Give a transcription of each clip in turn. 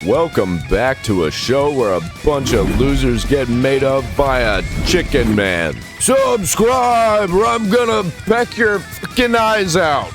Welcome back to a show where a bunch of losers get made up by a chicken man. Subscribe or I'm gonna peck your fucking eyes out.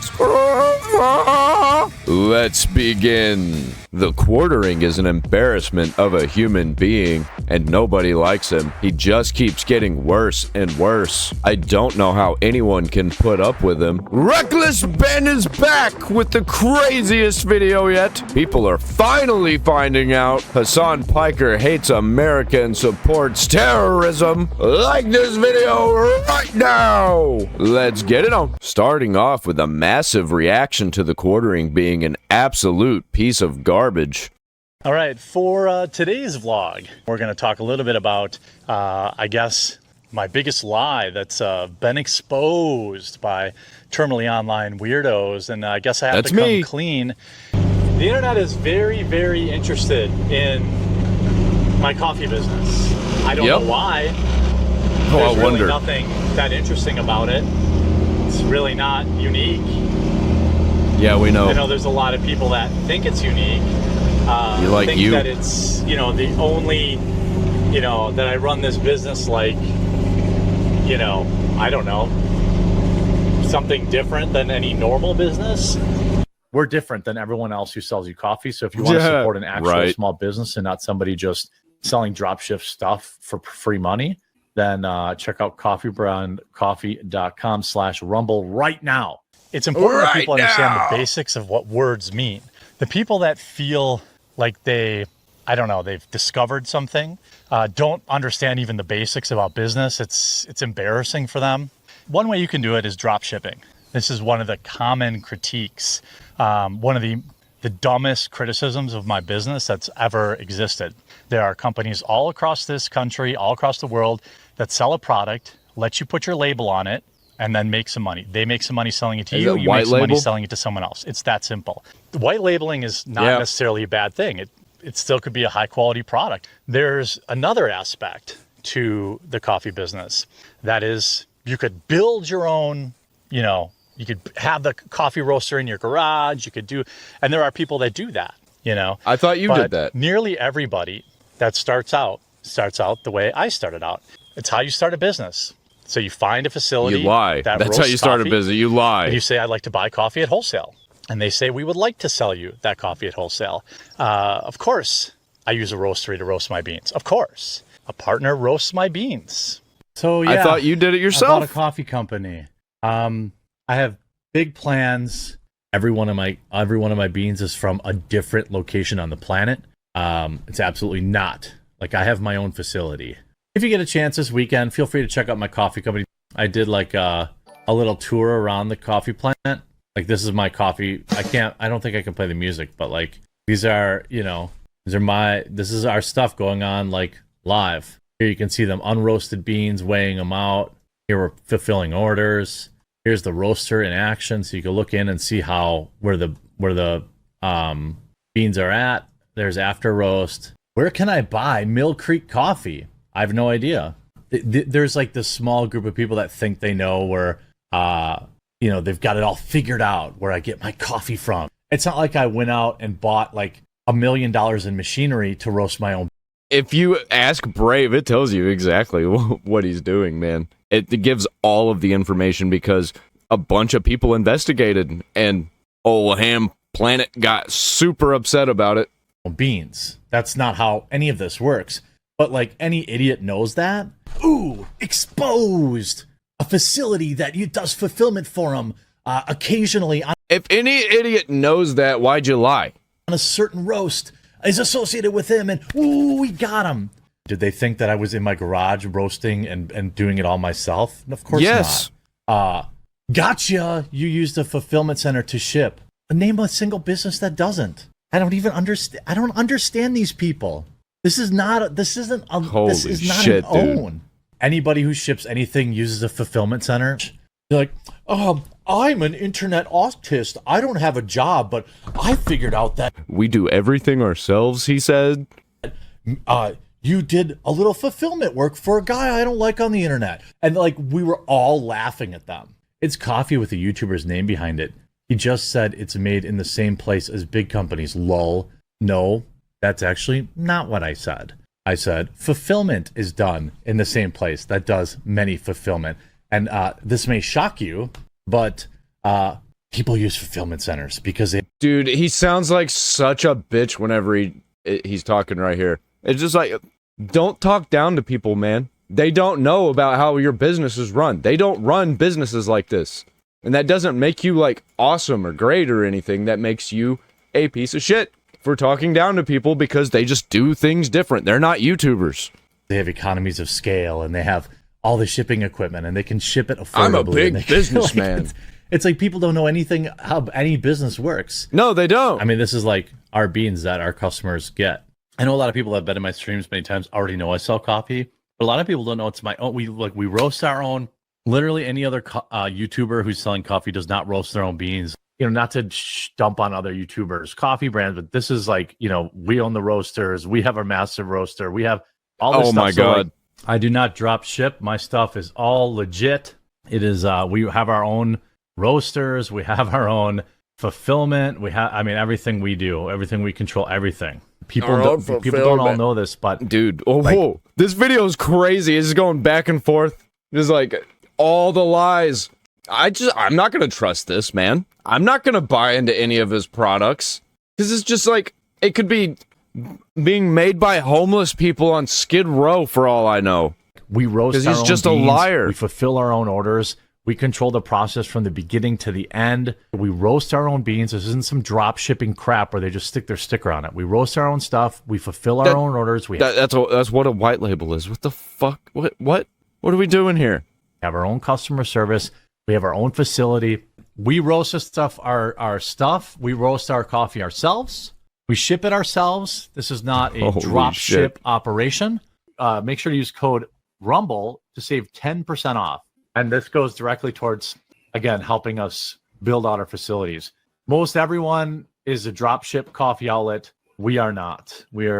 Let's begin. The quartering is an embarrassment of a human being, and nobody likes him. He just keeps getting worse and worse. I don't know how anyone can put up with him. Reckless Ben is back with the craziest video yet. People are finally finding out Hassan Piker hates America and supports terrorism. Like this video right now. Let's get it on. Starting off with a massive reaction to the quartering being an absolute piece of garbage. All right, for today's vlog, we're going to talk a little bit about, I guess, my biggest lie that's been exposed by terminally online weirdos, and I guess I have to come clean. The internet is very, very interested in my coffee business. I don't know why. There's really nothing that interesting about it. It's really not unique. Yeah, we know. I know there's a lot of people that think it's unique. Think that it's, the only, that I run this business like, I don't know, something different than any normal business. We're different than everyone else who sells you coffee. So if you want to support an actual small business and not somebody just selling dropship stuff for free money, then check out coffeebrandcoffee.com/rumble right now. It's important that people understand the basics of what words mean. The people that feel like they've discovered something, don't understand even the basics about business. It's embarrassing for them. One way you can do it is drop shipping. This is one of the common critiques, one of the dumbest criticisms of my business that's ever existed. There are companies all across this country, all across the world, that sell a product, let you put your label on it, and then make some money. They make some money selling it to you. You make some money selling it to someone else. It's that simple. White labeling is not necessarily a bad thing. It still could be a high quality product. There's another aspect to the coffee business. That is, you could build your own, you could have the coffee roaster in your garage. You could do, and there are people that do that, I thought you did that. Nearly everybody that starts out the way I started out. It's how you start a business. So you find a facility. You lie. That's how you start a business. You lie. And you say, I'd like to buy coffee at wholesale. And they say, we would like to sell you that coffee at wholesale. Of course, I use a roastery to roast my beans. Of course. A partner roasts my beans. So yeah. I thought you did it yourself. I bought a coffee company. I have big plans. Every one of my beans is from a different location on the planet. It's absolutely not. Like, I have my own facility. If you get a chance this weekend, feel free to check out my coffee company. I did like a little tour around the coffee plant. Like, this is my coffee. I don't think I can play the music, but like, this is our stuff going on like live. Here you can see them unroasted beans, weighing them out. Here we're fulfilling orders. Here's the roaster in action. So you can look in and see where the beans are at. There's after roast. Where can I buy Mill Creek coffee? I have no idea. There's like this small group of people that think they know where, they've got it all figured out where I get my coffee from. It's not like I went out and bought like $1 million in machinery to roast my own. If you ask Brave, it tells you exactly what he's doing, man. It gives all of the information because a bunch of people investigated and old Ham Planet got super upset about it. Beans. That's not how any of this works. But like, any idiot knows that. Ooh, exposed. A facility that does fulfillment for them occasionally. If any idiot knows that, why'd you lie? On a certain roast is associated with him, and ooh, we got him. Did they think that I was in my garage roasting and doing it all myself? Of course not. Gotcha. You used a fulfillment center to ship. Name a single business that doesn't. I don't even understand. I don't understand these people. This is not an own. Anybody who ships anything uses a fulfillment center. They're like, I'm an internet autist. I don't have a job, but I figured out that we do everything ourselves, he said. You did a little fulfillment work for a guy I don't like on the internet. And like, we were all laughing at them. It's coffee with a YouTuber's name behind it. He just said it's made in the same place as big companies, lol. No, that's actually not what I said. I said fulfillment is done in the same place that does many fulfillment. And this may shock you, but people use fulfillment centers because they... Dude, he sounds like such a bitch whenever he's talking right here. It's just like, don't talk down to people, man. They don't know about how your business is run. They don't run businesses like this. And that doesn't make you, like, awesome or great or anything. That makes you a piece of shit for talking down to people because they just do things different. They're not YouTubers. They have economies of scale, and they have all the shipping equipment, and they can ship it affordably. I'm a big businessman. It's like people don't know anything how any business works. No, they don't. I mean, this is like our beans that our customers get. I know a lot of people that have been in my streams many times already know I sell coffee, but a lot of people don't know it's my own. We roast our own. Literally, any other YouTuber who's selling coffee does not roast their own beans. You know, not to dump on other YouTubers, coffee brands, but this is like, you know, we own the roasters. We have our massive roaster. We have all this stuff. Oh my God. like, I do not drop ship. My stuff is all legit. It is, we have our own roasters. We have our own fulfillment. We have, I mean, everything we do, everything we control, everything. People don't all know this, but dude, whoa, this video is crazy. It's just going back and forth. Just like all the lies. I'm not going to trust this, man. I'm not going to buy into any of his products. Because it's just like, it could be being made by homeless people on Skid Row for all I know. We roast our own he's just beans. A liar. We fulfill our own orders. We control the process from the beginning to the end. We roast our own beans. This isn't some drop shipping crap where they just stick their sticker on it. We roast our own stuff. We fulfill our own orders. That's what a white label is. What the fuck? What are we doing here? We have our own customer service. We have our own facility. We roast our stuff. We roast our coffee ourselves. We ship it ourselves. This is not a drop ship operation. Make sure to use code RUMBLE to save 10% off. And this goes directly towards, again, helping us build out our facilities. Most everyone is a drop ship coffee outlet. We are not. We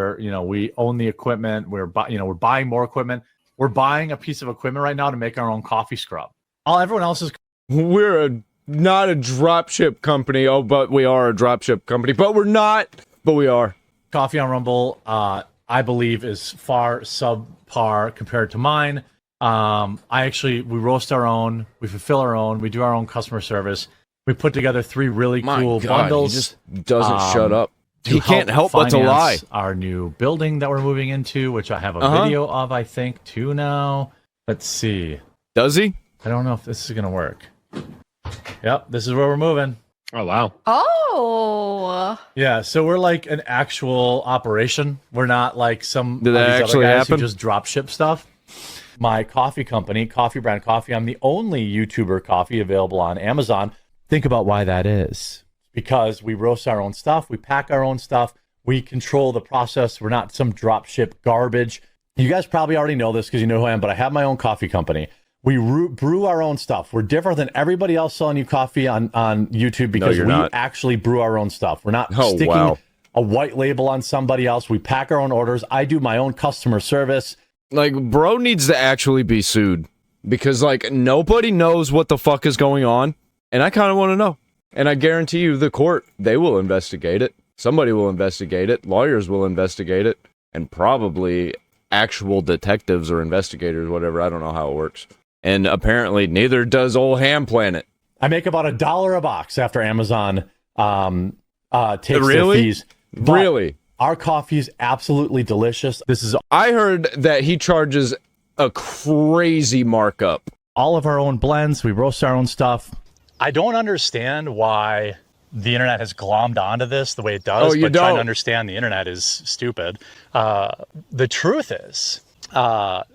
own the equipment. We're buying more equipment. We're buying a piece of equipment right now to make our own coffee scrub. Everyone else is... We're not a dropship company. Oh, but we are a dropship company. But we're not. But we are. Coffee on Rumble, I believe, is far subpar compared to mine. We roast our own. We fulfill our own. We do our own customer service. We put together 3 really cool bundles. He just doesn't shut up. He can't help but to lie. Our new building that we're moving into, which I have a video of, I think, too now. Let's see. Does he? I don't know if this is going to work. Yep, this is where we're moving. Oh, wow. Oh. Yeah, so we're like an actual operation. We're not like some Did that of these actually other guys happen? who just drop ship stuff. My coffee company, Coffee Brand Coffee, I'm the only YouTuber coffee available on Amazon. Think about why that is. Because we roast our own stuff, we pack our own stuff, we control the process. We're not some drop ship garbage. You guys probably already know this because you know who I am, but I have my own coffee company. We brew our own stuff. We're different than everybody else selling you coffee on YouTube because we actually brew our own stuff. We're not sticking a white label on somebody else. We pack our own orders. I do my own customer service. Like, bro needs to actually be sued because, like, nobody knows what the fuck is going on, and I kind of want to know. And I guarantee you the court, they will investigate it. Somebody will investigate it. Lawyers will investigate it. And probably actual detectives or investigators, whatever. I don't know how it works. And apparently neither does old Ham Planet. I make about $1 a box after Amazon takes their fees. But Really? our coffee is absolutely delicious. I heard that he charges a crazy markup. All of our own blends. We roast our own stuff. I don't understand why the internet has glommed onto this the way it does, you but trying don't? to understand the internet is stupid. The truth is,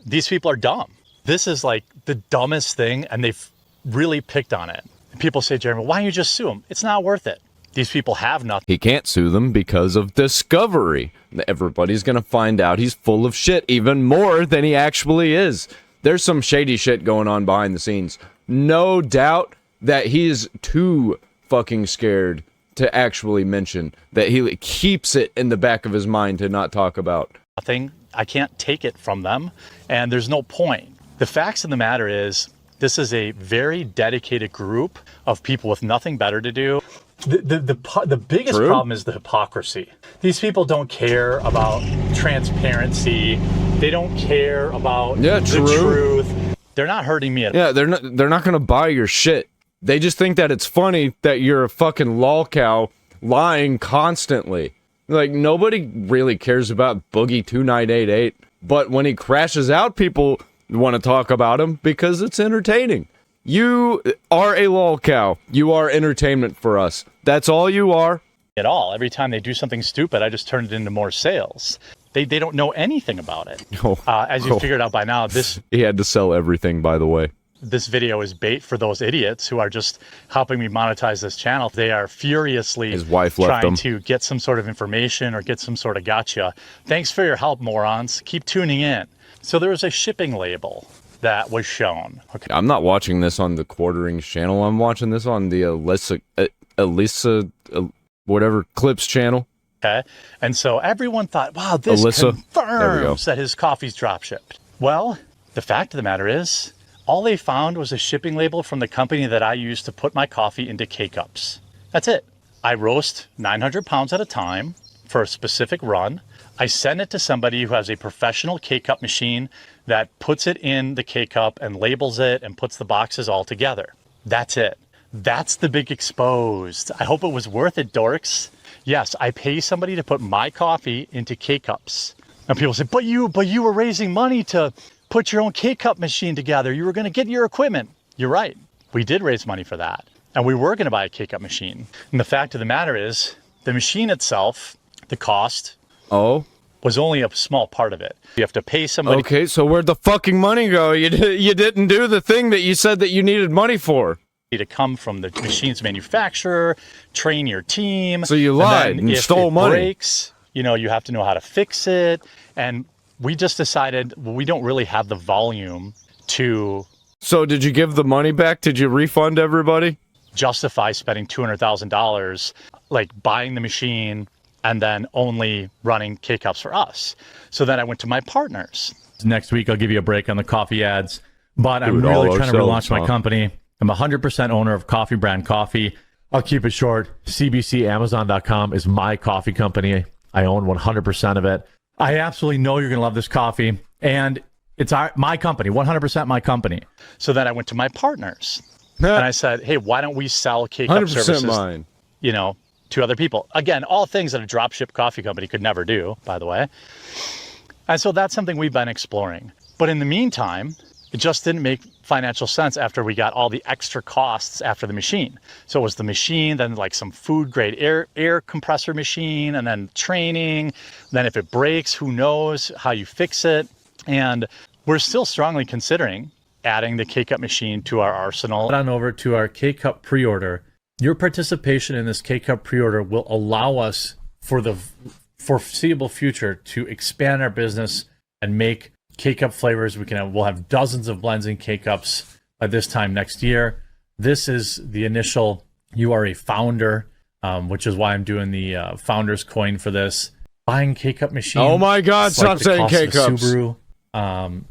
these people are dumb. This is like the dumbest thing, and they've really picked on it. People say, Jeremy, why don't you just sue them? It's not worth it. These people have nothing. He can't sue them because of discovery. Everybody's gonna find out he's full of shit even more than he actually is. There's some shady shit going on behind the scenes. No doubt that he's too fucking scared to actually mention, that he keeps it in the back of his mind to not talk about. I can't take it from them, and there's no point. The facts of the matter is, this is a very dedicated group of people with nothing better to do. The biggest problem is the hypocrisy. These people don't care about transparency. They don't care about the truth. They're not hurting me at all. Yeah, they're not gonna buy your shit. They just think that it's funny that you're a fucking lol cow lying constantly. Like, nobody really cares about Boogie 2988, but when he crashes out, people want to talk about him because it's entertaining. You are a lol cow. You are entertainment for us. That's all you are. At all. Every time they do something stupid, I just turn it into more sales. They don't know anything about it. As you figured out by now, he had to sell everything, by the way. This video is bait for those idiots who are just helping me monetize this channel. They are furiously His wife left trying him. to get some sort of information or get some sort of gotcha. Thanks for your help, morons. Keep tuning in. So there was a shipping label that was shown. Okay. I'm not watching this on the Quarterings channel. I'm watching this on the Alyssa whatever Clips channel. Okay. And so everyone thought, wow, this confirms that his coffee's drop shipped. Well, the fact of the matter is, all they found was a shipping label from the company that I use to put my coffee into K-Cups. That's it. I roast 900 pounds at a time for a specific run. I send it to somebody who has a professional K-Cup machine that puts it in the K-Cup and labels it and puts the boxes all together. That's it. That's the big exposed. I hope it was worth it, dorks. Yes, I pay somebody to put my coffee into K-Cups. And people say, but you were raising money to put your own K-Cup machine together. You were going to get your equipment. You're right. We did raise money for that. And we were going to buy a K-Cup machine. And the fact of the matter is, the machine itself, the cost, was only a small part of it. You have to pay somebody. Okay, so where'd the fucking money go? You didn't do the thing that you said that you needed money for. To come from the machine's manufacturer, train your team. So you lied and stole money. Breaks, you have to know how to fix it. And we just decided, well, we don't really have the volume to... So did you give the money back? Did you refund everybody? Justify spending $200,000, like buying the machine and then only running K-Cups for us. So then I went to my partners. Next week, I'll give you a break on the coffee ads, but I'm really trying to relaunch my company. I'm 100% owner of Coffee Brand Coffee. I'll keep it short. CBCAmazon.com is my coffee company. I own 100% of it. I absolutely know you're going to love this coffee. And it's my company, 100% my company. So then I went to my partners. And I said, hey, why don't we sell K-Cup services, mine. To other people? Again, all things that a dropship coffee company could never do, by the way. And so that's something we've been exploring. But in the meantime, it just didn't make financial sense after we got all the extra costs after the machine. So it was the machine, then like some food grade air compressor machine, and then training. Then if it breaks, who knows how you fix it. And we're still strongly considering adding the K-Cup machine to our arsenal. Head on over to our K-Cup pre-order. Your participation in this K-Cup pre-order will allow us for the foreseeable future to expand our business and make K-Cup flavors. We'll have dozens of blends in K-Cups by this time next year. This is the initial, you are a founder, which is why I'm doing the founder's coin for this. Buying K-Cup machine. Oh my God, stop saying K-Cups. Subaru.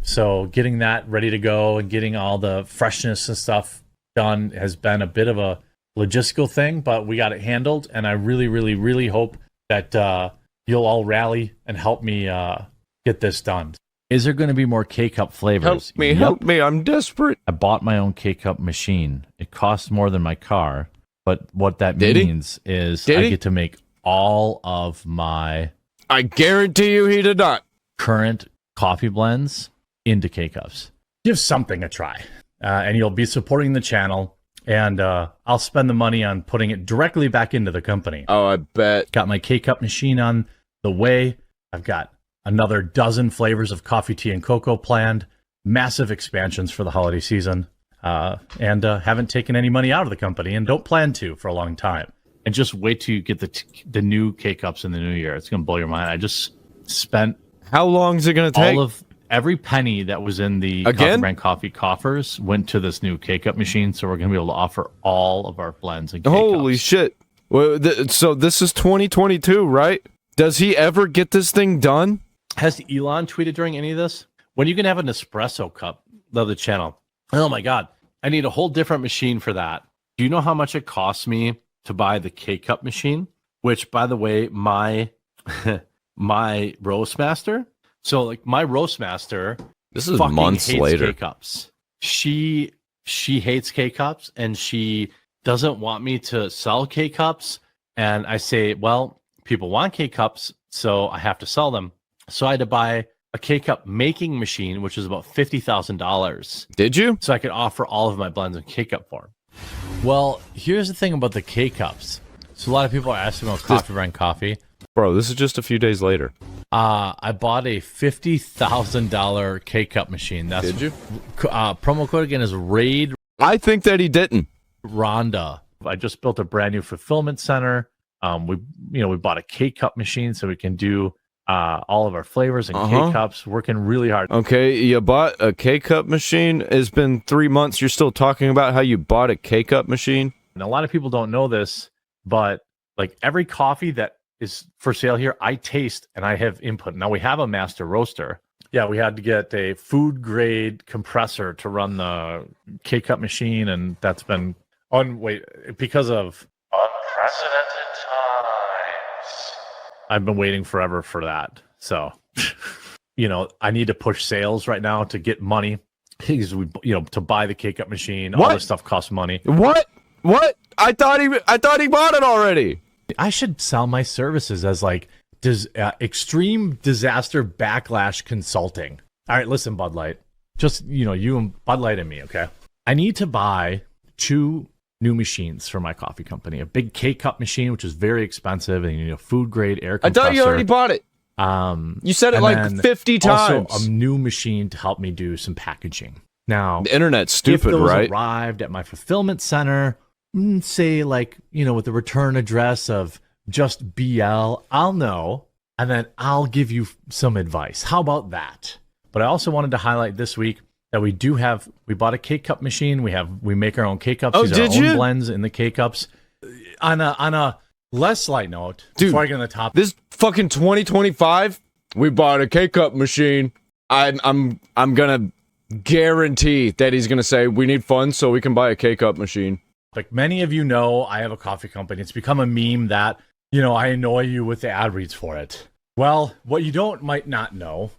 So getting that ready to go and getting all the freshness and stuff done has been a bit of a logistical thing, but we got it handled. And I really, really, really hope that you'll all rally and help me get this done. Is there going to be more K-Cup flavors? Help me, I'm desperate. I bought my own K-Cup machine. It costs more than my car, but what that means is I get to make all of my... I guarantee you he did not. ...current coffee blends into K-Cups. Give something a try, and you'll be supporting the channel, and I'll spend the money on putting it directly back into the company. Oh, I bet. Got my K-Cup machine on the way. I've got another dozen flavors of coffee, tea, and cocoa planned. Massive expansions for the holiday season. And haven't taken any money out of the company and don't plan to for a long time. And just wait till you get the new K-Cups in the new year. It's going to blow your mind. I just spent... How long is it going to take? All of every penny that was in the Coffee Brand Coffee coffers went to this new K-Cup machine. So we're going to be able to offer all of our blends and K-Cups. Holy shit. Well, so this is 2022, right? Does he ever get this thing done? Has Elon tweeted during any of this? When you can have an espresso cup, love the channel. Oh my God, I need a whole different machine for that. Do you know how much it costs me to buy the K-Cup machine, which, by the way, my my roast master. So like my roast master, This is fucking months hates later. K-Cups. She hates K-Cups, and she doesn't want me to sell K-Cups. And I say, well, people want K-Cups, so I have to sell them. So I had to buy a K-Cup making machine, which is about $50,000. Did you? So I could offer all of my blends in K-Cup form. Well, here's the thing about the K-Cups. So a lot of people are asking about Coffee Brand Coffee. Bro, this is just a few days later. I bought a $50,000 K-Cup machine. That's, Did you? Promo code again is RAID I think that he didn't. Rhonda. I just built a brand new fulfillment center. We bought a K-Cup machine so we can do all of our flavors and K-Cups. Working really hard. Okay, you bought a K-Cup machine. It's been 3 months. You're still talking about how you bought a K-Cup machine? And a lot of people don't know this, but like every coffee that is for sale here, I taste and I have input. Now we have a master roaster. Yeah, we had to get a food grade compressor to run the K-Cup machine, and that's been because of unprecedented times. I've been waiting forever for that. So, I need to push sales right now to get money. Because to buy the K-Cup machine, all this stuff costs money. What? I thought he bought it already. I should sell my services as like extreme disaster backlash consulting. All right, listen, Bud Light. Just, you and Bud Light and me, okay? I need to buy 2 new machines for my coffee company. A big K-Cup machine, which is very expensive, and a food grade air compressor. I thought you already bought it. You said it like 50 times. Also, a new machine to help me do some packaging. Now, The internet's stupid, if those right? arrived at my fulfillment center, say like, with the return address of just BL, I'll know, and then I'll give you some advice. How about that? But I also wanted to highlight this week that we bought a K-Cup machine. We make our own K-Cups. Oh, These are our did own you? blends in the K-Cups. On a less light note, Dude, before I get on the top, This fucking 2025, we bought a K-Cup machine. I'm gonna guarantee that he's gonna say we need funds so we can buy a K-Cup machine. like many of you know, I have a coffee company. It's become a meme that, I annoy you with the ad reads for it. Well, what you might not know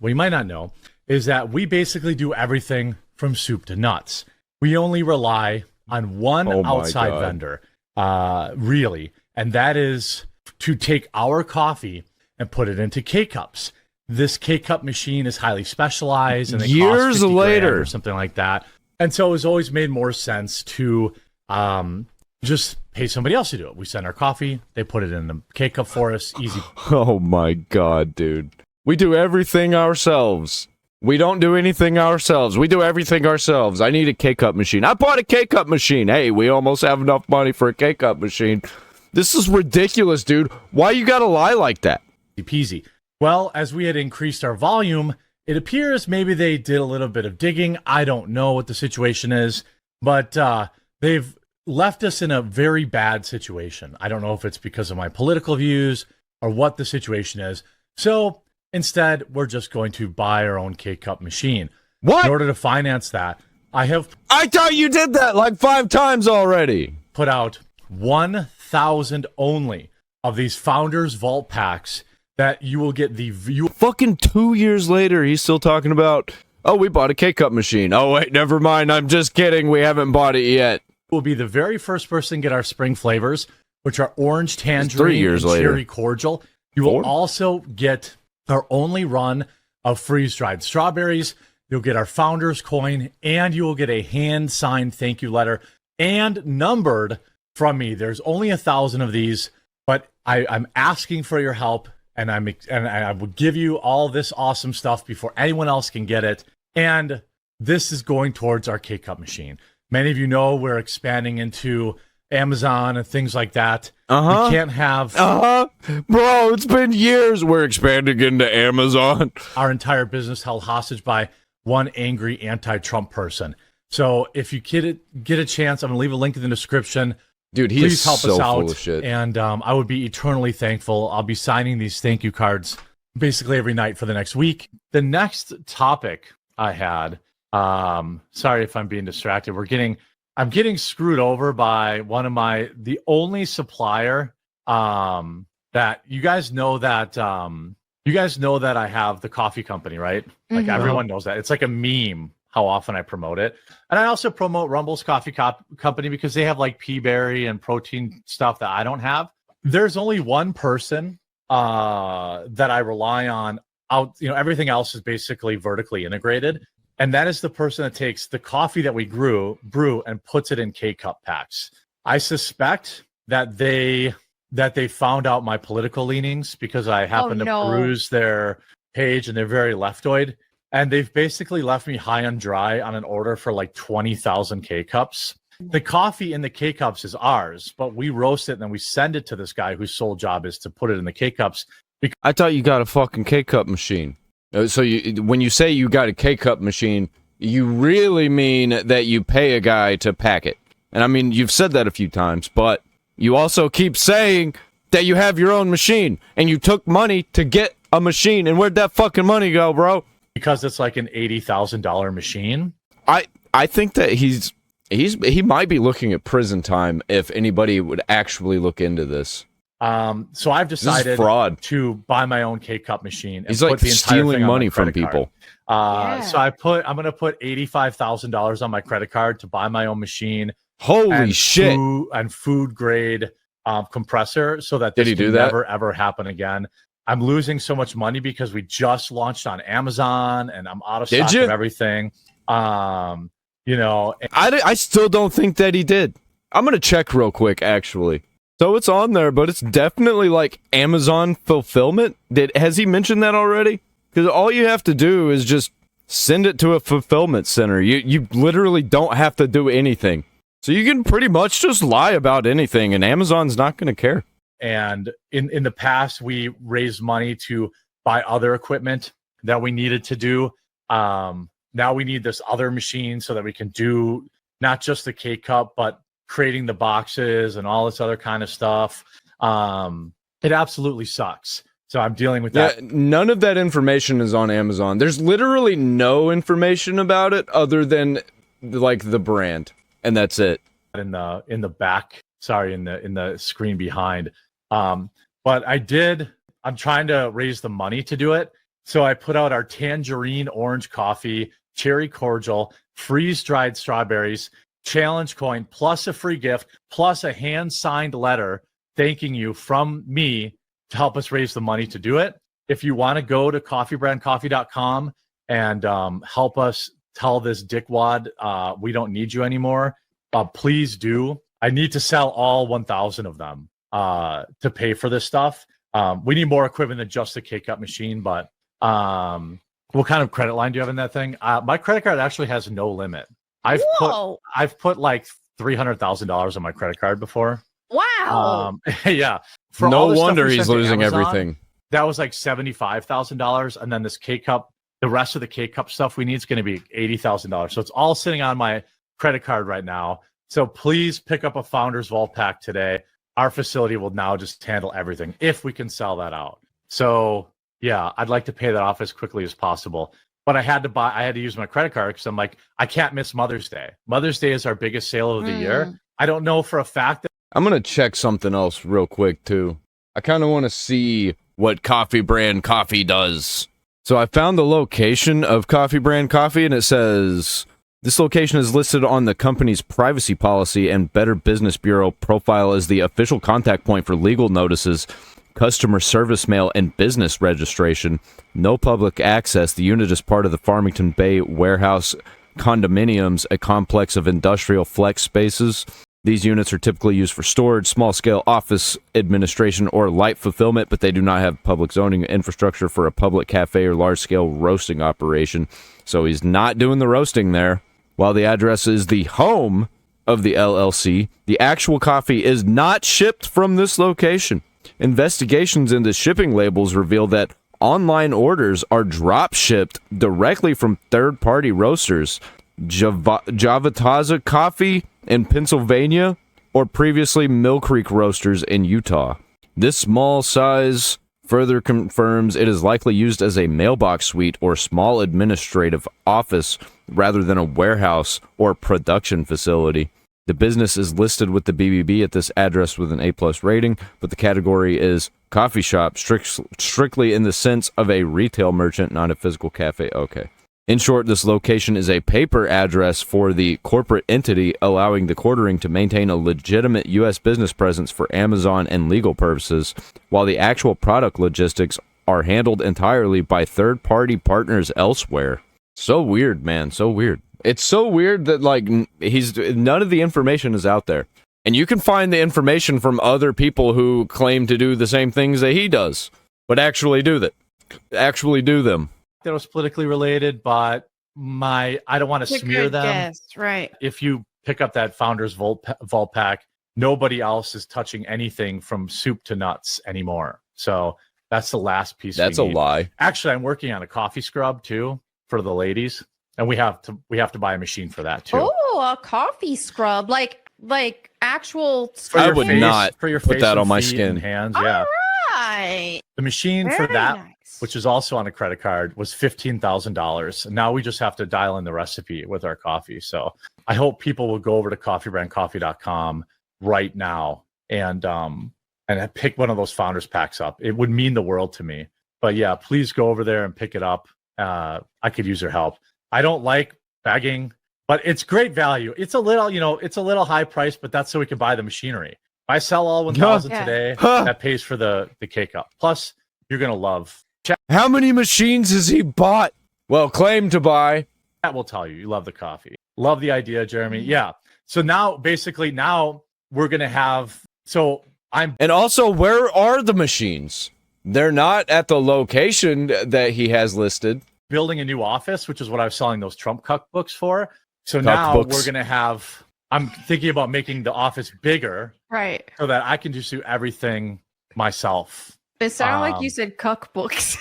is that we basically do everything from soup to nuts. We only rely on one outside vendor, really, and that is to take our coffee and put it into K-Cups. This K-Cup machine is highly specialized, and it Years costs $50,000 later or something like that. And so it's always made more sense to just pay somebody else to do it. We send our coffee, they put it in the K-Cup for us, easy. Oh my god, dude. We do everything ourselves. We don't do anything ourselves. We do everything ourselves. I need a K-Cup machine. I bought a K-Cup machine. Hey, we almost have enough money for a K-Cup machine. This is ridiculous, dude. Why you gotta lie like that? Peasy. Well, as we had increased our volume, it appears maybe they did a little bit of digging. I don't know what the situation is, but they've left us in a very bad situation. I don't know if it's because of my political views or what the situation is. So instead, we're just going to buy our own K-Cup machine. What? In order to finance that, I thought you did that like 5 times already. put out 1,000 only of these Founders Vault packs that you will get the view. Fucking 2 years later, he's still talking about, oh, we bought a K-Cup machine. Oh, wait, never mind. I'm just kidding. We haven't bought it yet. Will be the very first person to get our spring flavors, which are orange tangerine 3 years and later. cherry cordial. You will 4? also get our only run of freeze-dried strawberries. You'll get our founder's coin, and you will get a hand-signed thank you letter and numbered from me. There's only 1,000 of these, but I'm asking for your help, and I will give you all this awesome stuff before anyone else can get it. And this is going towards our K-Cup machine. Many of you know we're expanding into Amazon and things like that. We can't have Bro, it's been years. We're expanding into Amazon. our entire business held hostage by one angry anti-Trump person. So if you get a chance, I'm going to leave a link in the description. Dude, he Please is help so us out. full of shit. And I would be eternally thankful. I'll be signing these thank you cards basically every night for the next week. The next topic I had, sorry if I'm being distracted. We're getting I'm getting screwed over by the only supplier that you guys know that I have the coffee company, right? Like everyone knows that. It's like a meme how often I promote it. And I also promote Rumble's Coffee Company because they have like pea berry and protein stuff that I don't have. There's only one person that I rely on everything else is basically vertically integrated. And that is the person that takes the coffee that we brew and puts it in K-cup packs. I suspect that they found out my political leanings because I happened to peruse their page and they're very leftoid. And they've basically left me high and dry on an order for like 20,000 K-cups. The coffee in the K-cups is ours, but we roast it and then we send it to this guy whose sole job is to put it in the K-cups. I thought you got a fucking K-cup machine. So when you say you got a K-cup machine, you really mean that you pay a guy to pack it. And I mean, you've said that a few times, but you also keep saying that you have your own machine and you took money to get a machine. And where'd that fucking money go, bro? Because it's like an $80,000 machine. I think that he might be looking at prison time if anybody would actually look into this. So I've decided to buy my own K-cup machine. And he's like stealing money from people. So I'm going to put $85,000 on my credit card to buy my own machine. Holy shit! Food grade compressor, so that this can never ever happen again. I'm losing so much money because we just launched on Amazon and I'm out of stock of everything. I still don't think that he did. I'm gonna check real quick, actually. So it's on there, but it's definitely like Amazon fulfillment. Has he mentioned that already? Because all you have to do is just send it to a fulfillment center. You literally don't have to do anything. So you can pretty much just lie about anything, and Amazon's not going to care. And in the past, we raised money to buy other equipment that we needed to do. Now we need this other machine so that we can do not just the K-cup, but creating the boxes and all this other kind of stuff. It absolutely sucks. So I'm dealing with that. Yeah, none of that information is on Amazon. There's literally no information about it other than like the brand, and that's it. In the back, in the screen behind. But I'm trying to raise the money to do it. So I put out our tangerine orange coffee, cherry cordial, freeze-dried strawberries, challenge coin, plus a free gift, plus a hand-signed letter thanking you from me to help us raise the money to do it. If you want to go to coffeebrandcoffee.com and help us tell this dickwad we don't need you anymore, please do. I need to sell all 1,000 of them to pay for this stuff. We need more equipment than just the K-cup machine, but what kind of credit line do you have in that thing? My credit card actually has no limit. I've put like $300,000 on my credit card before. Wow. Yeah. No wonder he's losing everything. That was like $75,000, and then this K-cup, the rest of the K-cup stuff we need is going to be $80,000. So it's all sitting on my credit card right now. So please pick up a Founders Vault pack today. Our facility will now just handle everything if we can sell that out. So yeah, I'd like to pay that off as quickly as possible. But I had to use my credit card because I'm like, I can't miss Mother's Day. Mother's Day is our biggest sale of the year. I don't know for a fact that I'm going to check something else real quick too. I kind of want to see what Coffee Brand Coffee does. So I found the location of Coffee Brand Coffee, and it says this location is listed on the company's privacy policy and Better Business Bureau profile as the official contact point for legal notices, customer service mail, and business registration. No public access. The unit is part of the Farmington Bay Warehouse Condominiums, a complex of industrial flex spaces. These units are typically used for storage, small-scale office administration, or light fulfillment, but they do not have public zoning infrastructure for a public cafe or large-scale roasting operation. So he's not doing the roasting there. While the address is the home of the LLC, the actual coffee is not shipped from this location. Investigations into shipping labels reveal that online orders are drop-shipped directly from third-party roasters. Javataza Coffee in Pennsylvania, or previously Mill Creek Roasters in Utah. This small size further confirms it is likely used as a mailbox suite or small administrative office rather than a warehouse or production facility. The business is listed with the BBB at this address with an A+ rating, but the category is coffee shop, strictly in the sense of a retail merchant, not a physical cafe. Okay. In short, this location is a paper address for the corporate entity, allowing the quartering to maintain a legitimate U.S. business presence for Amazon and legal purposes, while the actual product logistics are handled entirely by third-party partners elsewhere. So weird, man. So weird. It's so weird that, like, none of the information is out there. And you can find the information from other people who claim to do the same things that he does, but actually do them. That was politically related, but I don't want to smear them. Guess, right. If you pick up that Founders Vault pack, nobody else is touching anything from soup to nuts anymore. So that's the last piece. That's a lie. Actually, I'm working on a coffee scrub too for the ladies, and we have to buy a machine for that too. Oh, a coffee scrub, like actual. I would not for your put face that and on my feet skin. and hands. Yeah. All right. The machine Very for that, nice. which is also on a credit card, was $15,000. Now we just have to dial in the recipe with our coffee. So I hope people will go over to coffeebrandcoffee.com right now and pick one of those founders packs up. It would mean the world to me. But yeah, please go over there and pick it up. I could use your help. I don't like begging, but it's great value. It's a little high price, but that's so we can buy the machinery. If I sell all 1,000 today, that pays for the K-Cup. Plus, you're going to love. How many machines has he bought? Well, claim to buy. That will tell you. You love the coffee. Love the idea, Jeremy. Yeah. So now, basically, we're going to have. So And also, where are the machines? They're not at the location that he has listed. Building a new office, which is what I was selling those Trump cuck books for. So now we're going to have. I'm thinking about making the office bigger, Right. so that I can just do everything myself. It sounded like you said cuck books.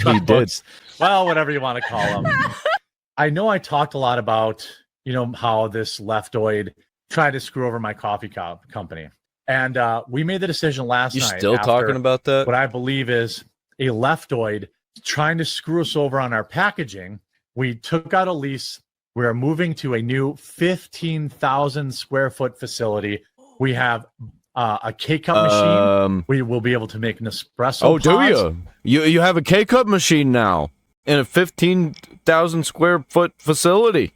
He did. Well, whatever you want to call them. I know I talked a lot about, how this leftoid tried to screw over my coffee company. And we made the decision last night. You still talking about that? What I believe is a leftoid trying to screw us over on our packaging. We took out a lease. We're moving to a new 15,000 square foot facility. We have a K-Cup machine. We will be able to make Nespresso Oh, pods. do you? You have a K-Cup machine now in a 15,000 square foot facility.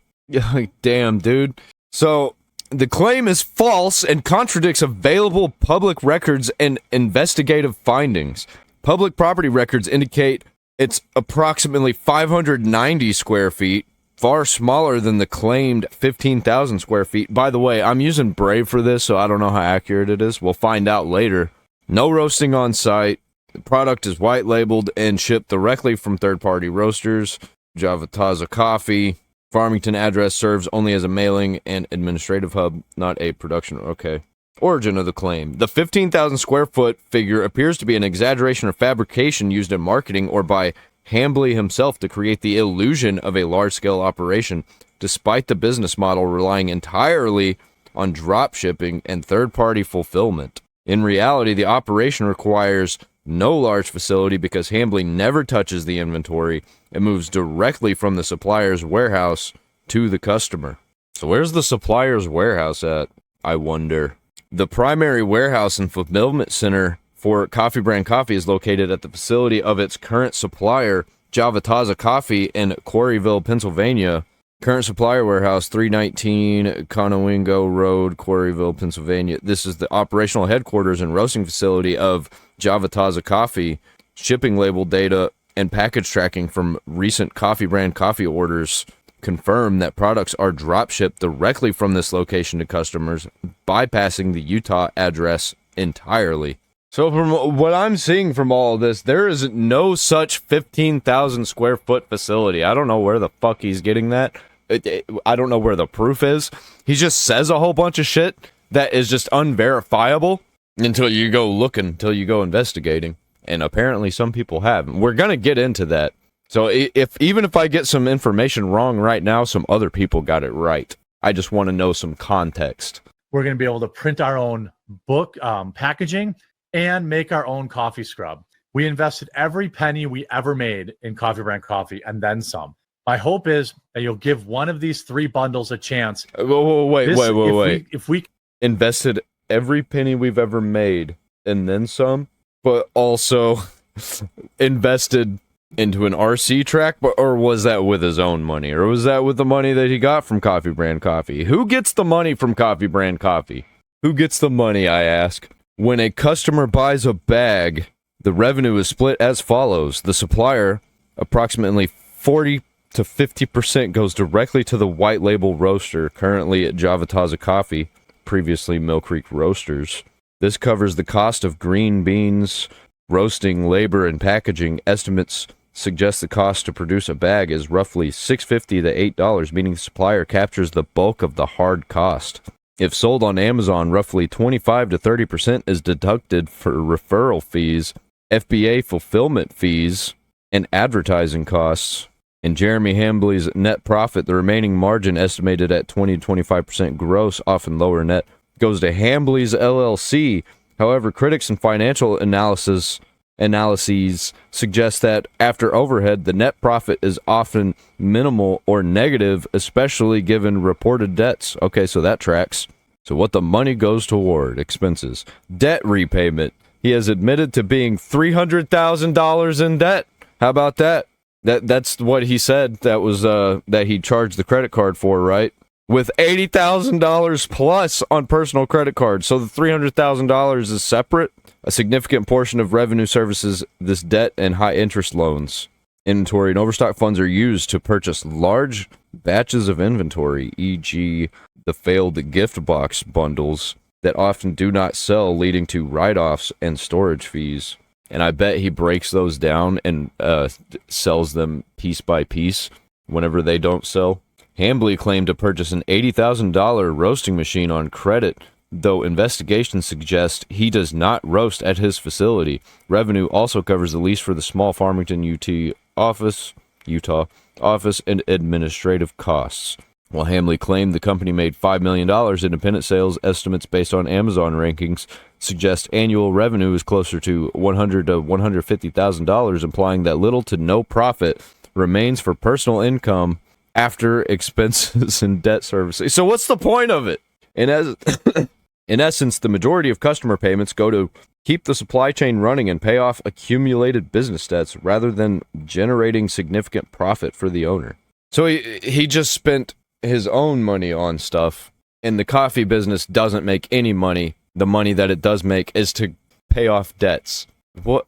Damn, dude. So the claim is false and contradicts available public records and investigative findings. Public property records indicate it's approximately 590 square feet, far smaller than the claimed 15,000 square feet. By the way, I'm using Brave for this, so I don't know how accurate it is. We'll find out later. No roasting on site. The product is white labeled and shipped directly from third-party roasters. Javataza Coffee. Farmington address serves only as a mailing and administrative hub, not a production. Okay. Origin of the claim. The 15,000 square foot figure appears to be an exaggeration or fabrication used in marketing or by Hambly himself to create the illusion of a large-scale operation, despite the business model relying entirely on drop shipping and third-party fulfillment. In reality, the operation requires no large facility because Hambly never touches the inventory. It moves directly from the supplier's warehouse to the customer. So where's the supplier's warehouse at, I wonder? The primary warehouse and fulfillment center for Coffee Brand Coffee is located at the facility of its current supplier, Javataza Coffee, in Quarryville, Pennsylvania. Current supplier warehouse, 319 Conowingo Road, Quarryville, Pennsylvania. This is the operational headquarters and roasting facility of Javataza Coffee. Shipping label data and package tracking from recent Coffee Brand Coffee orders confirm that products are drop shipped directly from this location to customers, bypassing the Utah address entirely. So from what I'm seeing from all of this, there is no such 15,000 square foot facility. I don't know where the fuck he's getting that. I don't know where the proof is. He just says a whole bunch of shit that is just unverifiable until you go looking, until you go investigating. And apparently some people have. We're going to get into that. So even if I get some information wrong right now, some other people got it right. I just want to know some context. We're going to be able to print our own book packaging and make our own coffee scrub. We invested every penny we ever made in Coffee Brand Coffee and then some. My hope is that you'll give one of these 3 bundles a chance. Wait. If we invested every penny we've ever made and then some, but also invested into an RC track, or was that with his own money, or was that with the money that he got from Coffee Brand Coffee? Who gets the money from Coffee Brand Coffee? Who gets the money, I ask? When a customer buys a bag, the revenue is split as follows. The supplier, approximately 40 to 50% goes directly to the white label roaster, currently at Java Taza Coffee, previously Mill Creek Roasters. This covers the cost of green beans, roasting, labor, and packaging. Estimates suggest the cost to produce a bag is roughly $6.50 to $8, meaning the supplier captures the bulk of the hard cost. If sold on Amazon, roughly 25 to 30% is deducted for referral fees, FBA fulfillment fees, and advertising costs. In Jeremy Hambley's net profit, the remaining margin, estimated at 20 to 25% gross, often lower net, goes to Hambley's LLC. However, critics and financial analyses suggest that after overhead, the net profit is often minimal or negative, especially given reported debts. Okay, so that tracks. So what the money goes toward? Expenses. Debt repayment. He has admitted to being $300,000 in debt. How about that? That's what he said. That was that he charged the credit card for, right? With $80,000 plus on personal credit cards. So the $300,000 is separate. A significant portion of revenue services this debt and high interest loans. Inventory and overstock funds are used to purchase large batches of inventory, e.g. the failed gift box bundles that often do not sell, leading to write-offs and storage fees. And I bet he breaks those down and sells them piece by piece whenever they don't sell. Hambley claimed to purchase an $80,000 roasting machine on credit, though investigations suggest he does not roast at his facility. Revenue also covers the lease for the small Farmington, Utah office and administrative costs. While Hambley claimed the company made $5 million, independent sales estimates based on Amazon rankings suggest annual revenue is closer to $100,000 to $150,000, implying that little to no profit remains for personal income after expenses and debt services. So what's the point of it? In essence, the majority of customer payments go to keep the supply chain running and pay off accumulated business debts rather than generating significant profit for the owner. So he just spent his own money on stuff, and the coffee business doesn't make any money. The money that it does make is to pay off debts. What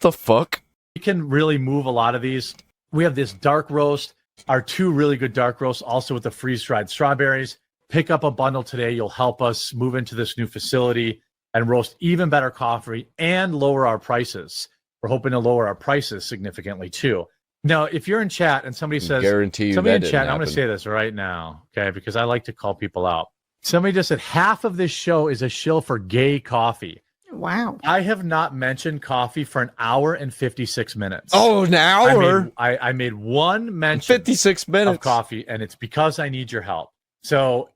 the fuck? We can really move a lot of these. We have this dark roast, our 2 really good dark roasts, also with the freeze-dried strawberries. Pick up a bundle today. You'll help us move into this new facility and roast even better coffee and lower our prices. We're hoping to lower our prices significantly too. Now, if you're in chat and somebody says, somebody in chat, I'm going to say this right now, okay, because I like to call people out. Somebody just said half of this show is a shill for gay coffee. Wow. I have not mentioned coffee for an hour and 56 minutes. Oh, an hour? I made one mention 56 minutes of coffee, and it's because I need your help. So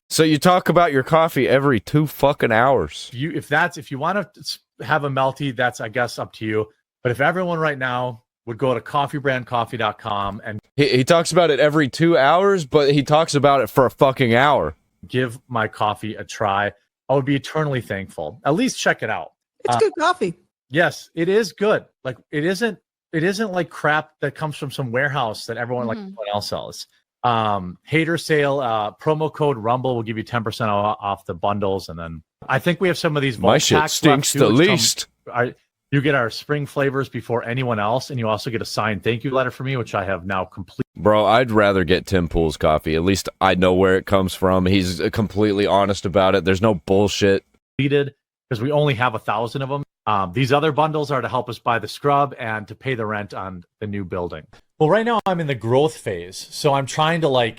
so you talk about your coffee every 2 fucking hours. If you want to have a melty, that's, I guess, up to you. But if everyone right now would go to coffeebrandcoffee.com and he talks about it every 2 hours, but he talks about it for a fucking hour. Give my coffee a try, I would be eternally thankful. At least check it out. It's good coffee. Yes, it is good. Like it isn't like crap that comes from some warehouse that everyone else sells. Hater sale, promo code Rumble will give you 10% off the bundles, and then I think we have some of these. My shit stinks the least. You get our spring flavors before anyone else, and you also get a signed thank you letter from me, which I have now complete. Bro, I'd rather get Tim Pool's coffee. At least I know where it comes from. He's completely honest about it. There's no bullshit. Because we only have 1,000 of them. These other bundles are to help us buy the scrub and to pay the rent on the new building. Well, right now I'm in the growth phase, so I'm trying to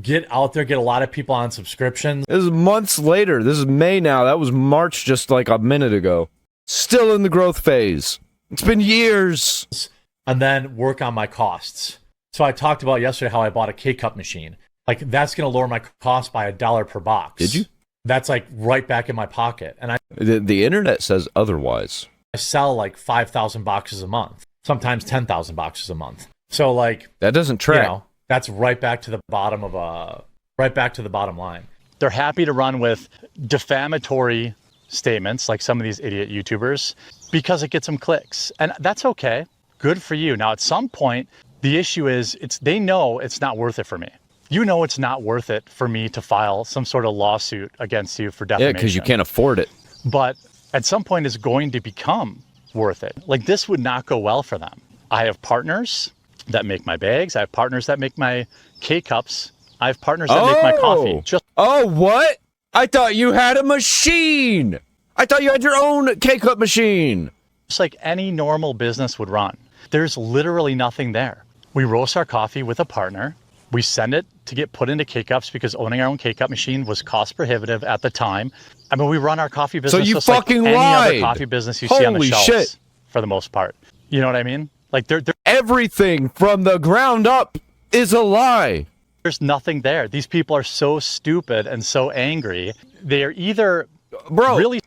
get out there, get a lot of people on subscriptions. This is months later. This is May now. That was March just like a minute ago. Still in the growth phase. It's been years. And then work on my costs. So I talked about yesterday how I bought a K-Cup machine. Like that's going to lower my cost by $1 per box. Did you? That's like right back in my pocket. And the internet says otherwise. I sell like 5,000 boxes a month, sometimes 10,000 boxes a month. So like that doesn't track. That's right back to the bottom line. They're happy to run with defamatory statements like some of these idiot YouTubers because it gets them clicks. And that's okay. Good for you. Now, at some point, the issue is they know it's not worth it for me. You know it's not worth it for me to file some sort of lawsuit against you for defamation. Yeah, because you can't afford it. But at some point, it's going to become worth it. Like, this would not go well for them. I have partners that make my bags. I have partners that make my K-cups. I have partners that make my coffee. What? I thought you had a machine. I thought you had your own K-cup machine. Just like any normal business would run. There's literally nothing there. We roast our coffee with a partner. We send it to get put into K-cups because owning our own K-cup machine was cost prohibitive at the time. I mean, we run our coffee business just like any other coffee business you see on the shelves for the most part. You know what I mean? Like they're everything from the ground up is a lie. There's nothing there. These people are so stupid and so angry. They are either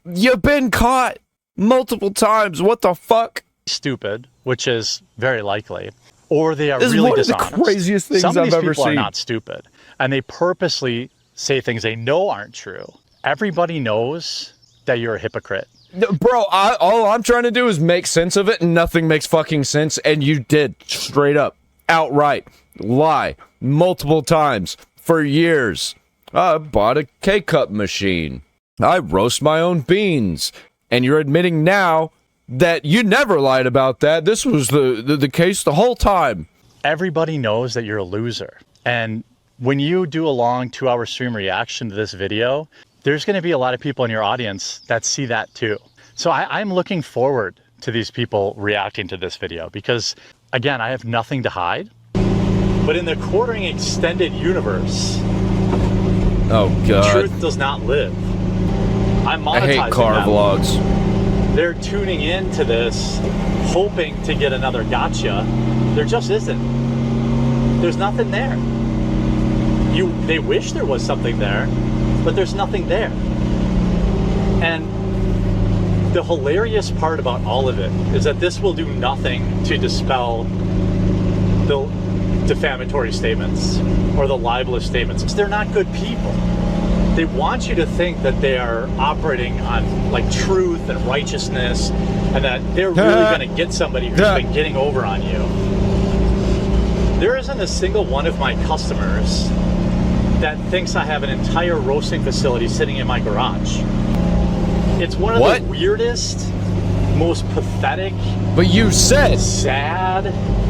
you've been caught multiple times. What the fuck? Stupid, which is very likely, or they are this really is one dishonest. Of the craziest things Some of I've these ever people seen. are not stupid, and they purposely say things they know aren't true. Everybody knows that you're a hypocrite. Bro, all I'm trying to do is make sense of it, and nothing makes fucking sense, and you did straight up, outright lie multiple times for years. I bought a K-cup machine. I roast my own beans. And you're admitting now that you never lied about that. This was the case the whole time. Everybody knows that you're a loser. And when you do a long 2-hour stream reaction to this video, there's going to be a lot of people in your audience that see that too. So I'm looking forward to these people reacting to this video because, again, I have nothing to hide. But in the quartering extended universe, oh god, truth does not live. I'm monetizing I hate car vlogs. They're tuning into this, hoping to get another gotcha. There just isn't. There's nothing there. They wish there was something there, but there's nothing there. And the hilarious part about all of it is that this will do nothing to dispel the defamatory statements or the libelous statements. They're not good people. They want you to think that they are operating on like truth and righteousness and that they're really going to get somebody who's been getting over on you. There isn't a single one of my customers that thinks I have an entire roasting facility sitting in my garage. It's one of the weirdest, most pathetic, but you said sad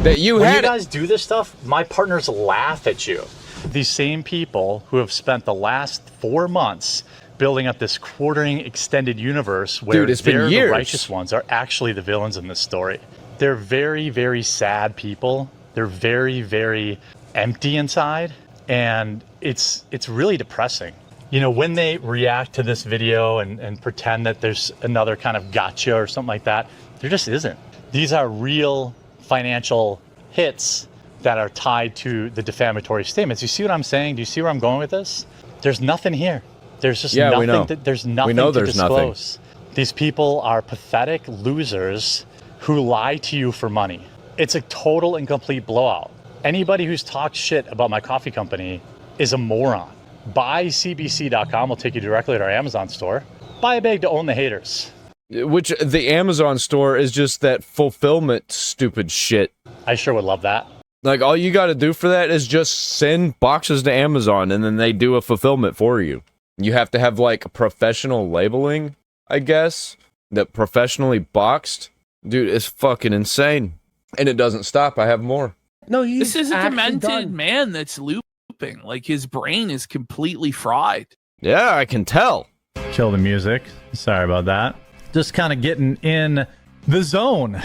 that you when had you guys do this stuff, my partners laugh at you. These same people who have spent the last 4 months building up this quartering extended universe where they're the righteous ones are actually the villains in this story. They're very, very sad people. They're very, very empty inside, and it's really depressing. You know, when they react to this video and pretend that there's another kind of gotcha or something like that, there just isn't. These are real financial hits that are tied to the defamatory statements. You see what I'm saying? Do you see where I'm going with this? There's nothing here. There's just nothing. We know. There's nothing to disclose. These people are pathetic losers who lie to you for money. It's a total and complete blowout. Anybody who's talked shit about my coffee company is a moron. BuyCBC.com will take you directly to our Amazon store. Buy a bag to own the haters. Which the Amazon store is just that fulfillment stupid shit. I sure would love that. Like, all you got to do for that is just send boxes to Amazon, and then they do a fulfillment for you. You have to have, like, professional labeling, I guess, that professionally boxed. Dude, it's fucking insane. And it doesn't stop. I have more. No, this is a demented man that's looping. Like, his brain is completely fried. Yeah, I can tell. Kill the music. Sorry about that. Just kind of getting in the zone.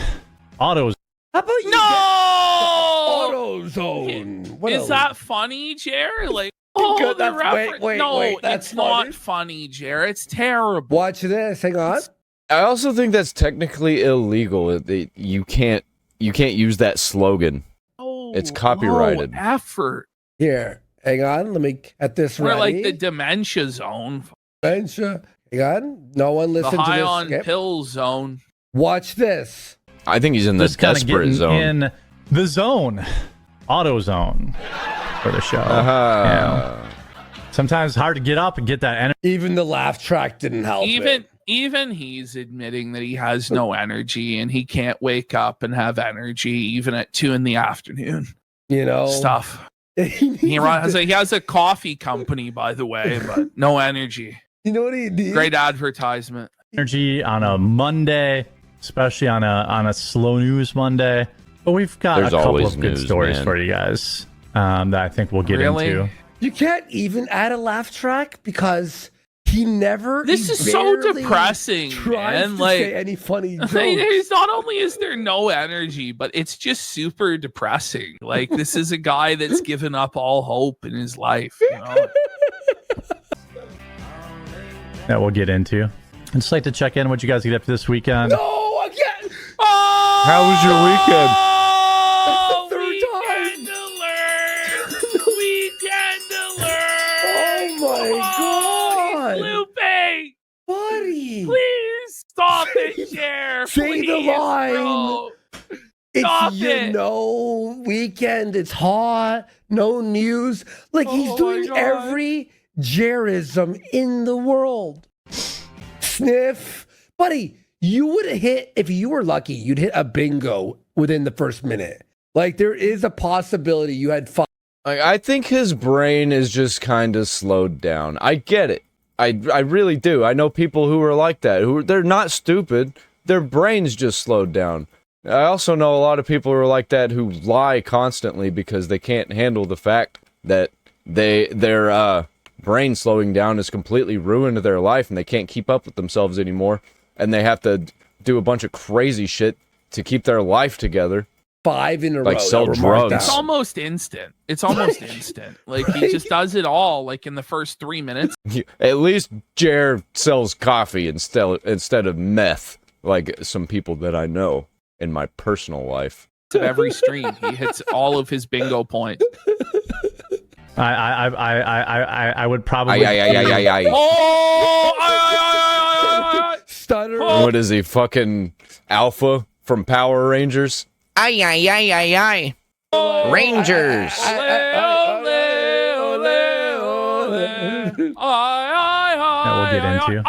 Autos. How about you? AutoZone. Is that funny, Jared? Like, good, the reference. Wait, it's not funny, Jared. It's terrible. Watch this. Hang on. I also think that's technically illegal. You can't use that slogan. Oh, it's copyrighted. Effort. Here, hang on. Let me get this We're ready. like the dementia zone. Dementia. Hang on. No one listen to this. The high on pills zone. Watch this. I think he's in the desperate zone. In The Zone, AutoZone for the show. Sometimes it's hard to get up and get that energy. Even the laugh track didn't help. Even he's admitting that he has no energy and he can't wake up and have energy even at 2 p.m. You know, stuff. He has a coffee company, by the way, but no energy. You know what he did? Great advertisement. Energy on a Monday, especially on a slow news Monday. But we've got a couple of good stories for you guys that I think we'll get into. You can't even add a laugh track because he never. This is so depressing, man. Like, say any funny jokes. There's not only is there no energy, but it's just super depressing. Like, this is a guy that's given up all hope in his life. You know? That we'll get into. I'd just like to check in what you guys get up to this weekend. No, again. Oh, how was your weekend? Buddy, please stop it, Jer. Say the line. Bro. It's weekend. It's hot. No news. Like he's doing every Jerism in the world. Sniff, buddy. You would have hit if you were lucky. You'd hit a bingo within the first minute. Like there is a possibility you had fun. I think his brain is just kind of slowed down. I get it. I really do. I know people who are like that. They're not stupid. Their brains just slowed down. I also know a lot of people who are like that who lie constantly because they can't handle the fact that their brain slowing down has completely ruined their life and they can't keep up with themselves anymore. And they have to do a bunch of crazy shit to keep their life together. 5 in a row. Like sell drugs. It's almost instant. Like he just does it all like in the first 3 minutes. At least Jer sells coffee instead of meth, like some people that I know in my personal life. Of every stream, he hits all of his bingo points. I would probably. Stutter. What is he, fucking Alpha from Power Rangers? Rangers. That we'll get into.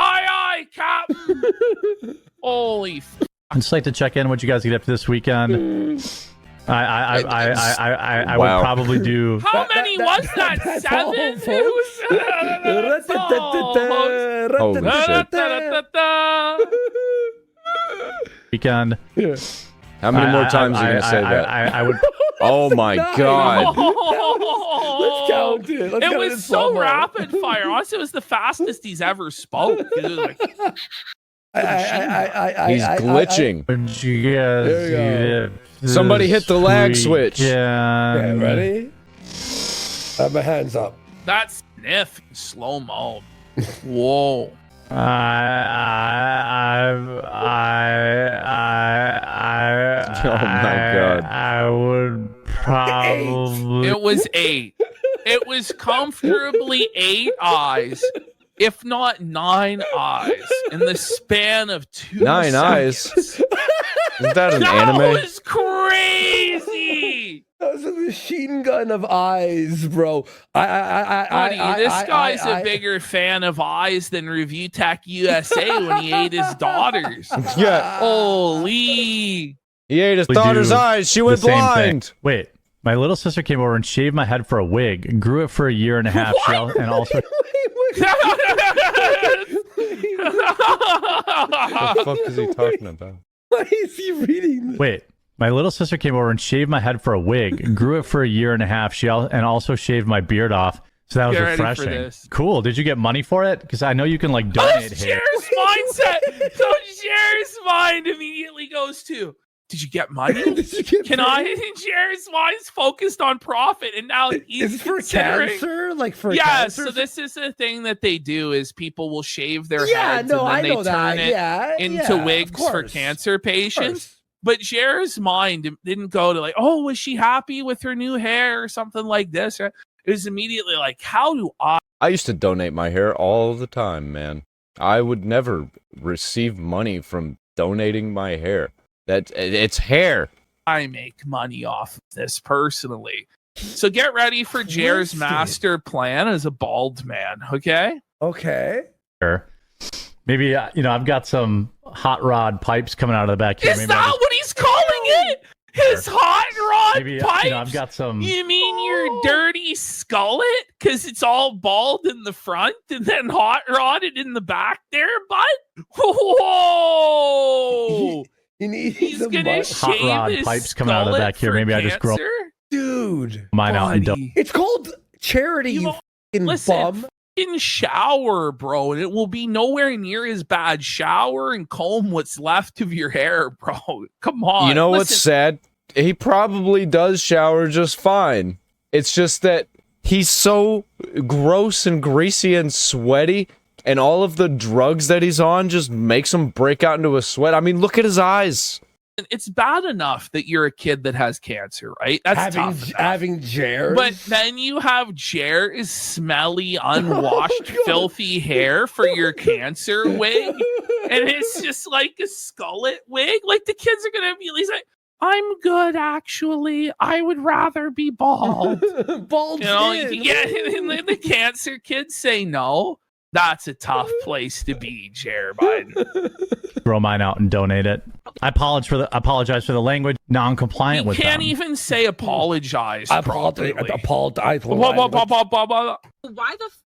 Captain. Holy. I'd just like to check in what you guys get up to this weekend. I would probably do. How many was that? 7? Holy shit. Weekend. How many more times are you going to say that? I would. Oh my God. Let's count it. It was so rapid fire. Honestly, it was the fastest he's ever spoke. It was like... He's glitching. Somebody hit the lag switch. Okay, ready? I have my hands up. That sniff in slow-mo. Whoa. Oh my God. I would probably. It was 8. It was comfortably 8 eyes, if not 9 eyes, in the span of 2 9 seconds. eyes? Is that an anime? That was crazy. That was a machine gun of eyes, bro. This guy's a bigger fan of eyes than Review Tech USA when he ate his daughters. Yeah. Holy. He ate his daughter's eyes. She went blind. Wait. My little sister came over and shaved my head for a wig, grew it for a year and a half, and also. What the fuck is he talking about? Why is he reading this? Wait. My little sister came over and shaved my head for a wig, grew it for a year and a half. And also shaved my beard off. So that was refreshing. Cool. Did you get money for it? Because I know you can like donate. Jer's mindset. So Jer's mind immediately goes to, did you get money? Jer's mind's focused on profit, and now he's for cancer, like for cancer. So this is the thing that they do: is people will shave their heads and then they turn it into wigs for cancer patients. But Jer's mind didn't go to like, oh, was she happy with her new hair or something like this? It was immediately like, how do I? I used to donate my hair all the time, man. I would never receive money from donating my hair. It's hair. I make money off of this personally. So get ready for Jer's master plan as a bald man, okay? Okay. Sure. Maybe, I've got some hot rod pipes coming out of the back here. Is that what he's calling it? His hot rod pipes? I've got some... You mean your dirty skullet? Because it's all bald in the front and then hot rodded in the back there, bud? Whoa! He's gonna hot rod pipes coming out of the back here. Maybe cancer? I just grow Dude. mine out and don't. It's called charity, you fucking bum. In shower, bro, and it will be nowhere near as bad. Shower and comb what's left of your hair, bro. Come on. You know what's sad? He probably does shower just fine. It's just that he's so gross and greasy and sweaty, and all of the drugs that he's on just makes him break out into a sweat. I mean, look at his eyes. It's bad enough that you're a kid that has cancer, right? That's having Jer. But then you have Jer's smelly, unwashed, filthy hair for your cancer wig, and it's just like a skullet wig. Like the kids are gonna be like, "I'm good, actually. I would rather be bald." Bald, yeah. And the cancer kids say no. That's a tough place to be, Jer Biden. Grow mine out and donate it. I apologize for the language. Non-compliant with them. You can't even say apologize. I apologize. Why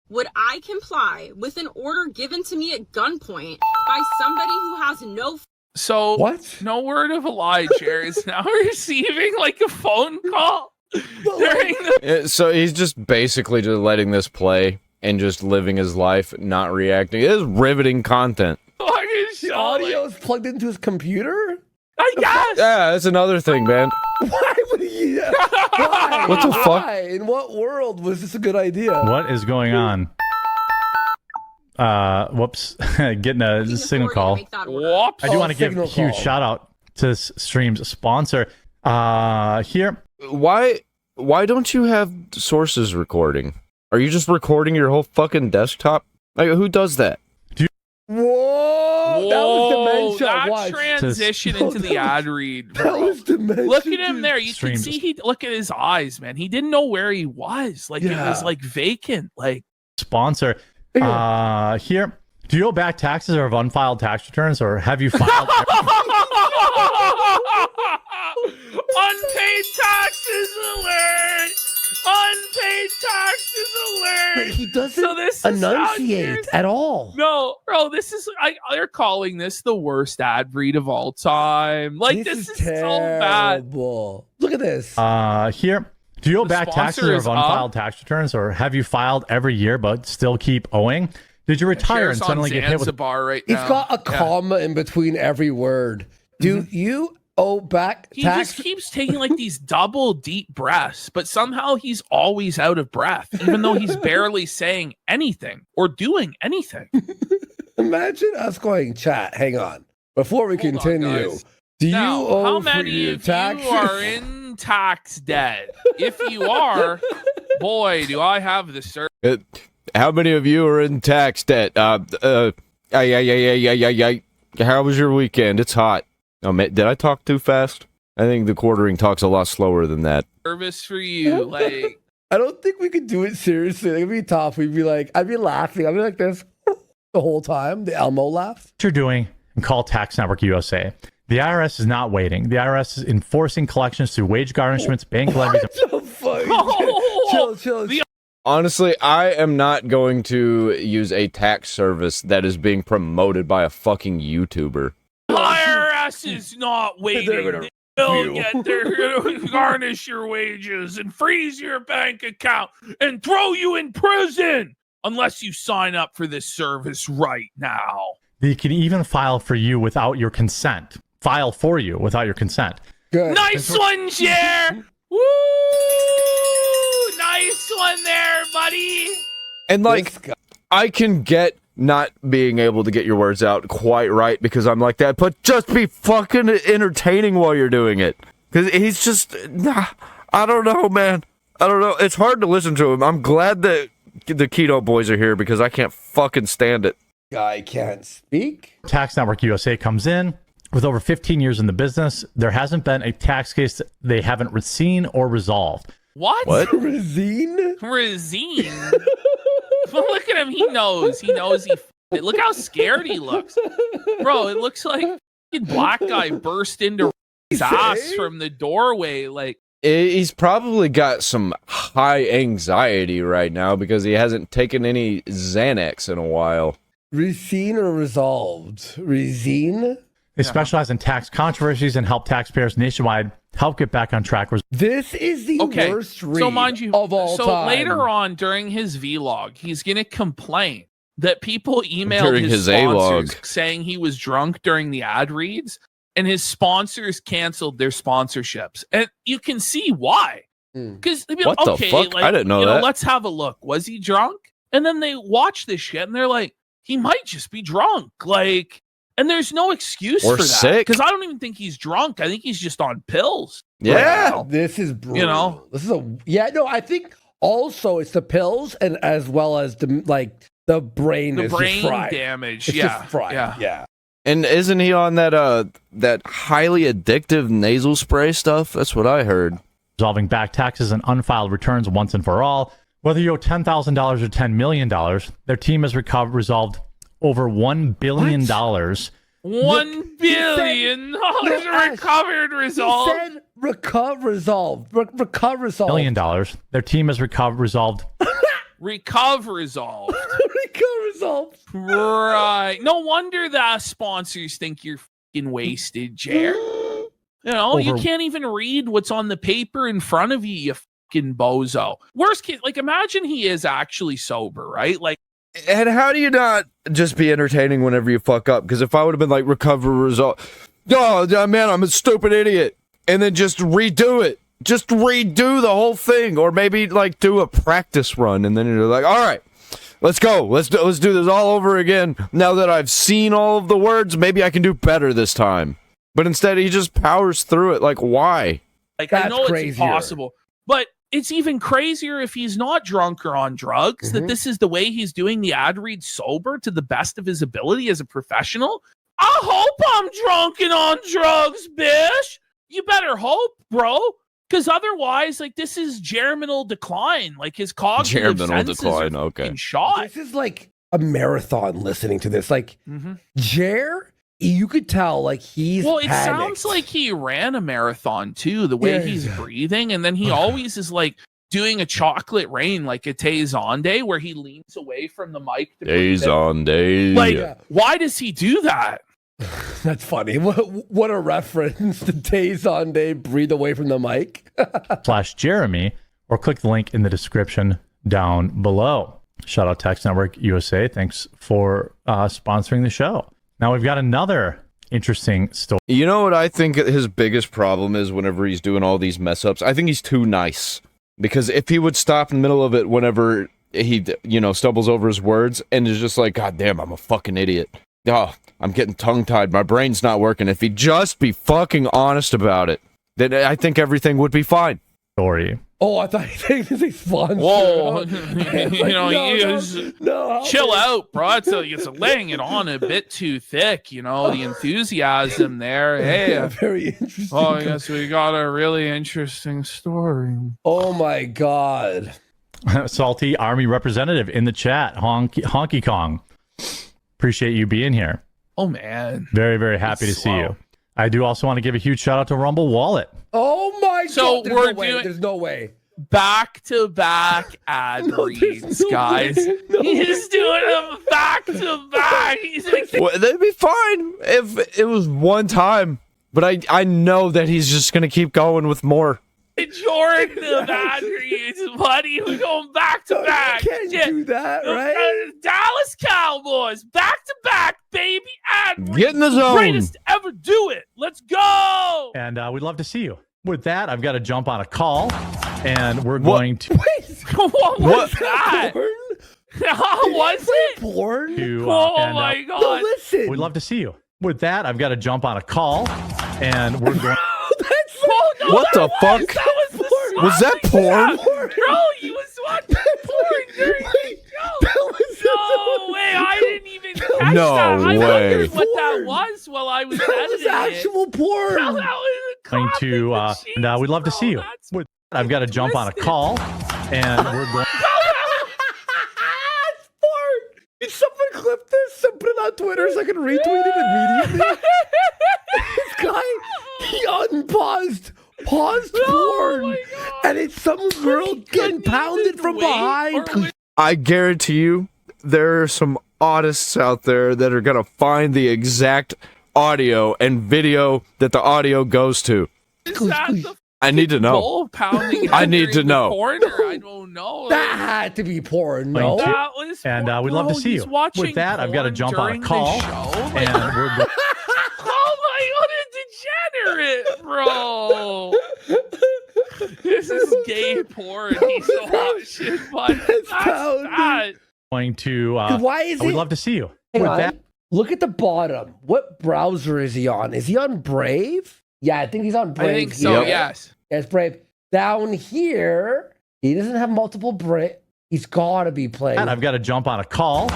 would I comply with an order given to me at gunpoint by somebody who has no... So, what? No word of a lie, Jer is now receiving like a phone call. So he's just basically just letting this play and just living his life, not reacting. It is riveting content. The audio is plugged into his computer? I guess. Yeah, that's another thing, man. Why would he? Why? What the fuck? Why? In what world was this a good idea? What is going on? Whoops. Getting a signal call. Whoops. I do want to give a huge shout out to this stream's sponsor. Here. Why don't you have sources recording? Are you just recording your whole fucking desktop? Like, who does that? Whoa, that was dementia. That transition into the ad read. That was dementia. Look at him there. You can see look at his eyes, man. He didn't know where he was. Like it was like vacant. Like sponsor. Here. Do you owe back taxes or have unfiled tax returns, or have you filed? Unpaid taxes alert! Unpaid taxes alert! But he doesn't enunciate at all. No, bro, this is they're calling this the worst ad read of all time. Like this is so bad. Look at this. Here. Do you owe back taxes or have unfiled tax returns, or have you filed every year but still keep owing? Did you retire and suddenly get hit with a bar right now? It's got a comma in between every word. Do you owe back tax? He just keeps taking like these double deep breaths, but somehow he's always out of breath, even though he's barely saying anything or doing anything. Imagine us going, chat, hang on. Before we continue, do you owe how for many your of taxes? you are in tax debt? If you are, boy, do I have the service. How many of you are in tax debt? How was your weekend? It's hot. Oh, man, did I talk too fast? I think the quartering talks a lot slower than that. Service for you, like. I don't think we could do it seriously. It'd be tough. We'd be like, I'd be laughing. I'd be like this the whole time. The Elmo laugh. What you're doing, and call Tax Network USA. The IRS is not waiting. The IRS is enforcing collections through wage garnishments, bank levies. What the fuck? Chill. Honestly, I am not going to use a tax service that is being promoted by a fucking YouTuber. IRS is not waiting. They're going to garnish your wages and freeze your bank account and throw you in prison unless you sign up for this service right now. They can even file for you without your consent. File for you without your consent. Good. Nice one, Jer! Woo! Nice one there, buddy! And like, I can get not being able to get your words out quite right because I'm like that, but just be fucking entertaining while you're doing it. Because he's just, I don't know, man. I don't know. It's hard to listen to him. I'm glad that the Keto Boys are here because I can't fucking stand it. Guy can't speak. Tax Network USA comes in, With over 15 years in the business, there hasn't been a tax case that they haven't seen or resolved. What? Rosine? Look at him. He knows. Look how scared he looks. Bro, it looks like a black guy burst into his ass from the doorway. Like, he's probably got some high anxiety right now because he hasn't taken any Xanax in a while. Rosine or resolved? Rosine? They specialize in tax controversies and help taxpayers nationwide help get back on track. This is the worst read of all time. So later on during his vlog, he's going to complain that people emailed his sponsors saying he was drunk during the ad reads, and his sponsors canceled their sponsorships. And you can see why. Because they'd be like, what the fuck? I didn't know that. Let's have a look. Was he drunk? And then they watch this shit and they're like, he might just be drunk. Like, and there's no excuse for that. Sick. Because I don't even think he's drunk. I think he's just on pills. Yeah. Wow. This is brutal. This is I think also it's the pills and as well as the brain is brain just fried. damage. It's just fried. Yeah. And isn't he on that highly addictive nasal spray stuff? That's what I heard. Resolving back taxes and unfiled returns once and for all. Whether you owe $10,000 or $10 million, their team has resolved over $1 billion. $1 billion recovered resolved. He said resolved. $1 million. Their team has resolved. Resolved. Resolved. Right. No wonder the sponsors think you're fucking wasted, Jer. You can't even read what's on the paper in front of you fucking bozo. Worst case, like, imagine he is actually sober, right? Like, and how do you not just be entertaining whenever you fuck up? Because if I would have been like, recover result, oh man, I'm a stupid idiot, and then just redo it. Just redo the whole thing, or maybe like do a practice run, and then you're like, all right, let's go. Let's do this all over again. Now that I've seen all of the words, maybe I can do better this time. But instead, he just powers through it. Like, why? Like, I know it's impossible, but it's even crazier if he's not drunk or on drugs, that this is the way he's doing the ad read sober to the best of his ability as a professional. I hope I'm drunk and on drugs, bish. You better hope, bro. Because otherwise, like, this is germinal decline. Like, his cognitive senses are shot. This is like a marathon listening to this. Like, Jer, you could tell, like, he's panicked. Sounds like he ran a marathon, too, the way he's breathing. And then he always is, like, doing a chocolate rain, like a Tay-Zonday, where he leans away from the mic. Tay-Zonday. Like, why does he do that? That's funny. What a reference to Tay-Zonday, breathe away from the mic. /Jeremy, or click the link in the description down below. Shout out Text Network USA. Thanks for sponsoring the show. Now we've got another interesting story. You know what I think his biggest problem is whenever he's doing all these mess ups? I think he's too nice. Because if he would stop in the middle of it whenever he, stumbles over his words and is just like, God damn, I'm a fucking idiot. Oh, I'm getting tongue-tied. My brain's not working. If he'd just be fucking honest about it, then I think everything would be fine. Story. Oh, I thought he was a sponsor. Whoa. Chill out, bro. It's laying it on a bit too thick, the enthusiasm there. Hey, very interesting. Oh, I guess we got a really interesting story. Oh, my God. Salty Army representative in the chat, Honky Kong. Appreciate you being here. Oh, man. Very, very happy to see you. I do also want to give a huge shout out to Rumble Wallet. Oh, my God. There's no way. Back-to-back ad reads, guys. He's doing them back-to-back. Well, they'd be fine if it was one time. But I know that he's just going to keep going with more. Jordan of ad reads, buddy. We're going back to back. You can't do that, right? Dallas Cowboys, back to back, baby. Ad reads. Get in the zone. Greatest to ever do it. Let's go. And we'd love to see you. With that, I've got to jump on a call, and we're going to. Wait, what was that? How was it? Porn? Oh my God! No, listen. We'd love to see you. With that, I've got to jump on a call, and we're going. What the fuck? Was that porn? Bro, you was watching porn during the show. No way, I didn't even catch that. I wondered what that was. while I was That was editing actual it. porn. That was a Going copy to, of the and we'd love to sheets, see you. bro. That's With that, I've got to jump on a twisted. call, and we're going. It's porn. Can someone clip this and put it on Twitter so I can retweet it immediately? This guy, he unpaused, paused porn, my God. and it's some girl getting pounded from behind. I guarantee you, there are some artists out there that are gonna find the exact audio and video that the audio goes to. Is that the I need to know. bull pounding I need Henry to in the know. corner? I don't know. That had to be porn, no? That was And porn. we'd love to Bro, see he's you. watching With that, I've got to porn jump on a during the call, show? Like, and we're going. oh my, what a degenerate, bro. This is gay porn he's watching, but that's that. Going to. Why is We'd it? love to see you. Hang With on. that, Look at the bottom. What browser is he on? Is he on Brave? Yeah, I think he's on Brave. I think so, here. yes. Yes, Brave. Down here, he doesn't have multiple Brave. He's got to be playing. I've got to jump on a call.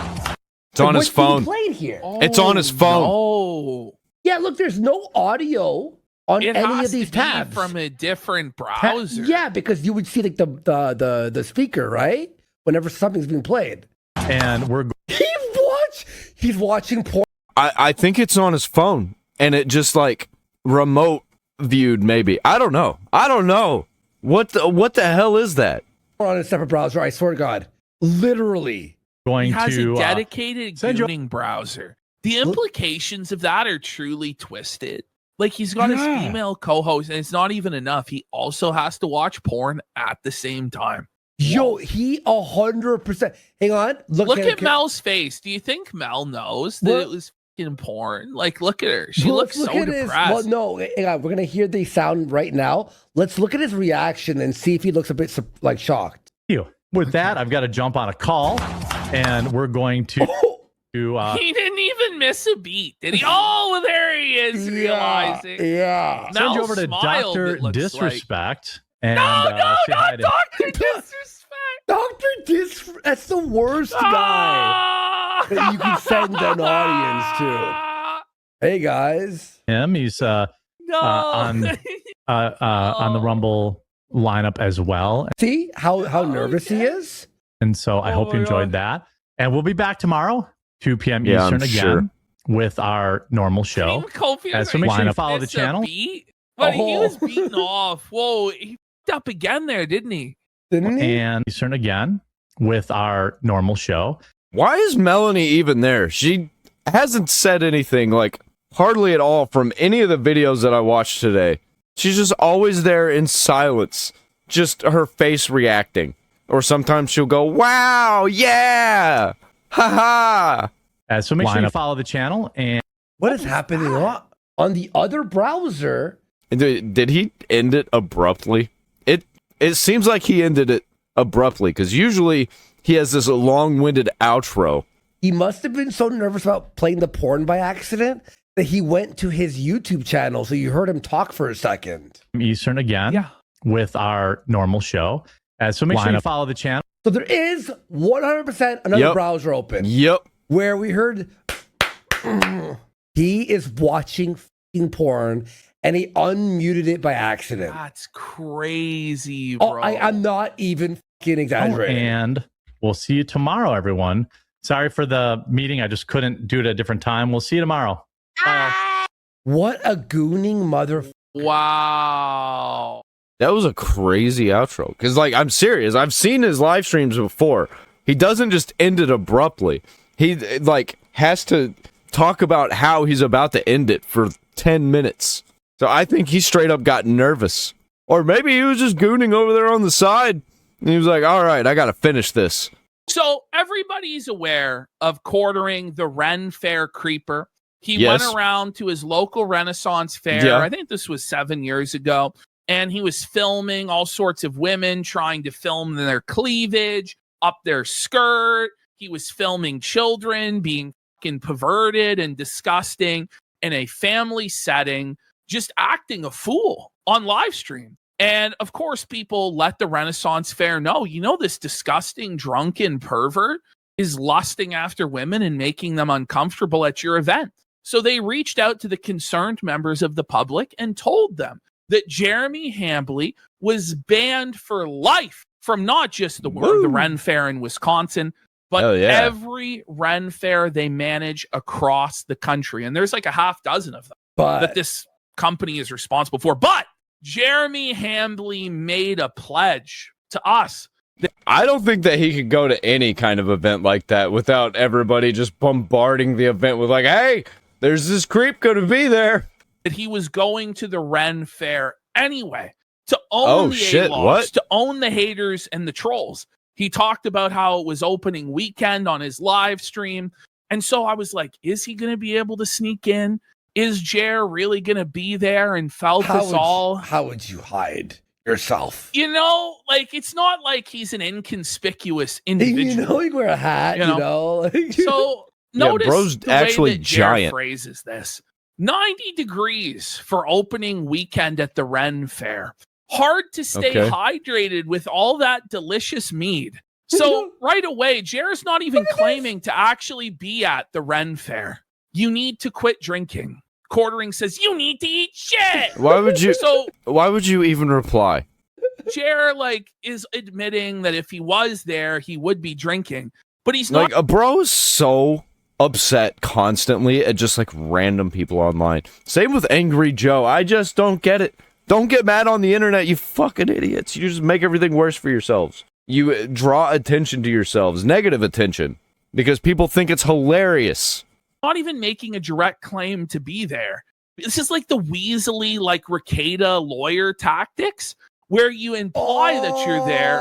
It's on his What's being phone. played here? It's on his phone. Oh, Yeah, look, there's no audio on it any has of these to be tabs. from a different browser. Yeah, because you would see like the speaker, right? Whenever something's being played. And we're He's watching porn. I think it's on his phone, and it just like remote viewed. Maybe I don't know. What the hell is that? On a separate browser. I swear to God, literally. going He has to a dedicated send you- gooning browser. The implications of that are truly twisted. Like, he's got his female co-host, and it's not even enough. He also has to watch porn at the same time. Yo, he 100%. Hang on. Look at Mel's face. Do you think Mel knows that it was fucking porn? Like, look at her. She looks so depressed. Well, no, hang on. We're gonna hear the sound right now. Let's look at his reaction and see if he looks a bit like shocked. you. With that, I've got to jump on a call, and we're going to. He didn't even miss a beat, did he? Oh, there he is, realizing. Yeah. Send you over to smiled, Dr. it looks Disrespect. And, No, say hi not to- Dr. Disrespect. Dr. That's the worst guy that you can send an audience to. Hey, guys. him. He's No. on the Rumble lineup as well. See how nervous he is? And so I hope you enjoyed that. And we'll be back tomorrow, 2 p.m. Yeah, Eastern I'm again sure. with our normal show. So make sure you follow the channel. But he was beaten off. Whoa, he f***ed up again there, didn't he? Didn't he? And Eastern again with our normal show. Why is Melanie even there? She hasn't said anything, like hardly at all, from any of the videos that I watched today. She's just always there in silence, just her face reacting. Or sometimes she'll go, wow, yeah, haha. So make sure you follow the channel. And What is happening on the other browser? Did he end it abruptly? It seems like he ended it abruptly, because usually he has this long-winded outro. He must have been so nervous about playing the porn by accident that he went to his YouTube channel. So you heard him talk for a second. Eastern again with our normal show. So make sure you follow the channel. So there is 100% another browser open. Yep. Where we heard he is watching f***ing porn and he unmuted it by accident. That's crazy, bro. Oh, I'm not even f***ing exaggerating. And we'll see you tomorrow, everyone. Sorry for the meeting. I just couldn't do it at a different time. We'll see you tomorrow. Bye. What a gooning mother. Wow. That was a crazy outro. Because, like, I'm serious. I've seen his live streams before. He doesn't just end it abruptly. He, like, has to talk about how he's about to end it for 10 minutes. So I think he straight up got nervous. Or maybe he was just gooning over there on the side. And he was like, all right, I got to finish this. So everybody's aware of quartering the Ren Fair creeper. He went around to his local Renaissance fair. Yeah. I think this was 7 years ago. And he was filming all sorts of women, trying to film their cleavage, up their skirt. He was filming children being fucking perverted and disgusting in a family setting, just acting a fool on live stream. And of course, people let the Renaissance Fair know, you know, this disgusting, drunken pervert is lusting after women and making them uncomfortable at your event. So they reached out to the concerned members of the public and told them that Jeremy Hambly was banned for life from not just the Ren Fair in Wisconsin, but every Ren Fair they manage across the country. And there's like a half dozen of them that this company is responsible for. But Jeremy Hambly made a pledge to us. I don't think that he could go to any kind of event like that without everybody just bombarding the event with like, hey, there's this creep going to be there. That he was going to the Ren Fair anyway to own to own the haters and the trolls. He talked about how it was opening weekend on his live stream. And so I was like, is he going to be able to sneak in? Is Jer really going to be there? And felt us all. How would you hide yourself? You know, like, it's not like he's an inconspicuous individual. You know, you wear a hat, you know. So notice bro's the actually way that giant. Jer phrases this. 90 degrees for opening weekend at the Ren Fair. Hard to stay hydrated with all that delicious mead. So right away, Jer's not even claiming to actually be at the Ren Fair. You need to quit drinking. Quartering says, you need to eat shit. Why would you even reply? Jer, like, is admitting that if he was there, he would be drinking. But he's not. Like, a bro is so upset constantly at just, like, random people online. Same with Angry Joe. I just don't get it. Don't get mad on the internet, you fucking idiots. You just make everything worse for yourselves. You draw attention to yourselves, negative attention, because people think it's hilarious. Not even making a direct claim to be there. This is like the Weasley, like, Ricada lawyer tactics, where you imply that you're there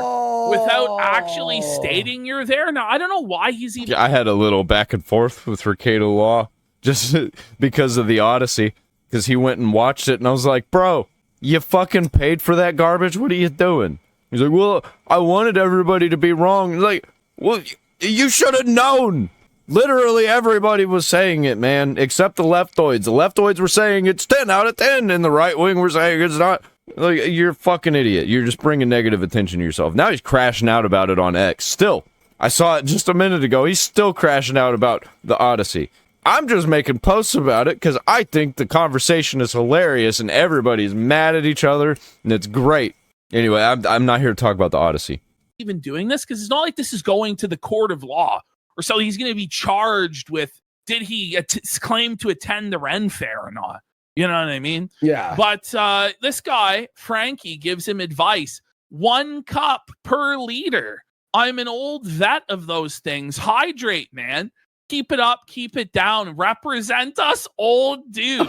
without actually stating you're there. Now, I don't know why he's even... I had a little back and forth with Ricada Law just because of the Odyssey, because he went and watched it, and I was like, bro, you fucking paid for that garbage? What are you doing? He's like, well, I wanted everybody to be wrong. He's like, well, you should have known. Literally everybody was saying it, man, except the leftoids. The leftoids were saying it's 10 out of 10, and the right wing were saying it's not. Like, you're a fucking idiot. You're just bringing negative attention to yourself. Now he's crashing out about it on X. Still, I saw it just a minute ago. He's still crashing out about the Odyssey. I'm just making posts about it because I think the conversation is hilarious and everybody's mad at each other, and it's great. Anyway, I'm not here to talk about the Odyssey. Even doing this, because it's not like this is going to the court of law, or so he's going to be charged with, did he claim to attend the Ren Fair or not? You know what I mean? Yeah. But this guy, Frankie, gives him advice. 1 cup per liter. I'm an old vet of those things. Hydrate, man. Keep it up, keep it down. Represent us, old dude.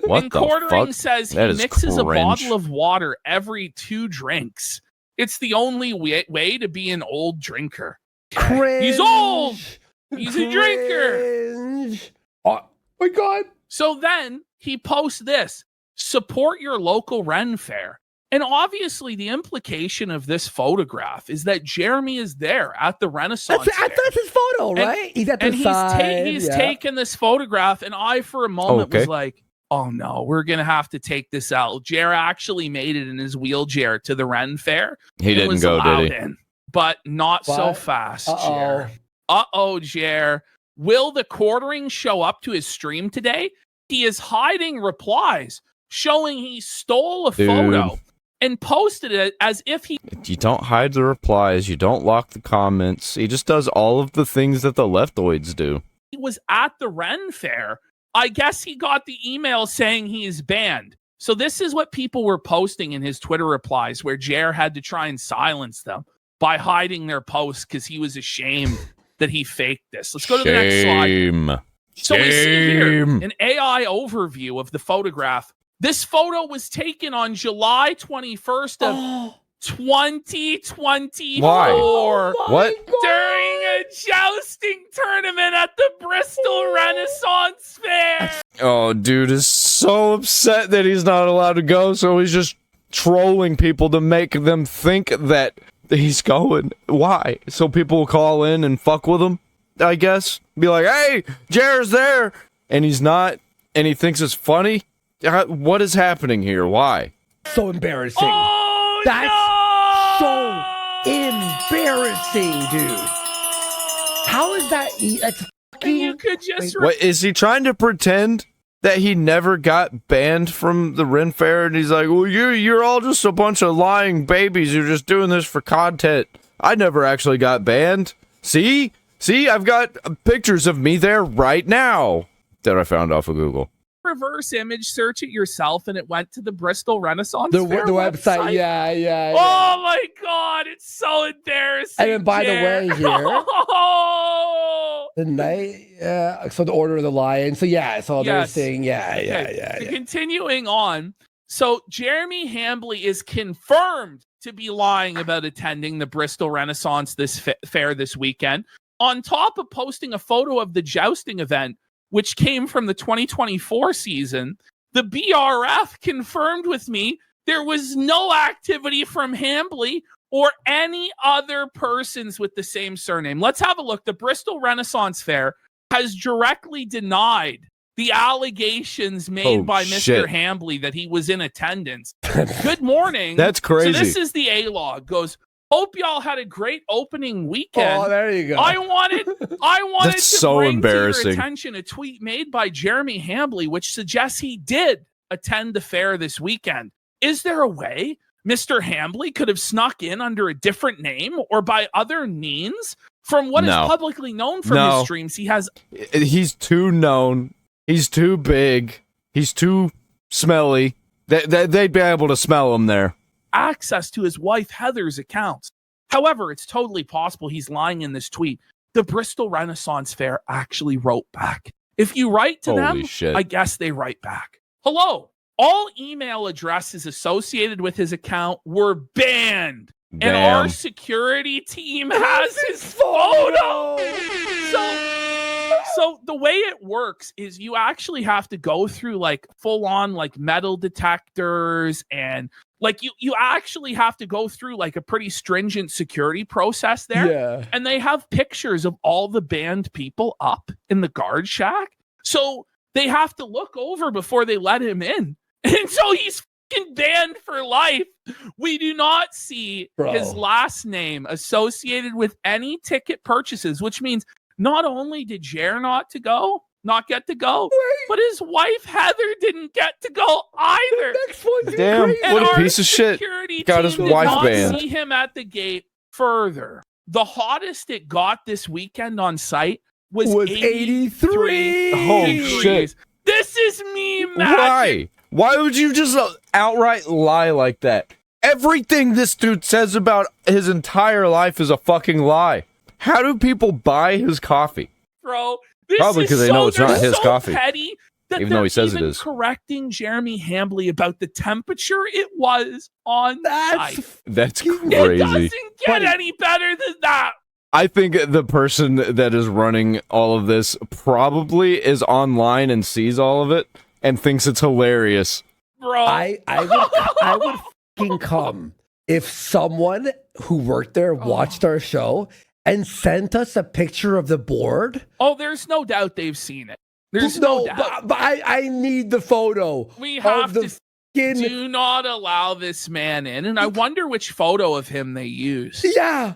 What and the Quartering fuck? says he That is mixes a cringe. bottle of water every 2 drinks. It's the only way to be an old drinker. Cringe. He's old. He's a drinker. Cringe. Oh my God. So then he posts this: support your local Ren Fair. And obviously the implication of this photograph is that Jeremy is there at the Renaissance Fair. That's his photo, right? He's at the side. He's taken this photograph, and I, for a moment, was like, oh no, we're going to have to take this out. Jer actually made it in his wheelchair to the Ren Fair. He didn't go, did he? In, but not so fast, Jer. Uh-oh, Jer. Will the Quartering show up to his stream today? He is hiding replies showing he stole a photo and posted it as if he... You don't hide the replies. You don't lock the comments. He just does all of the things that the leftoids do. He was at the Ren Fair. I guess he got the email saying he is banned. So this is what people were posting in his Twitter replies, where Jer had to try and silence them by hiding their posts because he was ashamed that he faked this. Let's go to the next slide. So we see here an AI overview of the photograph. This photo was taken on July 21st of 2024. Why? What? During a jousting tournament at the Bristol Renaissance Fair. Oh, dude is so upset that he's not allowed to go, so he's just trolling people to make them think that he's going. Why? So people will call in and fuck with him, I guess. Be like, hey, Jer's there. And he's not, and he thinks it's funny. What is happening here? Why? So embarrassing. Oh, That's so embarrassing, dude. How is that? That's fucking could just... What, is he trying to pretend that he never got banned from the Ren Fair? And he's like, well, you're all just a bunch of lying babies. You're just doing this for content. I never actually got banned. See, I've got pictures of me there right now that I found off of Google. Reverse image search it yourself, and it went to the Bristol Renaissance Fair the website. Yeah. Oh my God, it's so embarrassing. And then, by the way, here, oh. the night, so the Order of the Lion. So they're saying, yeah. Continuing on, so Jeremy Hambley is confirmed to be lying about attending the Bristol Renaissance fair this weekend, on top of posting a photo of the jousting event, which came from the 2024 season. The BRF confirmed with me there was no activity from Hambley or any other persons with the same surname. Let's have a look. The Bristol Renaissance Fair has directly denied the allegations made by Mr. Hambley that he was in attendance. Good morning. That's crazy. So this is the A-log. Goes, hope y'all had a great opening weekend. Oh, there you go. I wanted That's to so bring embarrassing. to your attention a tweet made by Jeremy Hambley, which suggests he did attend the fair this weekend. Is there a way Mr. Hambley could have snuck in under a different name or by other means? From what is publicly known from his streams, he's too known. He's too big. He's too smelly. They'd be able to smell him there. Access to his wife Heather's accounts. However, it's totally possible he's lying in this tweet. The Bristol Renaissance Fair actually wrote back. If you write to them, I guess they write back. Hello. All email addresses associated with his account were banned. Damn. And our security team has his photo. So the way it works is you actually have to go through like full on like metal detectors, and like you actually have to go through like a pretty stringent security process there. Yeah. And they have pictures of all the banned people up in the guard shack. So they have to look over before they let him in. And so he's fucking banned for life. We do not see his last name associated with any ticket purchases, which means not only did Jer not get to go, but his wife Heather didn't get to go either. Damn, what a piece of shit. Got his wife banned. See him at the gate further. The hottest it got this weekend on site was 83 Oh degrees. shit. This is me magic. Why would you just outright lie like that? Everything this dude says about his entire life is a fucking lie. How do people buy his coffee? Bro, this probably because they know it's not his coffee. Petty that even though he says it is. Correcting Jeremy Hambley about the temperature it was on site. That's crazy. It doesn't get any better than that. I think the person that is running all of this probably is online and sees all of it and thinks it's hilarious. Bro, I would fucking come if someone who worked there watched our show and sent us a picture of the board. Oh, there's no doubt they've seen it. There's no doubt. But I need the photo. We have to do not allow this man in. And I wonder which photo of him they used. Yeah.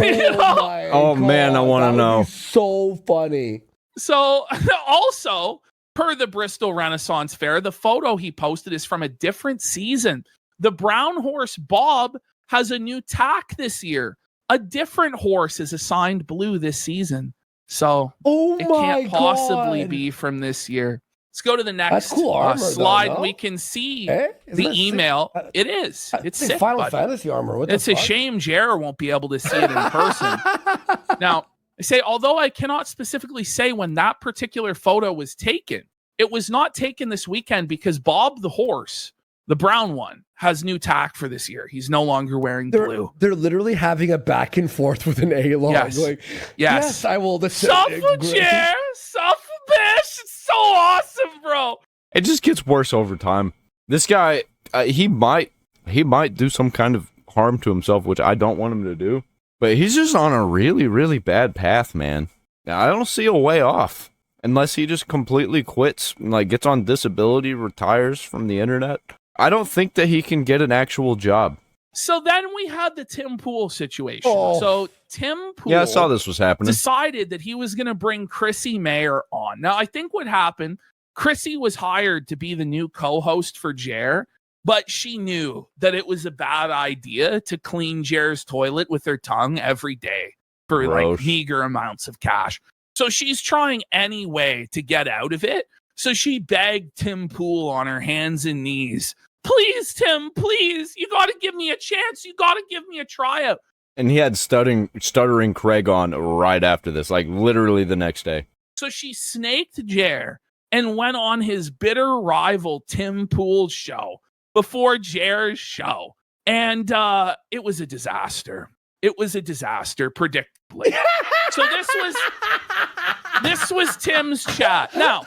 Oh man, I want to know. So funny. So also, per the Bristol Renaissance Fair, the photo he posted is from a different season. The brown horse Bob has a new tack this year. A different horse is assigned blue this season. So it can't possibly be from this year. Let's go to the next slide. We can see the email. It is. It's sick, Final Fantasy armor. It's a shame Jared won't be able to see it in person. Now, I say, although I cannot specifically say when that particular photo was taken, it was not taken this weekend because Bob the horse, the brown one, has new tack for this year. He's no longer wearing blue. They're literally having a back and forth with an A-log. Yes. Like, yes, I will. Suffer, Jer! Suffer, bitch! It's so awesome, bro! It just gets worse over time. This guy, he might do some kind of harm to himself, which I don't want him to do. But he's just on a really, really bad path, man. Now, I don't see a way off. Unless he just completely quits, like gets on disability, retires from the internet. I don't think that he can get an actual job. So then we had the Tim Pool situation. So Tim Pool, I saw this was happening. Decided that he was going to bring Chrissy Mayer on. Now, I think what happened, Chrissy was hired to be the new co-host for Jer, but she knew that it was a bad idea to clean Jer's toilet with her tongue every day for like meager amounts of cash. So she's trying any way to get out of it. So she begged Tim Pool on her hands and knees, please, Tim, please, you got to give me a chance. You got to give me a tryout. And he had stuttering Craig on right after this, like literally the next day. So she snaked Jer and went on his bitter rival Tim Pool's show before Jer's show. And it was a disaster. It was a disaster, predictably. So this was Tim's chat. Now,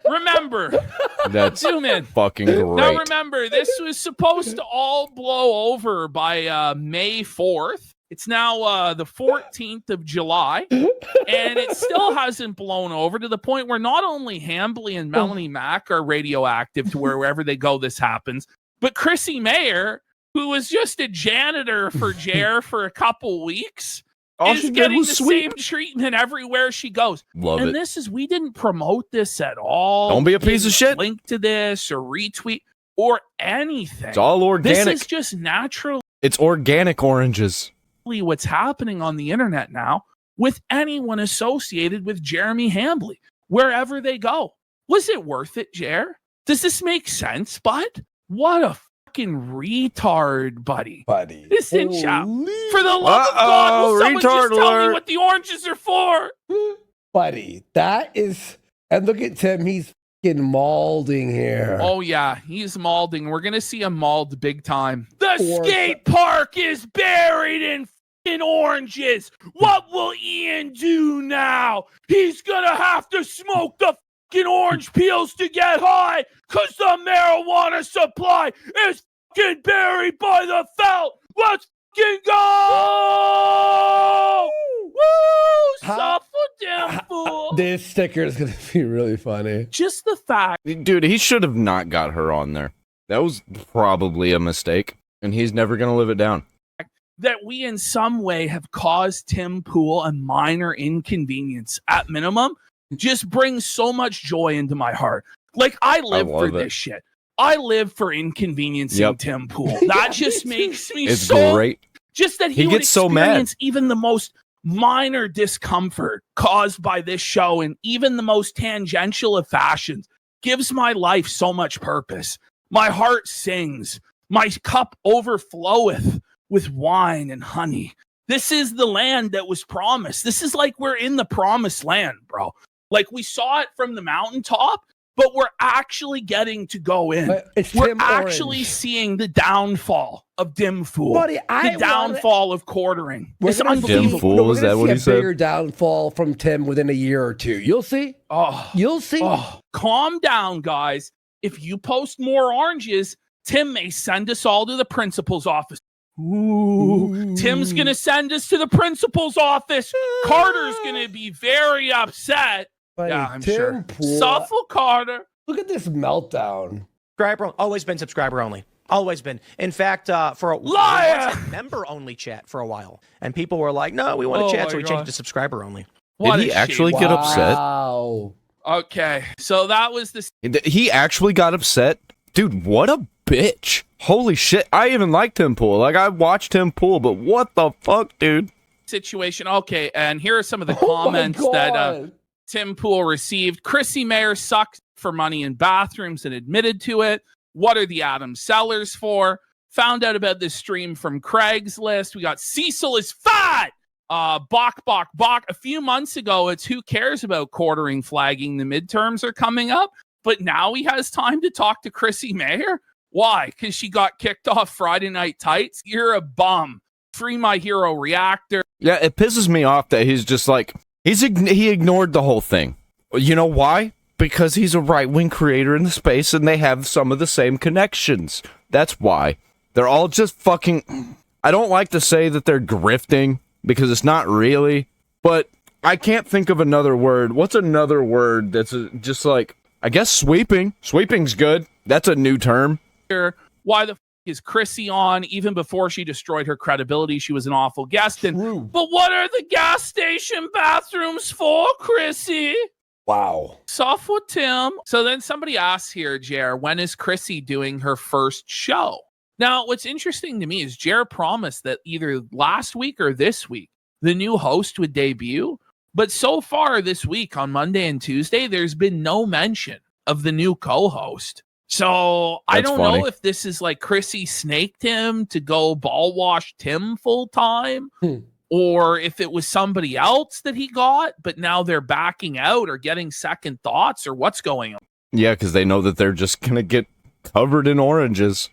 remember, that's zoom in. Fucking great. Now remember, this was supposed to all blow over by May 4th. It's now the 14th of July, and it still hasn't blown over to the point where not only Hambly and Melanie Mack are radioactive to wherever they go this happens, but Chrissy Mayer, who was just a janitor for Jer for a couple weeks, is getting the same treatment everywhere she goes. Love and it. This is, we didn't promote this at all. Don't be a piece of shit. Link to this or retweet or anything. It's all organic. This is just natural. It's organic oranges. What's happening on the internet now with anyone associated with Jeremy Hambly, wherever they go. Was it worth it, Jer? Does this make sense, bud? What a fucking retard, buddy. This in chat. For the love of God, will someone just tell me what the oranges are for? Buddy, that is... And look at Tim, he's fucking maulding here. Oh, yeah, he's maulding. We're going to see him mauled big time. The skate park is buried in oranges. What will Ian do now? He's going to have to smoke the orange peels to get high because the marijuana supply is buried by the felt. Let's go! Woo! Suffer, damn fool. This sticker is going to be really funny. Just the fact. Dude, he should have not got her on there. That was probably a mistake, and he's never going to live it down. That we in some way have caused Tim Pool a minor inconvenience at minimum just brings so much joy into my heart. Like, I live for this shit. I live for inconveniencing Tim Pool. That just makes me so great. Just that he would gets so mad. Even the most minor discomfort caused by this show in even the most tangential of fashions gives my life so much purpose. My heart sings. My cup overfloweth with wine and honey. This is the land that was promised. This is like we're in the promised land, bro. Like, we saw it from the mountaintop, but we're actually getting to go in. We're actually seeing the downfall of Dim Fool. Buddy, the downfall of quartering. It's Dim Fool, is that what he said? A bigger downfall from Tim within a year or two. You'll see. You'll see. Calm down, guys. If you post more oranges, Tim may send us all to the principal's office. Ooh. Tim's going to send us to the principal's office. Carter's going to be very upset. Buddy, yeah, I'm Tim sure. Pool, Suffolk Carter. Look at this meltdown. Always been subscriber only. Always been. In fact, for a member only chat for a while, and people were like, "No, we want to chat," so we changed to subscriber only. Did he actually get upset? Okay, so that was the. He actually got upset, dude. What a bitch! Holy shit! I even liked Tim Pool. Like, I watched Tim Pool, but what the fuck, dude? Situation. Okay, and here are some of the comments that Tim Pool received. Chrissy Mayer sucks for money in bathrooms and admitted to it. What are the Adam Sellers for? Found out about this stream from Craigslist. We got Cecil is fat. Bok. A few months ago, it's who cares about quartering flagging. The midterms are coming up. But now he has time to talk to Chrissy Mayer? Why? Because she got kicked off Friday Night Tights? You're a bum. Free My Hero Reactor. Yeah, it pisses me off that he's just like, he ignored the whole thing. You know why? Because he's a right-wing creator in the space and they have some of the same connections. That's why. They're all just fucking... I don't like to say that they're grifting, because it's not really, but I can't think of another word. What's another word that's just like... I guess sweeping. Sweeping's good. That's a new term. Why the is Chrissy on. Even before she destroyed her credibility, she was an awful guest. But what are the gas station bathrooms for, Chrissy? Wow. Soft with Tim. So then somebody asks here, Jer, when is Chrissy doing her first show? Now, what's interesting to me is Jer promised that either last week or this week, the new host would debut. But so far this week on Monday and Tuesday, there's been no mention of the new co-host. So I don't know if this is like Chrissy snaked him to go ball wash Tim full time. Or if it was somebody else that he got, but now they're backing out or getting second thoughts, or what's going on. Yeah, because they know that they're just going to get covered in oranges.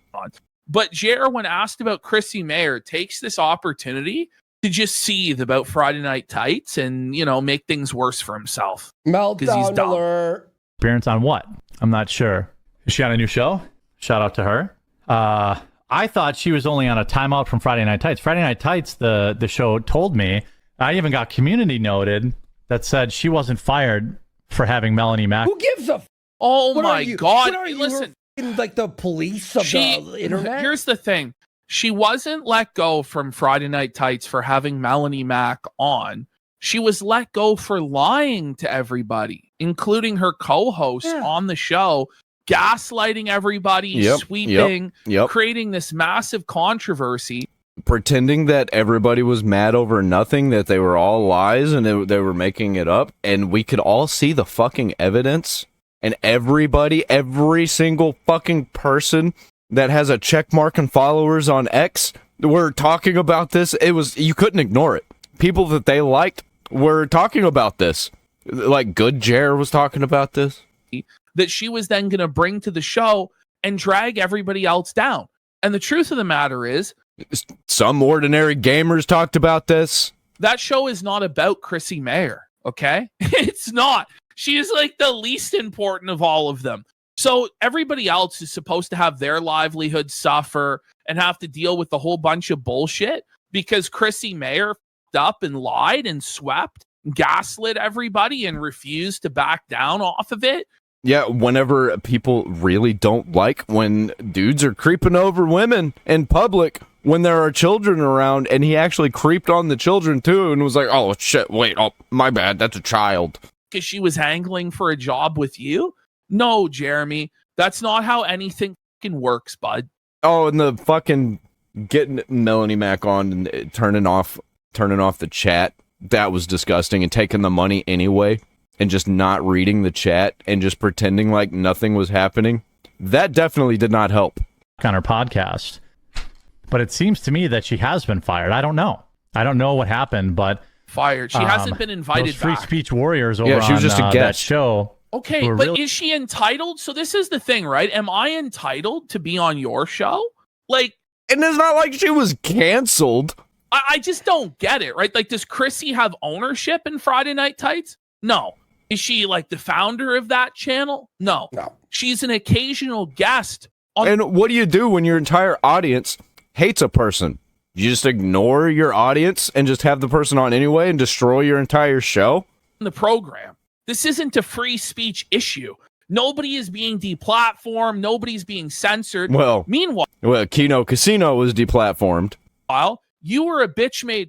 But Jer, when asked about Chrissy Mayer, takes this opportunity to just seethe about Friday Night Tights and, you know, make things worse for himself. Meltdown alert. Appearance on what? I'm not sure. Is she on a new show? Shout out to her. I thought she was only on a timeout from Friday Night Tights. Friday Night Tights, the show told me, I even got community noted that said she wasn't fired for having Melanie Mack. Who gives a Oh my God. Listen, like the police of the internet? Here's the thing. She wasn't let go from Friday Night Tights for having Melanie Mack on. She was let go for lying to everybody, including her co-host on the show, gaslighting everybody, sweeping, creating this massive controversy. Pretending that everybody was mad over nothing, that they were all lies and they were making it up. And we could all see the fucking evidence. And every single fucking person that has a check mark and followers on X were talking about this. You couldn't ignore it. People that they liked were talking about this. Like Good Jer was talking about this. That she was then going to bring to the show and drag everybody else down. And the truth of the matter is, some ordinary gamers talked about this. That show is not about Chrissy Mayer, okay? It's not. She is like the least important of all of them. So everybody else is supposed to have their livelihood suffer and have to deal with a whole bunch of bullshit because Chrissy Mayer f***ed up and lied and swept, gaslit everybody and refused to back down off of it. Yeah, whenever people really don't like when dudes are creeping over women in public when there are children around, and he actually creeped on the children too and was like, oh shit, wait, oh my bad, that's a child. Because she was angling for a job with you? No, Jeremy, that's not how anything fucking works, bud. Oh, and the fucking getting Melanie Mack on and turning off the chat, that was disgusting, and taking the money anyway. And just not reading the chat and just pretending like nothing was happening. That definitely did not help. On her podcast. But it seems to me that she has been fired. I don't know. I don't know what happened, but... Fired. She hasn't been invited those free back. speech warriors over she was just a guest. That show. Okay, but is she entitled? So this is the thing, right? Am I entitled to be on your show? Like... And it's not like she was canceled. I just don't get it, right? Like, does Chrissy have ownership in Friday Night Tights? No. Is she like the founder of that channel? No. She's an occasional guest. And what do you do when your entire audience hates a person? You just ignore your audience and just have the person on anyway and destroy your entire show? The program. This isn't a free speech issue. Nobody is being deplatformed. Nobody's being censored. Meanwhile, Kino Casino was deplatformed. You were a bitch-made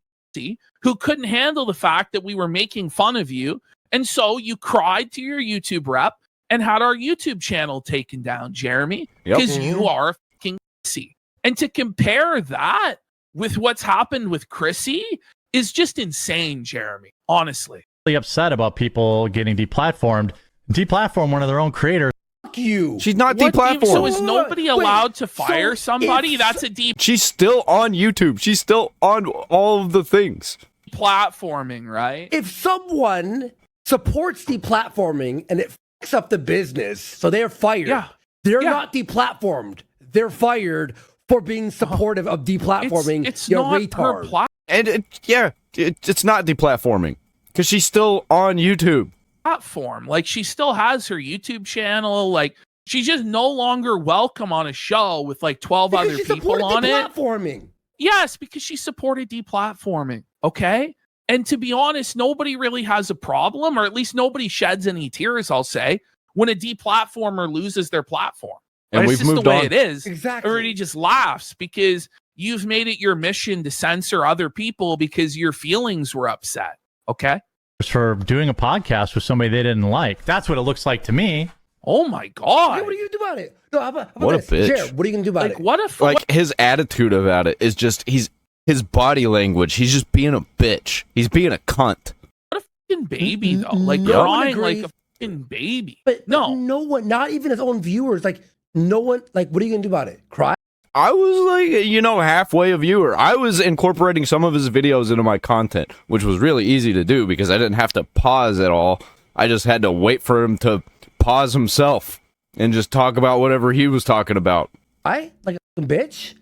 who couldn't handle the fact that we were making fun of you. And so you cried to your YouTube rep and had our YouTube channel taken down, Jeremy, because you are a fucking pussy. And to compare that with what's happened with Chrissy is just insane, Jeremy, honestly. Really upset about people getting deplatformed. Deplatform one of their own creators. Fuck you. She's not deplatformed. So is nobody allowed to fire somebody? That's a She's still on YouTube. She's still on all of the things. Platforming, right? If someone supports deplatforming and it fucks up the business, so they're fired. They're not deplatformed. They're fired for being supportive of deplatforming. It's not retard. her it's not deplatforming because she's still on YouTube. Platform, like she still has her YouTube channel. Like she's just no longer welcome on a show with like 12 other people on it. Deplatforming. Yes, because she supported deplatforming. Okay. And to be honest, nobody really has a problem, or at least nobody sheds any tears, I'll say, when a deplatformer loses their platform. And we've moved the way on. it is. Exactly. Everybody just laughs because you've made it your mission to censor other people because your feelings were upset. Okay. For doing a podcast with somebody they didn't like. That's what it looks like to me. Oh my God. Yeah, what are you gonna do about it? No, how about What a this? bitch. Jared, what are you gonna do about it? What if His attitude about it is just his body language. He's just being a bitch. He's being a cunt. what a fucking baby though? Like No one crying like agrees. a fucking baby. But no. no one, not even his own viewers, like no one, like what are you gonna do about it? Cry? I was like, halfway a viewer. I was incorporating some of his videos into my content, which was really easy to do because I didn't have to pause at all. I just had to wait for him to pause himself and just talk about whatever he was talking about. Like a fucking bitch?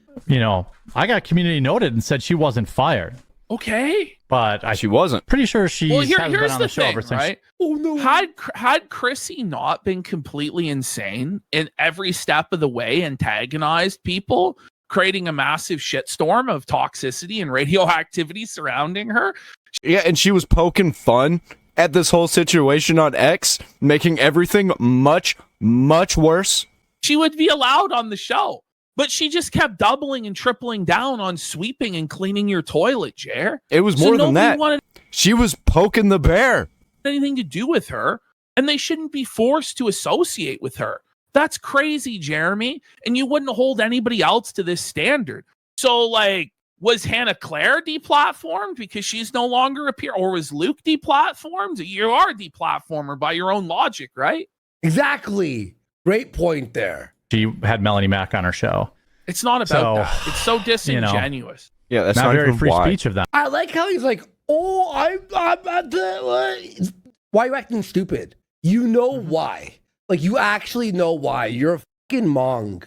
I got community noted and said she wasn't fired. Okay. But She wasn't. pretty sure she hasn't been here's on the the show thing, ever since. right? Oh no. Had Chrissy not been completely insane and every step of the way antagonized people, creating a massive shitstorm of toxicity and radioactivity surrounding her. Yeah, and she was poking fun at this whole situation on X, making everything much, much worse. She would be allowed on the show. But she just kept doubling and tripling down on sweeping and cleaning your toilet, Jer. It was more than that. Wanted She was poking the bear. anything to do with her, and they shouldn't be forced to associate with her. That's crazy, Jeremy. And you wouldn't hold anybody else to this standard. So, was Hannah Claire deplatformed because she's no longer a peer, or was Luke deplatformed? You are a deplatformer by your own logic, right? Exactly. Great point there. She had Melanie Mack on her show. It's not about that. It's so disingenuous. Yeah, that's Not not very even free why. speech of them. I like how he's like, oh, why are you acting stupid? You know why. Like, you actually know why. You're a fucking mong.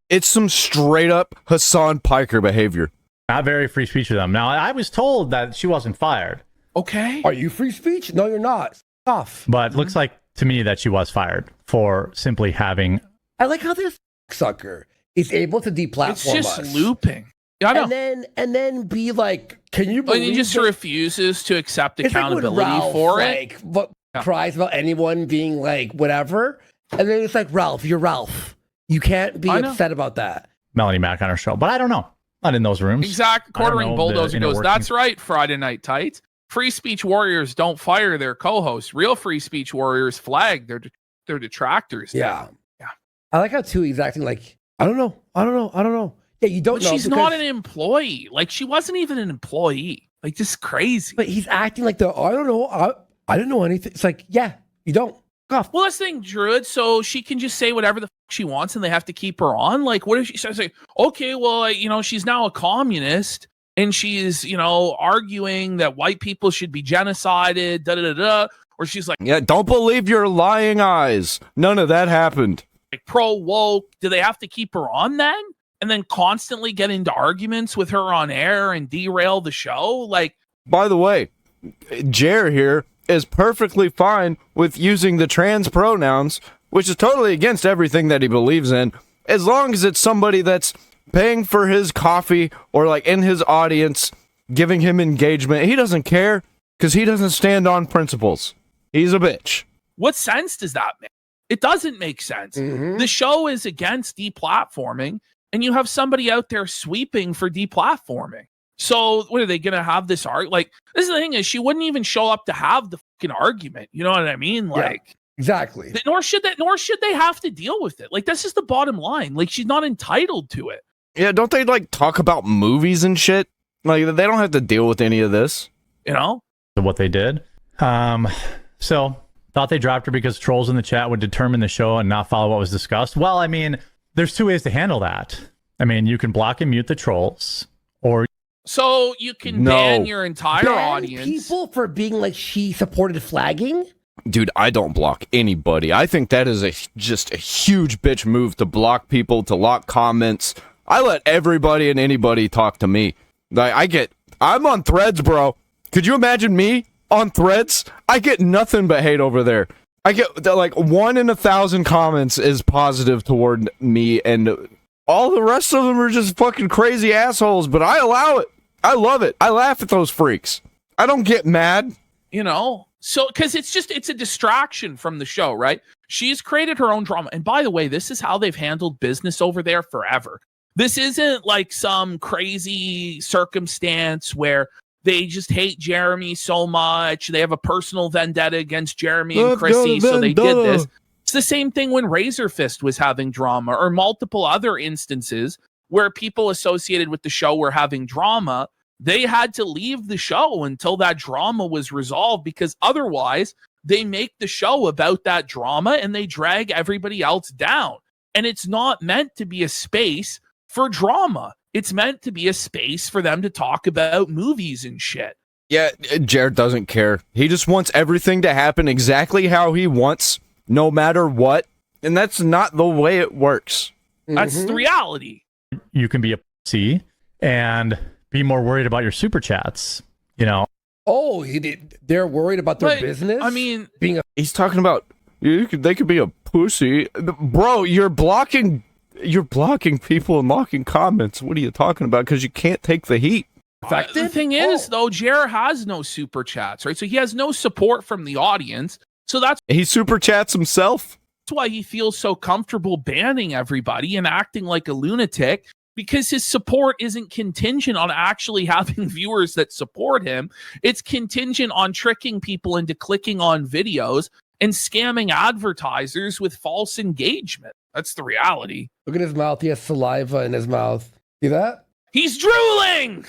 It's some straight up Hassan Piker behavior. Not very free speech of them. Now, I was told that she wasn't fired, Okay. Are you free speech? No, you're not. F off. but looks like to me that she was fired for simply having. I like how this sucker is able to deplatform It's just us. looping. Yeah, I know. And then be like, can you believe And he just that- refuses to accept It's like when accountability Ralph, for it. like, what cries about anyone being like whatever, and then it's like, Ralph, you're Ralph. You can't be I know. upset about that. Melanie Mack on her show, but I don't know. Not in those rooms. Exact. I don't Quartering know bulldozer the inner goes, workings. that's right, Friday Night Tights. Free speech warriors don't fire their co-hosts. Real free speech warriors flag their detractors. Yeah. Yeah. I like how too he's acting like, I don't know. Yeah, you don't But know. she's not because- an employee. Like, she wasn't even an employee. Like, this is crazy. But he's acting like I don't know. I didn't know anything. It's like, yeah, you don't. Fuck off. Well, that's the thing, Druid. So she can just say whatever the f- she wants, and they have to keep her on. Like, what if she says, like, okay, well, she's now a communist, and she's, arguing that white people should be genocided, da da da da. Or she's like Yeah, don't believe your lying eyes. None of that happened. pro woke. Do they have to keep her on then? And then constantly get into arguments with her on air and derail the show? Like, By the way, Jer here is perfectly fine with using the trans pronouns, which is totally against everything that he believes in, as long as it's somebody that's paying for his coffee or like in his audience, giving him engagement. He doesn't care because he doesn't stand on principles. He's a bitch. what sense does that make? It doesn't make sense. Mhm. The show is against deplatforming, and you have somebody out there sweeping for deplatforming. So what are they going to have this art? Like, this is the thing is she wouldn't even show up to have the fucking argument. You know what I mean? Like, Exactly. nor should they have to deal with it. Like, that's just the bottom line. Like, she's not entitled to it. Yeah, don't they like talk about movies and shit? Like they don't have to deal with any of this. What they did. So thought they dropped her because trolls in the chat would determine the show and not follow what was discussed. Well, I mean, there's two ways to handle that. I mean, you can block and mute the trolls, or So you can ban your entire Ban audience. people for being like she supported flagging. Dude, I don't block anybody. I think that is just a huge bitch move to block people, to lock comments. I let everybody and anybody talk to me. Like I'm on Threads, bro. Could you imagine me on Threads? I get nothing but hate over there. I get like 1 in 1,000 comments is positive toward me, and all the rest of them are just fucking crazy assholes. But I allow it. I love it. I laugh at those freaks. I don't get mad. So because it's a distraction from the show, right? She's created her own drama. And by the way, this is how they've handled business over there forever. This isn't like some crazy circumstance where they just hate Jeremy so much. They have a personal vendetta against Jeremy and Chrissy, so they did this. It's the same thing when Razor Fist was having drama, or multiple other instances where people associated with the show were having drama. They had to leave the show until that drama was resolved, because otherwise they make the show about that drama and they drag everybody else down. And it's not meant to be a space for drama. It's meant to be a space for them to talk about movies and shit. Yeah, Jared doesn't care. He just wants everything to happen exactly how he wants, no matter what. And that's not the way it works. That's the reality. You can be a pussy and be more worried about your super chats, you know. Oh, they're worried about their business? I mean, he's talking about they could be a pussy. Bro, you're blocking people and locking comments. What are you talking about? Because you can't take the heat. The thing is, though, Jer has no super chats, right? So he has no support from the audience. So he super chats himself. That's why he feels so comfortable banning everybody and acting like a lunatic, because his support isn't contingent on actually having viewers that support him. It's contingent on tricking people into clicking on videos and scamming advertisers with false engagement. That's the reality. Look at his mouth. He has saliva in his mouth. See that? He's drooling.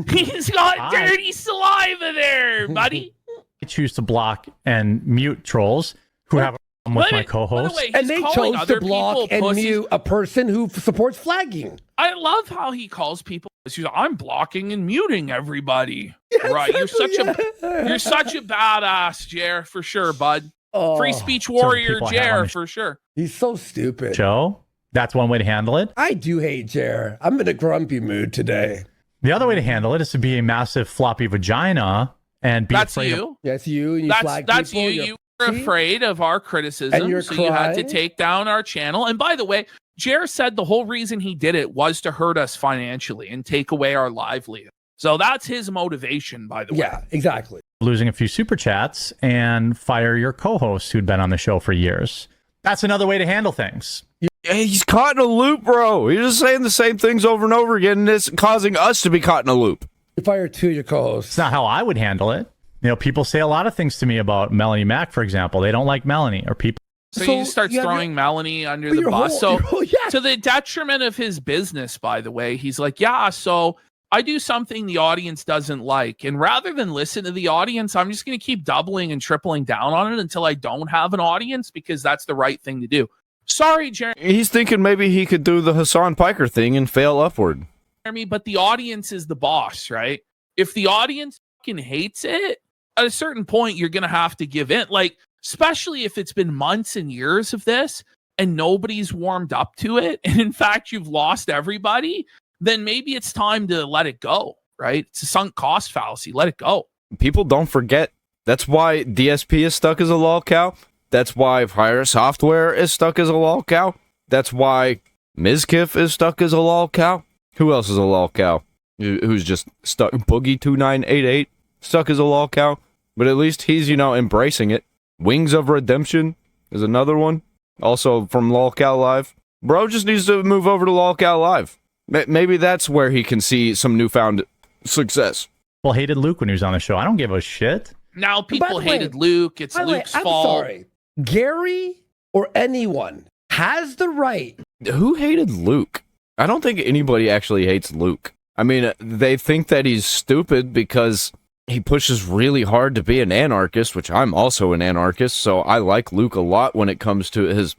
He's got dirty saliva there, buddy. I choose to block and mute trolls who have a problem with my co-host. And they chose to block and mute a person who supports flagging. I love how he calls people. I'm blocking and muting everybody. Yeah, right? exactly, You're such a badass, Jer, for sure, bud. Free speech warrior, Jer, for sure. He's so stupid. Joe, that's one way to handle it. I do hate Jer. I'm in a grumpy mood today. The other way to handle it is to be a massive floppy vagina and be afraid you. That's you. And you flag that's people. you. You were afraid of our criticism, and so you had to take down our channel. And by the way, Jer said the whole reason he did it was to hurt us financially and take away our livelihood. So that's his motivation, by the way. Yeah, exactly. Losing a few super chats and fire your co-host who'd been on the show for years. That's another way to handle things. He's caught in a loop, bro. He's just saying the same things over and over again, and it's causing us to be caught in a loop. You fire two of your co-hosts. It's not how I would handle it. You know, people say a lot of things to me about Melanie Mack, for example. They don't like Melanie, or people. So you start throwing Melanie under the bus. To the detriment of his business, by the way, he's like, yeah, so I do something the audience doesn't like. And rather than listen to the audience, I'm just going to keep doubling and tripling down on it until I don't have an audience, because that's the right thing to do. Sorry, Jeremy. He's thinking maybe he could do the Hassan Piker thing and fail upward. But the audience is the boss, right? If the audience fucking hates it, at a certain point, you're going to have to give in. Like, especially if it's been months and years of this and nobody's warmed up to it. And in fact, you've lost everybody. Then maybe it's time to let it go, right? It's a sunk cost fallacy. Let it go. People don't forget. That's why DSP is stuck as a lol cow. That's why Fire Software is stuck as a lol cow. That's why Mizkif is stuck as a lol cow. Who else is a lol cow? Who's just stuck? Boogie2988 stuck as a lol cow. But at least he's, embracing it. Wings of Redemption is another one. Also from lol cow Live. Bro just needs to move over to lol cow Live. Maybe that's where he can see some newfound success. Well, hated Luke when he was on the show. I don't give a shit. Now people hated Luke. It's Luke's fault. I'm sorry. Gary or anyone has the right. Who hated Luke? I don't think anybody actually hates Luke. I mean, they think that he's stupid because he pushes really hard to be an anarchist, which I'm also an anarchist, so I like Luke a lot when it comes to his,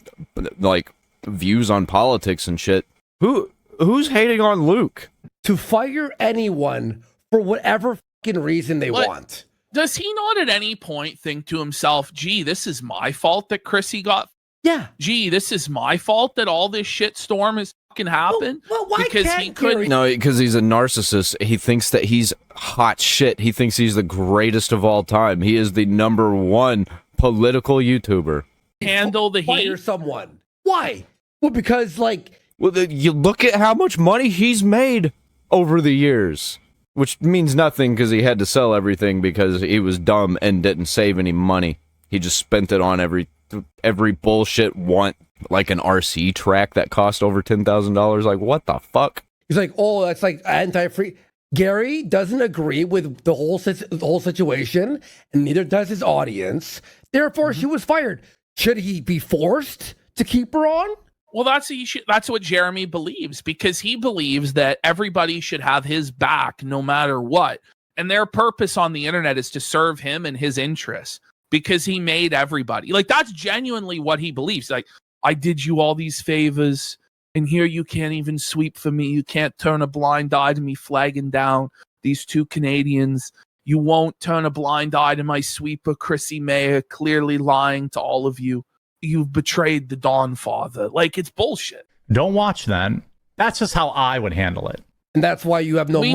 views on politics and shit. Who's hating on Luke? To fire anyone for whatever fucking reason they want. Does he not at any point think to himself, gee, this is my fault that Chrissy got? Yeah. Gee, this is my fault that all this shit storm has fucking happened? Well, why because can't he couldn't. No, because he's a narcissist. He thinks that he's hot shit. He thinks he's the greatest of all time. He is the #1 political YouTuber. Handle the heat. Fire someone. Why? Well, because you look at how much money he's made over the years. Which means nothing because he had to sell everything because he was dumb and didn't save any money. He just spent it on every bullshit want like an RC track that cost over $10,000. Like, what the fuck? He's like, oh, that's like anti-free. Gary doesn't agree with the whole situation, and neither does his audience. Therefore, she was fired. Should he be forced to keep her on? Well, that's what Jeremy believes, because he believes that everybody should have his back no matter what. And their purpose on the internet is to serve him and his interests, because he made everybody. Like, that's genuinely what he believes. Like, I did you all these favors, and here you can't even sweep for me. You can't turn a blind eye to me flagging down these 2 Canadians. You won't turn a blind eye to my sweeper, Chrissy Mayer, clearly lying to all of you. You've betrayed the Dawn Father. Like, it's bullshit. Don't watch then. That's just how I would handle it. And that's why you have no money.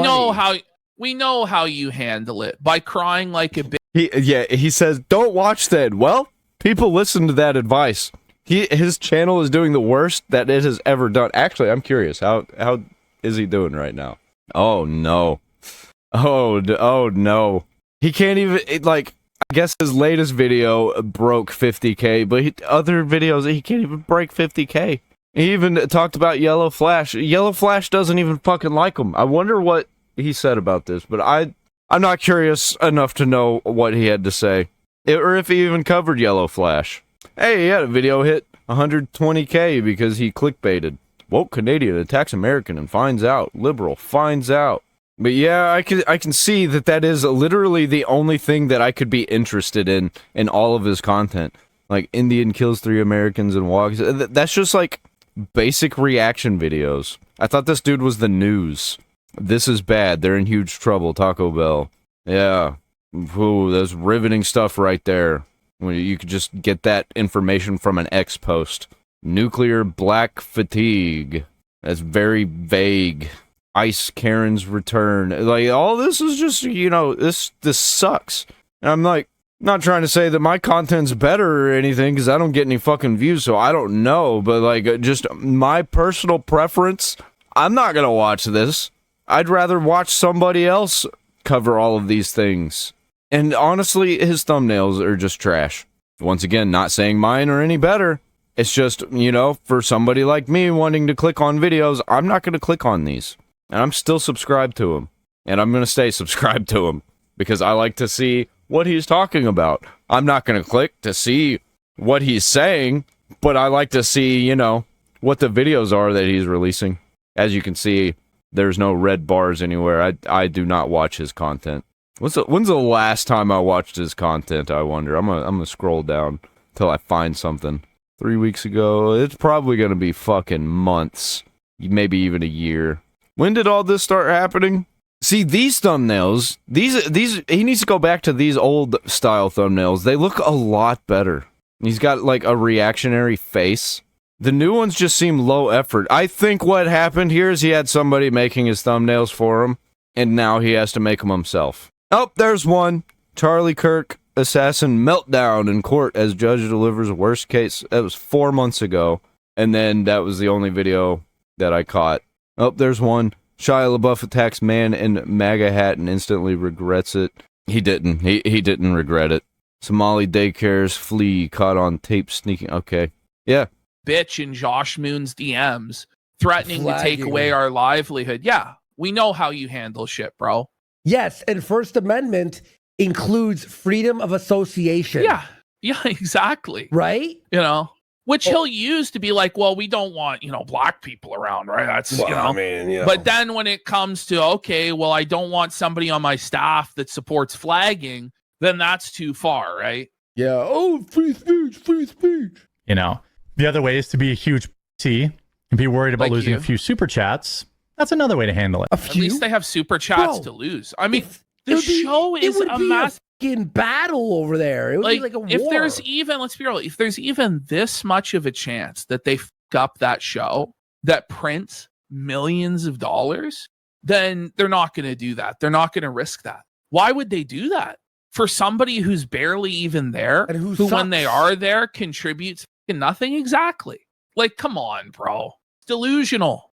We know how you handle it, by crying like a bitch. He says, don't watch then. Well, people listen to that advice. His channel is doing the worst that it has ever done. Actually, I'm curious. How is he doing right now? Oh, no. Oh, no. He can't even, I guess his latest video broke 50K, but other videos, he can't even break 50K. He even talked about Yellow Flash. Yellow Flash doesn't even fucking like him. I wonder what he said about this, but I'm not curious enough to know what he had to say, or if he even covered Yellow Flash. Hey, he had a video hit 120K because he clickbaited. Woke Canadian attacks American and finds out. Liberal finds out. But yeah, I can see that is literally the only thing that I could be interested in all of his content. Like, Indian kills 3 Americans and walks. That's just like basic reaction videos. I thought this dude was the news. This is bad. They're in huge trouble. Taco Bell. Yeah. Ooh, that's riveting stuff right there. When you could just get that information from an X post. Nuclear black fatigue. That's very vague. Ice Karen's return. Like, all this is just, this sucks. And I'm like, not trying to say that my content's better or anything, because I don't get any fucking views, so I don't know. But, like, just my personal preference, I'm not gonna watch this. I'd rather watch somebody else cover all of these things. And honestly, his thumbnails are just trash. Once again, not saying mine are any better. It's just, for somebody like me wanting to click on videos, I'm not gonna click on these. And I'm still subscribed to him. And I'm going to stay subscribed to him. Because I like to see what he's talking about. I'm not going to click to see what he's saying. But I like to see, what the videos are that he's releasing. As you can see, there's no red bars anywhere. I do not watch his content. When's the last time I watched his content, I wonder? I'm gonna scroll down till I find something. 3 weeks ago. It's probably going to be fucking months. Maybe even a year. When did all this start happening? See, these thumbnails, these he needs to go back to these old style thumbnails. They look a lot better. He's got like a reactionary face. The new ones just seem low effort. I think what happened here is he had somebody making his thumbnails for him, and now he has to make them himself. Oh, there's one. Charlie Kirk, assassin meltdown in court as judge delivers worst case. That was 4 months ago, and then that was the only video that I caught. Oh, there's one. Shia LaBeouf attacks man in MAGA hat and instantly regrets it. He didn't. He didn't regret it. Somali daycares flee caught on tape sneaking. Okay. Yeah. Bitch in Josh Moon's DMs threatening to take away our livelihood. Yeah. We know how you handle shit, bro. Yes. And First Amendment includes freedom of association. Yeah. Yeah, exactly. Right? Which he'll use to be like, well, we don't want, black people around, right? That's, I mean, But then when it comes to, okay, well, I don't want somebody on my staff that supports flagging, then that's too far, right? Yeah. Oh, free speech, free speech. The other way is to be a huge T and be worried about losing a few super chats. That's another way to handle it. At least they have super chats to lose. I mean, the show is a massive battle over there. It would be like a war. If there's even, let's be real, if there's even this much of a chance that they fuck up that show that prints millions of dollars, then they're not going to do that. They're not going to risk that. Why would they do that? For somebody who's barely even there, and who when they are there contributes nothing? Exactly. Like, come on, bro. It's delusional.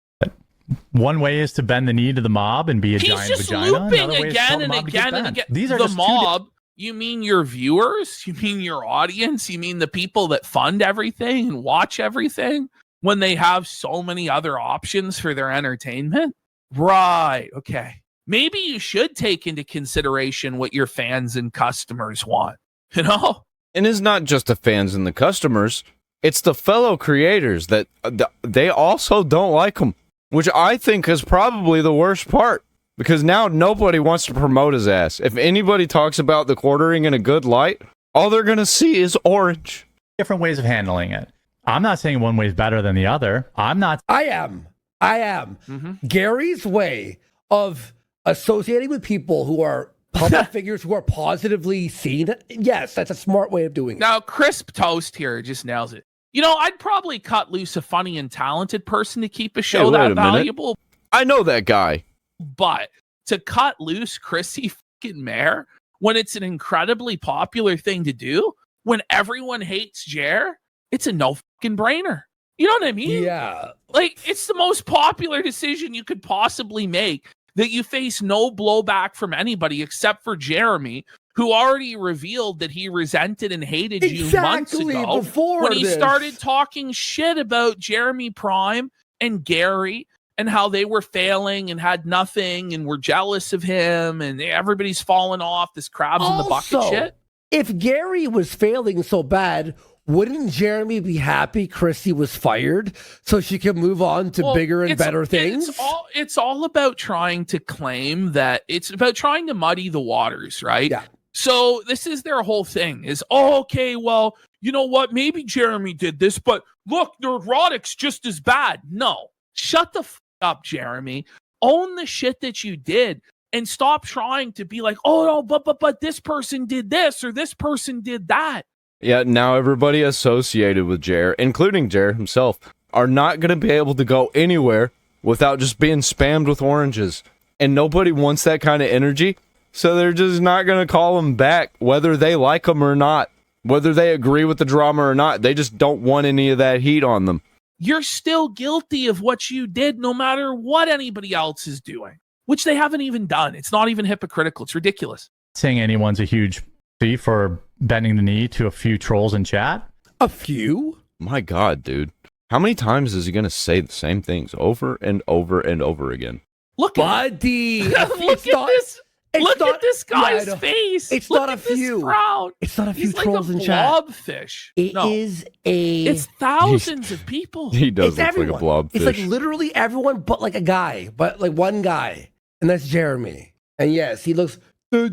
One way is to bend the knee to the mob and be a giant vagina. He's just looping again and again and again. These are the mob. You mean your viewers? You mean your audience? You mean the people that fund everything and watch everything when they have so many other options for their entertainment? Right. Okay. Maybe you should take into consideration what your fans and customers want, you know? And it's not just the fans and the customers. It's the fellow creators that they also don't like him, which I think is probably the worst part. Because now nobody wants to promote his ass. If anybody talks about the quartering in a good light, all they're going to see is orange. Different ways of handling it. I'm not saying one way is better than the other. I am. Mm-hmm. Gary's way of associating with people who are public figures who are positively seen. Yes, that's a smart way of doing it. Now, Crisp Toast here just nails it. You know, I'd probably cut loose a funny and talented person to keep a show that valuable. I know that guy. But to cut loose Chrissy fucking Mayer when it's an incredibly popular thing to do, when everyone hates Jer, it's a no fucking brainer. You know what I mean? Yeah. Like, it's the most popular decision you could possibly make that you face no blowback from anybody except for Jeremy, who already revealed that he resented and hated you months ago when he started talking shit about Jeremy Prime and Gary and how they were failing and had nothing and were jealous of him and everybody's fallen off, this crabs in the bucket shit. If Gary was failing so bad, wouldn't Jeremy be happy Chrissy was fired so she can move on to bigger and better things? It's all about trying to claim that it's about trying to muddy the waters, right? Yeah. So this is their whole thing is, okay, well, you know what? Maybe Jeremy did this, but look, neurotic's just as bad. No, shut the f up, Jeremy. Own the shit that you did and stop trying to be like, oh, no, but this person did this or this person did that. Yeah, now everybody associated with Jer, including Jer himself, are not going to be able to go anywhere without just being spammed with oranges. And nobody wants that kind of energy, so they're just not going to call them back, whether they like them or not, whether they agree with the drama or not. They just don't want any of that heat on them. You're still guilty of what you did no matter what anybody else is doing, which they haven't even done. It's not even hypocritical. It's ridiculous. Saying anyone's a huge thief for bending the knee to a few trolls in chat. A few? My God, dude. How many times is he going to say the same things over and over and over again? Look at Buddy. Look at this. Look at this guy's face. It's Look not a at this few. crowd. It's not a few He's trolls like in chat. Blobfish. It's thousands of people. He does look like a blobfish. It's like literally everyone but like a guy, but like one guy. And that's Jeremy. And yes, he looks... The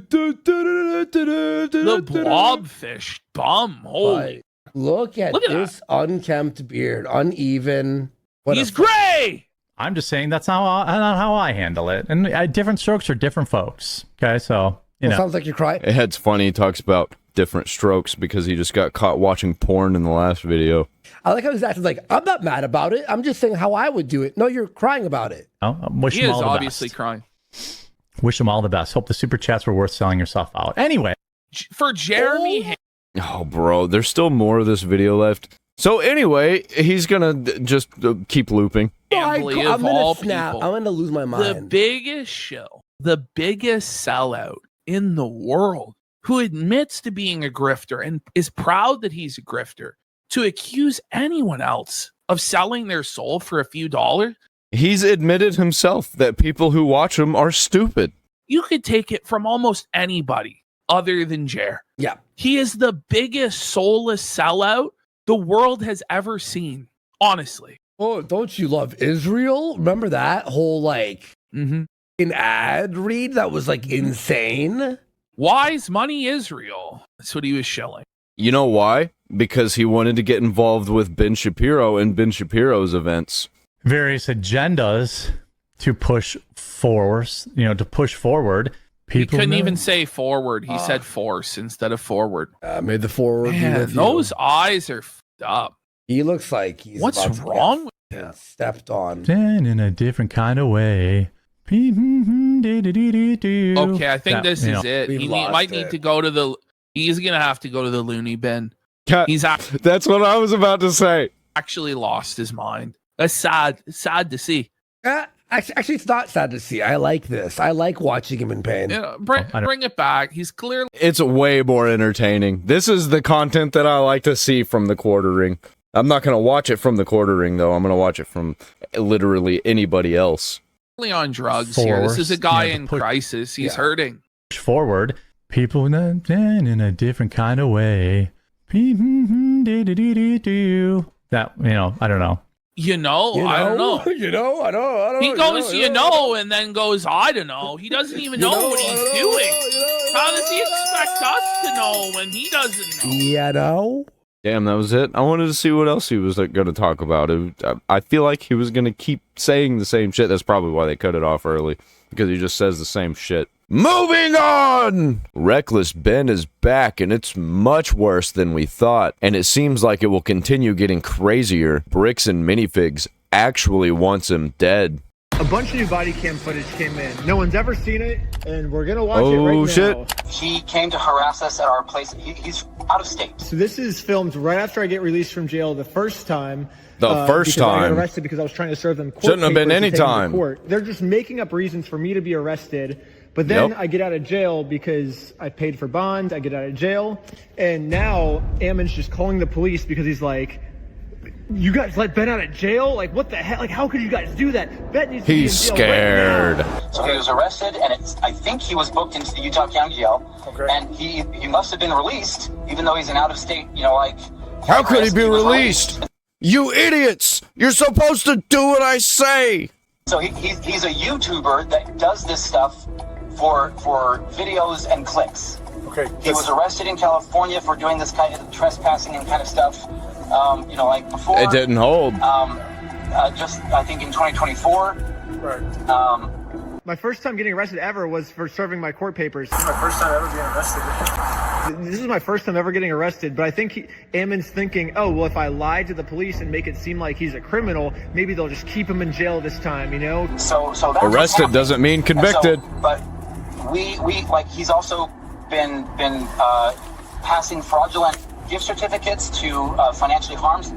blobfish bum. Holy. Look at this that. Unkempt beard. Uneven. He's gray! I'm just saying that's not how I handle it. And different strokes for different folks. Okay, so, you know. Sounds like you're crying. It's funny. He talks about different strokes because he just got caught watching porn in the last video. I like how he's acting like, I'm not mad about it. I'm just saying how I would do it. No, you're crying about it. Oh, he is obviously crying. Wish him all the best. Hope the super chats were worth selling yourself out. Anyway. For Jeremy... Oh, bro. There's still more of this video left. So anyway, he's going to just keep looping. I'm going to snap. I'm going to lose my mind. The biggest show, the biggest sellout in the world, who admits to being a grifter and is proud that he's a grifter, to accuse anyone else of selling their soul for a few dollars. He's admitted himself that people who watch him are stupid. You could take it from almost anybody other than Jer. Yeah. He is the biggest soulless sellout the world has ever seen, honestly. Oh, don't you love Israel? Remember that whole like an ad read that was like insane? Wise Money Israel. That's what he was shilling. You know why? Because he wanted to get involved with Ben Shapiro and Ben Shapiro's events. Various agendas to push forward, People he couldn't even say forward. He said force instead of forward. Made the forward. Man, those eyes are f***ed up. He looks like he's what's wrong with him? Stepped on. In a different kind of way. Okay, I think this is it. He might need to go to the. He's gonna have to go to the loony bin. That's what I was about to say. Actually, lost his mind. That's sad. It's sad to see. Actually, it's not sad to see. I like this. I like watching him in pain. Bring it back. He's clearly... It's way more entertaining. This is the content that I like to see from the quartering. I'm not going to watch it from the quartering, though. I'm going to watch it from literally anybody else. On drugs here. This is a guy in crisis. He's hurting. Forward. People in a different kind of way. That, I don't know. I don't know. I don't know. He goes, and then goes, I don't know. He doesn't even know what he's doing. How does he expect us to know when he doesn't know? Damn, that was it. I wanted to see what else he was going to talk about. I feel like he was going to keep saying the same shit. That's probably why they cut it off early, because he just says the same shit. Moving on! Reckless Ben is back, and it's much worse than we thought, and it seems like it will continue getting crazier. Bricks and Minifigs actually wants him dead. A bunch of new body cam footage came in. No one's ever seen it, and we're gonna watch it right now. Shit. He came to harass us at our place. He's out of state. So this is filmed right after I get released from jail the first time. The first because I time. got arrested because I was trying to serve them court. Shouldn't have been any papers to take them to time. court. They're just making up reasons for me to be arrested. But then I get out of jail because I paid for bond. I get out of jail, and now Ammon's just calling the police because he's like, "You guys let Ben out of jail? Like, what the heck? Like, how could you guys do that? Ben needs to be in jail scared. right now." So he was arrested, and I think he was booked into the Utah County Jail. Okay. And he must have been released, even though he's an out of state. How could he be released? You idiots! You're supposed to do what I say. So he's a YouTuber that does this stuff for videos and clicks. Okay. He was arrested in California for doing this kind of trespassing and kind of stuff. Like before. It didn't hold. Just I think in 2024. Right. My first time getting arrested ever was for serving my court papers. This is my first time ever getting arrested. This is my first time ever getting arrested, but I think Ammon's thinking, oh, well, if I lie to the police and make it seem like he's a criminal, maybe they'll just keep him in jail this time, So that's arrested doesn't mean convicted. But we he's also been passing fraudulent gift certificates to financially harmed.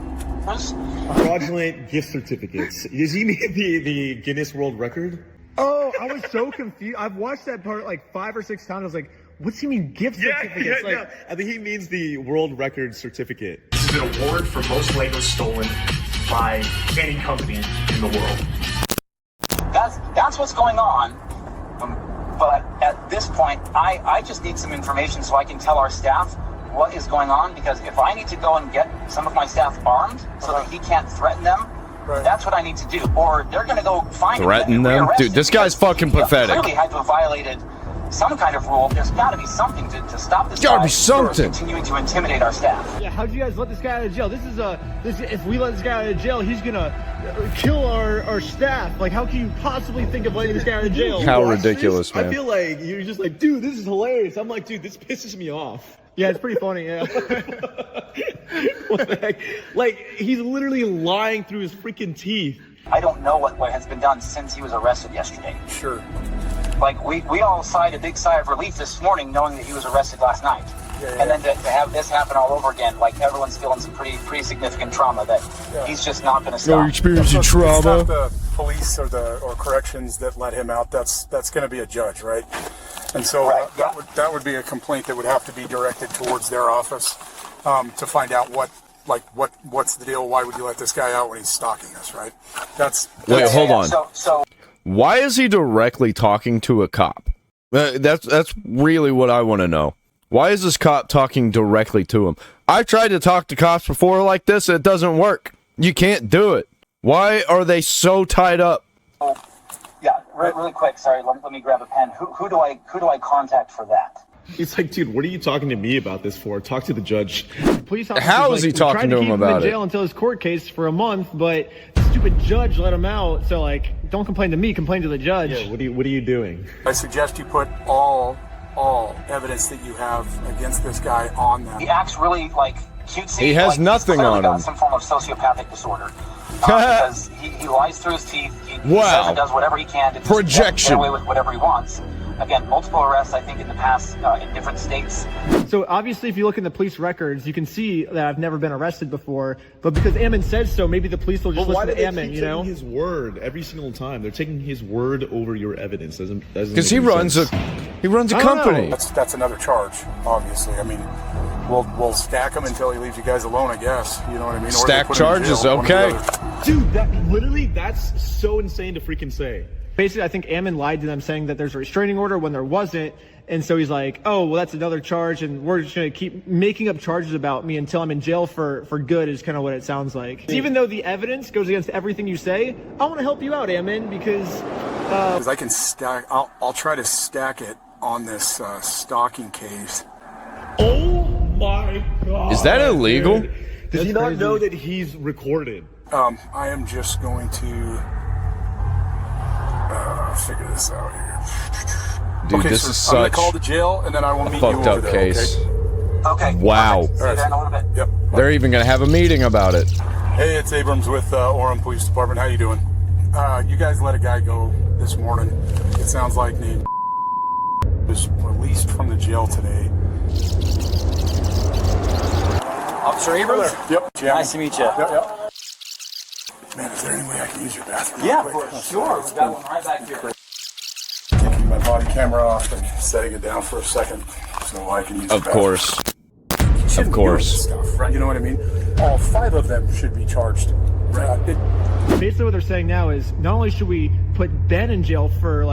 Fraudulent gift certificates. Does he mean the Guinness World Record? Oh, I was so confused. I've watched that part like 5 or 6 times. I was like, what's he mean gift certificates? Yeah. I think he means the World Record certificate. This is an award for most Legos stolen by any company in the world. That's what's going on. But at this point, I just need some information so I can tell our staff what is going on, because if I need to go and get some of my staff armed so that he can't threaten them, that's what I need to do. Or they're going to go find threaten them? Dude, this guy's fucking pathetic. Clearly had to have violated some kind of rule. There's got to be something to stop this guy from something. continuing to intimidate our staff. Yeah, how'd you guys let this guy out of jail? If we let this guy out of jail, he's gonna kill our staff. Like, how can you possibly think of letting this guy out of jail? How ridiculous, man. I feel like you're just like, dude, this is hilarious. I'm like, dude, this pisses me off. Yeah, it's pretty funny, yeah. What the heck? Like, he's literally lying through his freaking teeth. I don't know what has been done since he was arrested yesterday. Sure. Like, we all sighed a big sigh of relief this morning knowing that he was arrested last night. And then to have this happen all over again, like, everyone's feeling some pretty significant trauma that he's just not going to stop. You're experiencing trauma. It's not the police or corrections that let him out. That's going to be a judge, right? And so that would be a complaint that would have to be directed towards their office to find out what's the deal. Why would you let this guy out when he's stalking us, right? Wait, hold on. So why is he directly talking to a cop? That's really what I want to know. Why is this cop talking directly to him? I've tried to talk to cops before like this. It doesn't work. You can't do it. Why are they so tied up? Yeah, really quick. Sorry, let me grab a pen. Who do I contact for that? He's like, dude, what are you talking to me about this for? Talk to the judge. Police How is he talking to him about it? Jail until his court case for a month, but the stupid judge let him out. So don't complain to me. Complain to the judge. Yeah. What are you doing? I suggest you put all evidence that you have against this guy on them. He acts really cutesy. He has nothing on him. Some form of sociopathic disorder. Because he lies through his teeth. He says and does whatever he can to get away with whatever he wants. again, multiple arrests, I think, in the past in different states. So obviously, if you look in the police records, you can see that I've never been arrested before. But because Ammon says so, maybe the police will just listen to Ammon, you know? Taking his word every single time. They're taking his word over your evidence. Because he runs a company. That's another charge, obviously. I mean, we'll stack him until he leaves you guys alone, I guess. You know what I mean? Stack charges, okay. Dude, that's so insane to freaking say. Basically, I think Ammon lied to them saying that there's a restraining order when there wasn't. And so he's like, oh, well, that's another charge. And we're just going to keep making up charges about me until I'm in jail for good is kind of what it sounds like. Even though the evidence goes against everything you say, I want to help you out, Ammon, because I can stack. I'll try to stack it on this stalking case. Oh my God. Is that illegal? Does he not know that he's recorded? I am just going to figure this out here. Dude, okay, this so is I'm gonna such call the jail, and then I will meet you fucked over up there, case. Okay. Wow. See you there in a little bit. Yep. They're even gonna have a meeting about it. Hey, it's Abrams with Orem Police Department. How you doing? You guys let a guy go this morning. It sounds like named was released from the jail today. Officer Abrams? Yep. Jim. Nice to meet you. Yep. Man, is there any way I can use your bathroom? Yeah, real quick? for sure. We've got one right back here. Taking my body camera off and setting it down for a second so I can use Of course. Of course. Stuff, right? You know what I mean? All 5 of them should be charged. Right. basically what they're saying now is not only should we put Ben in jail for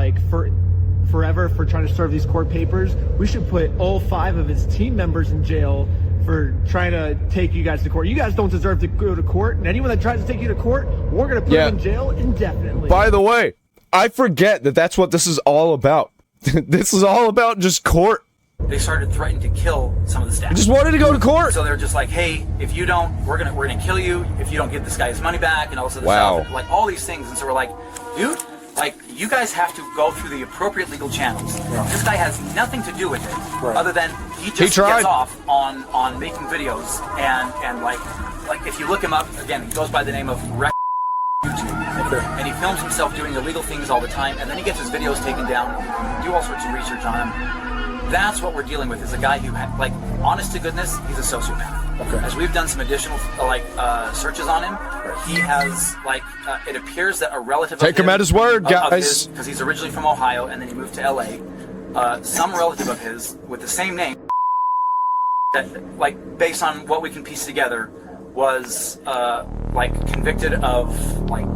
forever for trying to serve these court papers, we should put all 5 of his team members in jail for trying to take you guys to court. You guys don't deserve to go to court, and anyone that tries to take you to court, we're going to put them in jail indefinitely. By the way, I forget that that's what this is all about. This is all about just court. They started threatening to kill some of the staff. They just wanted to go to court. So they're just like, hey, if you don't, we're gonna kill you if you don't give this guy his money back and all this other stuff. Like all these things. And so we're like, dude, like you guys have to go through the appropriate legal channels. Yeah. This guy has nothing to do with it, other than he just gets off on making videos and like if you look him up again, he goes by the name of YouTube, and he films himself doing illegal things all the time, and then he gets his videos taken down. Do all sorts of research on him. That's what we're dealing with, is a guy who, like, honest to goodness, he's a sociopath. Okay. As we've done some additional, searches on him, he has, it appears that a relative Take him at his word, guys. Because he's originally from Ohio, and then he moved to LA. Some relative of his, with the same name, that, based on what we can piece together, was, convicted of,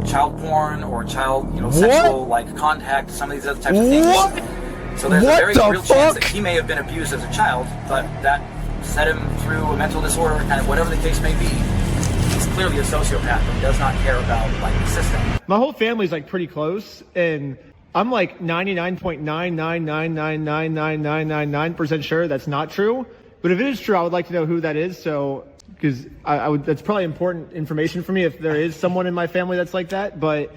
child porn or child, sexual, contact, some of these other types of things. What? So there's a very real chance that he may have been abused as a child, but that set him through a mental disorder, kind of whatever the case may be. He's clearly a sociopath and does not care about the system. My whole family's pretty close, and I'm 99.999999999% sure that's not true. But if it is true, I would like to know who that is. So, because I would, that's probably important information for me if there is someone in my family that's like that. But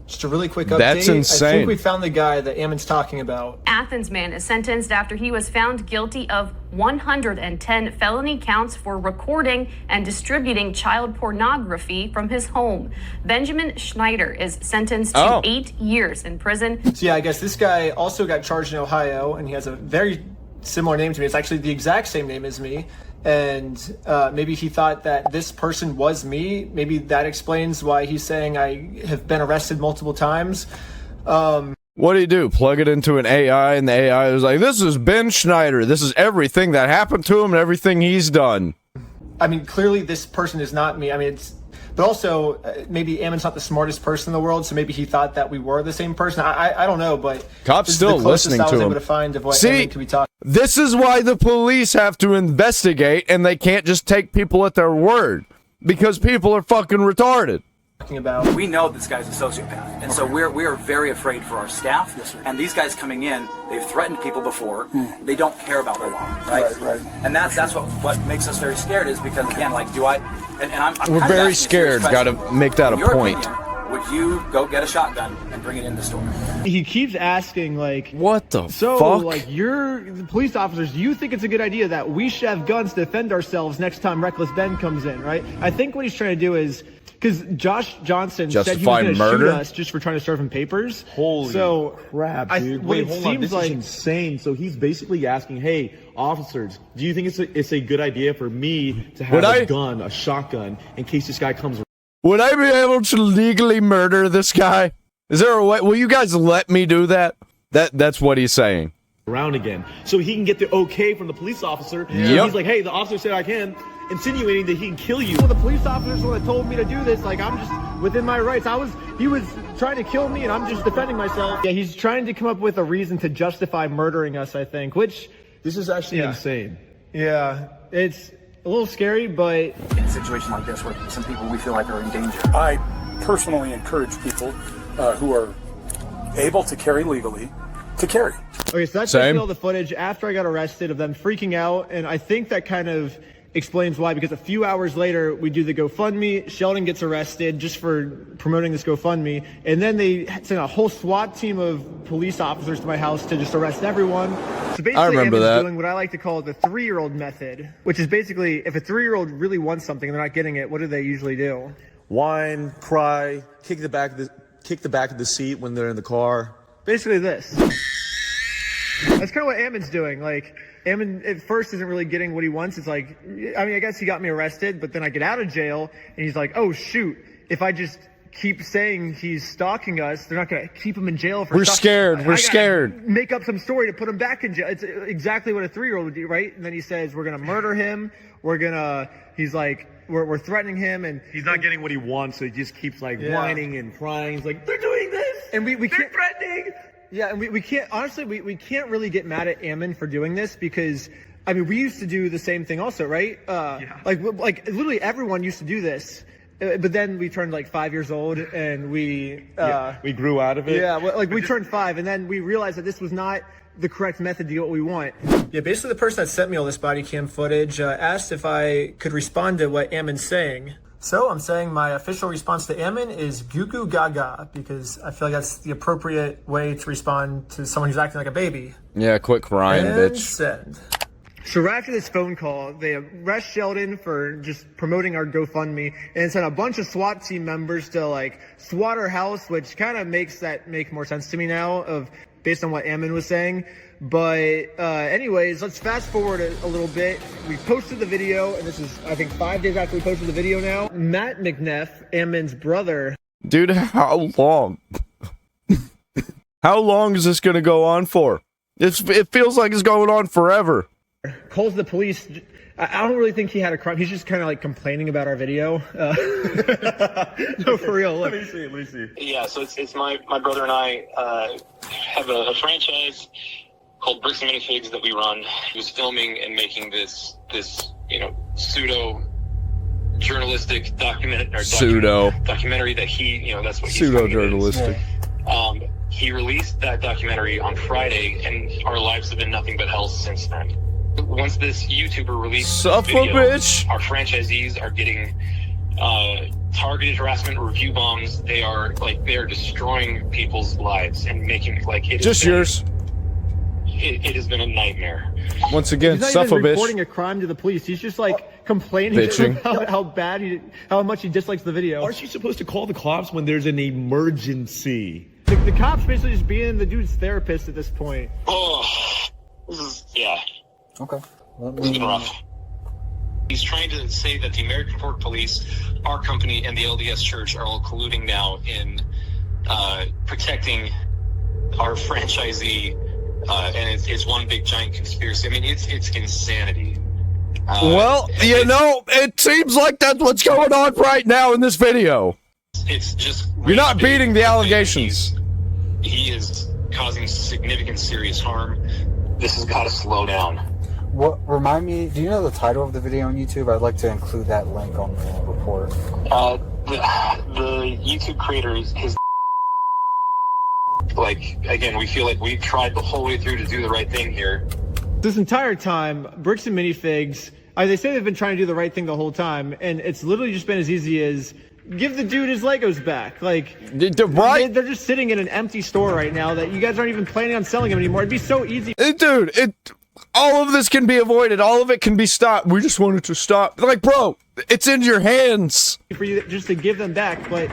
just a really quick update. That's insane. I think we found the guy that Ammon's talking about. Athens man is sentenced after he was found guilty of 110 felony counts for recording and distributing child pornography from his home. Benjamin Schneider is sentenced to 8 years in prison. So yeah, I guess this guy also got charged in Ohio, and he has a very similar name to me. It's actually the exact same name as me. And maybe he thought that this person was me. Maybe that explains why he's saying I have been arrested multiple times. What do you do? Plug it into an AI, and the AI is like, this is Ben Schneider. This is everything that happened to him and everything he's done. I mean, clearly this person is not me. I mean, but also maybe Ammon's not the smartest person in the world, so maybe he thought that we were the same person. I don't know, but cops still listening to him. See, this is why the police have to investigate, and they can't just take people at their word, because people are fucking retarded. We know this guy's a sociopath, and so we are very afraid for our staff. Yes, sir. And these guys coming in, they've threatened people before. They don't care about the law, right? Right. And that's what makes us very scared, is because again, I'm we're very scared. Got to make that a point. Would you go get a shotgun and bring it in the store? He keeps asking, what the fuck? You're the police officers, do you think it's a good idea that we should have guns to defend ourselves next time Reckless Ben comes in, right? I think what he's trying to do is Because Josh Johnson said he was Justify going to murder? shoot us just for trying to serve him papers. Holy so crap, dude. Wait, hold on. This is insane. So he's basically asking, hey, officers, do you think it's a good idea for me to have a gun, a shotgun, in case this guy comes? Would I be able to legally murder this guy? Is there a way? Will you guys let me do that? That's what he's saying. Around again, so he can get the okay from the police officer. Yep. He's like, hey, the officer said I can, insinuating that he can kill you. Well, the police officers when they told me to do this, like I'm just within my rights. He was trying to kill me, and I'm just defending myself. Yeah, he's trying to come up with a reason to justify murdering us. I think, which this is actually insane. Yeah, it's a little scary, but in a situation like this where some people we feel like are in danger. I personally encourage people who are able to carry legally to carry. Okay, so that's basically all the footage after I got arrested of them freaking out, and I think that kind of explains why, because a few hours later we do the GoFundMe. Sheldon gets arrested just for promoting this GoFundMe, and then they sent a whole SWAT team of police officers to my house to just arrest everyone. So basically, I remember that. doing what I like to call the 3-year-old method, which is basically if a 3-year-old really wants something and they're not getting it, what do they usually do? Whine, cry, kick the back of the seat when they're in the car. Basically this. That's kind of what Ammon's doing. Like, Ammon at first isn't really getting what he wants. It's like, I mean, I guess he got me arrested, but then I get out of jail, and he's like, oh, shoot, if I just keep saying he's stalking us, they're not going to keep him in jail for We're scared. We're scared. Make up some story to put him back in jail. It's exactly what a 3-year-old would do, right? And then he says, we're going to murder him. He's like, we're threatening him, and he's not getting what he wants, so he just keeps like whining and crying. He's like, they're doing this, and we they're threatening. Yeah, and we can't, honestly, we can't really get mad at Ammon for doing this because, I mean, we used to do the same thing also, right? Like literally everyone used to do this. But then we turned like 5 years old and we grew out of it. Yeah, well, like we turned 5 and then we realized that this was not the correct method to get what we want. Yeah, basically the person that sent me all this body cam footage asked if I could respond to what Ammon's saying. So I'm saying my official response to Ammon is goo goo gaga because I feel like that's the appropriate way to respond to someone who's acting like a baby. Yeah, quit crying, and bitch. Send. So right after this phone call, they arrest Sheldon for just promoting our GoFundMe and sent a bunch of SWAT team members to like SWAT our house, which kind of makes that make more sense to me now based on what Ammon was saying. But anyways, let's fast forward a little bit. We posted the video, and this is, I think, 5 days after we posted the video now. Matt McNeff, Ammon's brother. Dude, how long? How long is this going to go on for? It feels like it's going on forever. Calls the police. I don't really think he had a crime. He's just kind of like complaining about our video. No, for real. Look. Let me see. Yeah, so it's my brother and I have a franchise called Bricks and Minifigs that we run. He was filming and making this pseudo journalistic documentary that he that's what pseudo journalistic. He released that documentary on Friday, and our lives have been nothing but hell since then. Once this YouTuber released this video, our franchisees are getting targeted harassment, review bombs. They are destroying people's lives and making yours. It has been a nightmare. Once again, he's not even reporting a crime to the police. He's just like complaining about how much he dislikes the video. Aren't you supposed to call the cops when there's an emergency? The cops basically just being the dude's therapist at this point. Oh, yeah. Okay. It's been rough. He's trying to say that the American Port Police, our company, and the LDS Church are all colluding now in protecting our franchisee, and it's one big giant conspiracy. I mean, it's insanity. It seems like that's what's going on right now in this video. It's just you're not beating the allegations. He is causing significant, serious harm. This has got to slow down. What, remind me, do you know the title of the video on YouTube? I'd like to include that link on the report. The YouTube creator is again, we feel like we've tried the whole way through to do the right thing here. This entire time, Bricks and Minifigs, they say they've been trying to do the right thing the whole time, and it's literally just been as easy as give the dude his Legos back. They're just sitting in an empty store right now that you guys aren't even planning on selling them anymore. It'd be so easy. Dude, All of this can be avoided. All of it can be stopped. We just want it to stop. Like, bro, it's in your hands. For you just to give them back, but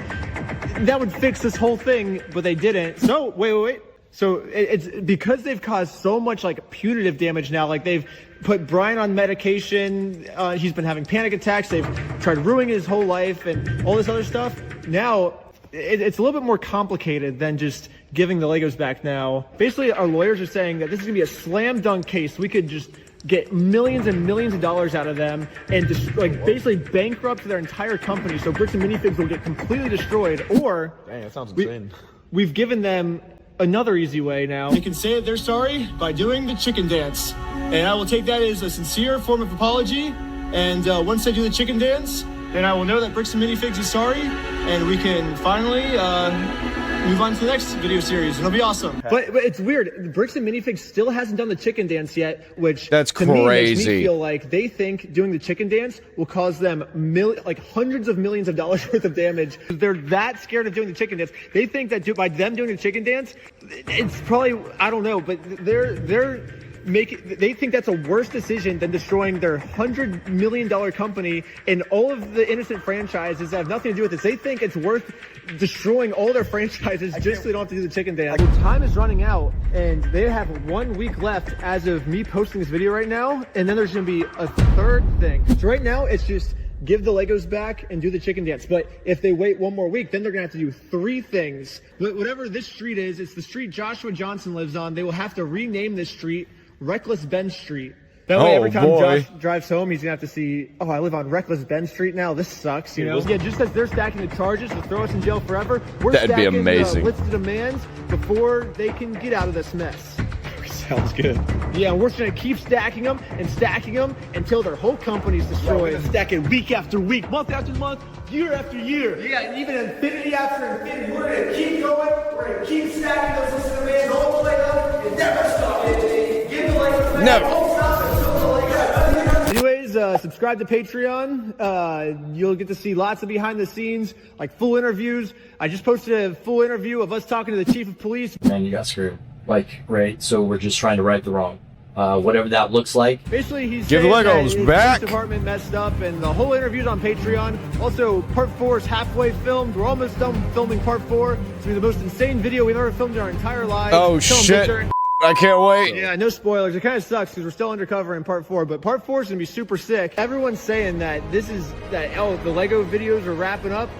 that would fix this whole thing, but they didn't. So, wait. So it's because they've caused so much like punitive damage now. Like they've put Brian on medication. He's been having panic attacks. They've tried ruining his whole life and all this other stuff. Now it's a little bit more complicated than just giving the Legos back now. Basically, our lawyers are saying that this is gonna be a slam dunk case. We could just get millions and millions of dollars out of them and just like basically bankrupt their entire company. So Bricks and Minifigs will get completely destroyed. Or dang, that sounds insane. We've given them another easy way now. They can say that they're sorry by doing the chicken dance. And I will take that as a sincere form of apology. And once they do the chicken dance, then I will know that Bricks and Minifigs is sorry. And we can finally move on to the next video series. It'll be awesome. But it's weird. Bricks and Minifigs still hasn't done the chicken dance yet, which that's to me makes me crazy. feel like they think doing the chicken dance will cause them hundreds of millions of dollars worth of damage. They're that scared of doing the chicken dance. They think that by them doing the chicken dance, it's probably, I don't know, but they think that's a worse decision than destroying their $100 million company and all of the innocent franchises that have nothing to do with this. They think it's worth destroying all their franchises just so they don't have to do the chicken dance. Well, time is running out, and they have 1 week left as of me posting this video right now, and then there's going to be a third thing. So right now, it's just give the Legos back and do the chicken dance. But if they wait 1 more week, then they're going to have to do 3 things. Whatever this street is, it's the street Joshua Johnson lives on. They will have to rename this street Reckless Ben Street. That way, every time Josh drives home, he's gonna have to see, oh, I live on Reckless Ben Street now. This sucks, you know? Yeah, just as they're stacking the charges to throw us in jail forever, we're That'd be stacking amazing. list of demands before they can get out of this mess. Sounds good. Yeah, we're just gonna keep stacking them until their whole company's destroyed. We're gonna stack it week after week, month after month, year after year. Yeah, and even infinity after infinity. We're gonna keep going. We're gonna keep stacking those lists of demands all the way up and never stop it. Give the Legos back. Never. Anyways, subscribe to Patreon. You'll get to see lots of behind the scenes, like full interviews. I just posted a full interview of us talking to the chief of police. Man, you got screwed. Like, right? So we're just trying to right the wrong. Whatever that looks like. Basically, he's give saying Legos that back. His department messed up, and the whole interview's on Patreon. Also, part 4 is halfway filmed. We're almost done filming part 4. It's gonna be the most insane video we've ever filmed in our entire lives. Oh shit! I can't wait. Yeah, no spoilers. It kind of sucks because we're still undercover in part 4, but part 4 is gonna be super sick. Everyone's saying that the Lego videos are wrapping up.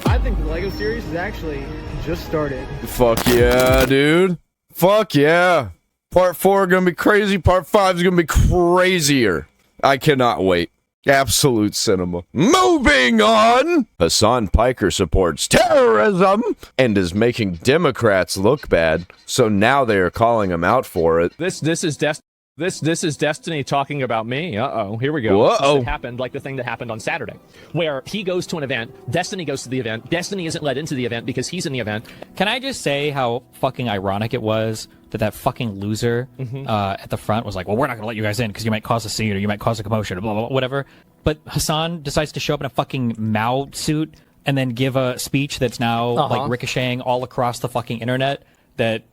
I think the Lego series is actually just started. Fuck yeah, dude. Fuck yeah. Part 4 gonna be crazy. Part 5 is gonna be crazier. I cannot wait. Absolute cinema. Moving on! Hassan Piker supports terrorism and is making Democrats look bad, so now they are calling him out for it. This is Destiny talking about me. Uh-oh, here we go. Uh-oh. It happened like the thing that happened on Saturday, where he goes to an event, Destiny goes to the event, Destiny isn't let into the event because he's in the event. Can I just say how fucking ironic it was that fucking loser at the front was like, well, we're not going to let you guys in because you might cause a scene or you might cause a commotion or blah, blah, blah, whatever. But Hassan decides to show up in a fucking Mao suit and then give a speech that's now like ricocheting all across the fucking internet. That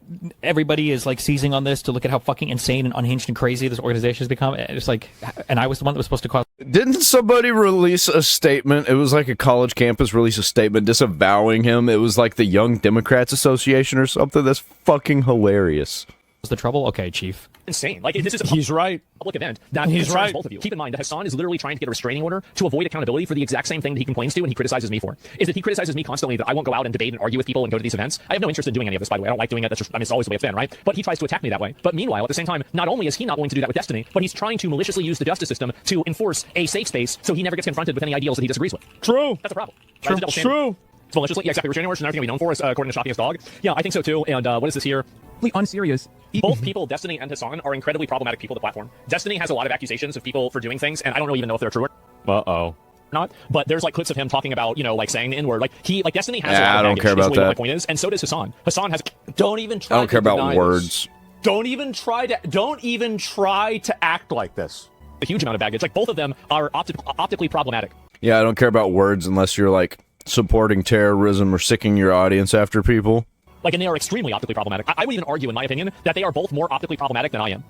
everybody is like seizing on this to look at how fucking insane and unhinged and crazy this organization has become. It's like, and I was the one that was supposed to cause. Didn't somebody release a statement? It was like a college campus release a statement disavowing him. It was like the Young Democrats Association or something. That's fucking hilarious. Was the trouble? Okay, Chief. Insane. Like, this is a He's right. public event. That He's concerns right. both of you. Keep in mind that Hassan is literally trying to get a restraining order to avoid accountability for the exact same thing that he complains to and he criticizes me for. Is that he criticizes me constantly that I won't go out and debate and argue with people and go to these events. I have no interest in doing any of this, by the way. I don't like doing it. That's just, I mean, it's always the way it's been, right? But he tries to attack me that way. But meanwhile, at the same time, not only is he not going to do that with Destiny, but he's trying to maliciously use the justice system to enforce a safe space so he never gets confronted with any ideals that he disagrees with. True. That's a problem. True. Right? It's true. It's maliciously. Yeah, exactly. Restraining orders is another thing we're known for, is, according to Shopping's dog. Yeah, I think so too. And what is this here? Unserious. Both people, Destiny and Hassan, are incredibly problematic people to the platform. Destiny has a lot of accusations of people for doing things, and I don't really even know if they're true or not. But there's like clips of him talking about, like saying the N-word. Like Destiny has a lot of I don't baggage, care about is really what that. my point is, and so does Hassan. Hassan has. Don't even try. I don't care about words. Don't even try to act like this. A huge amount of baggage. Like both of them are optically problematic. Yeah, I don't care about words unless you're like supporting terrorism or sicking your audience after people. And they are extremely optically problematic. I would even argue, in my opinion, that they are both more optically problematic than I am.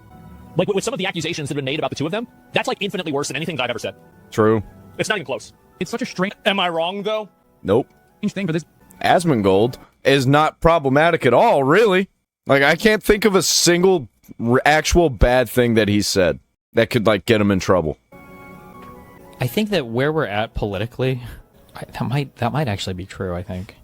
Like with some of the accusations that have been made about the two of them, that's like infinitely worse than anything that I've ever said. True. It's not even close. It's such a strange. Am I wrong though? Nope. Thing for this. Asmongold is not problematic at all, really. Like, I can't think of a single actual bad thing that he said that could, like, get him in trouble. I think that where we're at politically, that might actually be true, I think.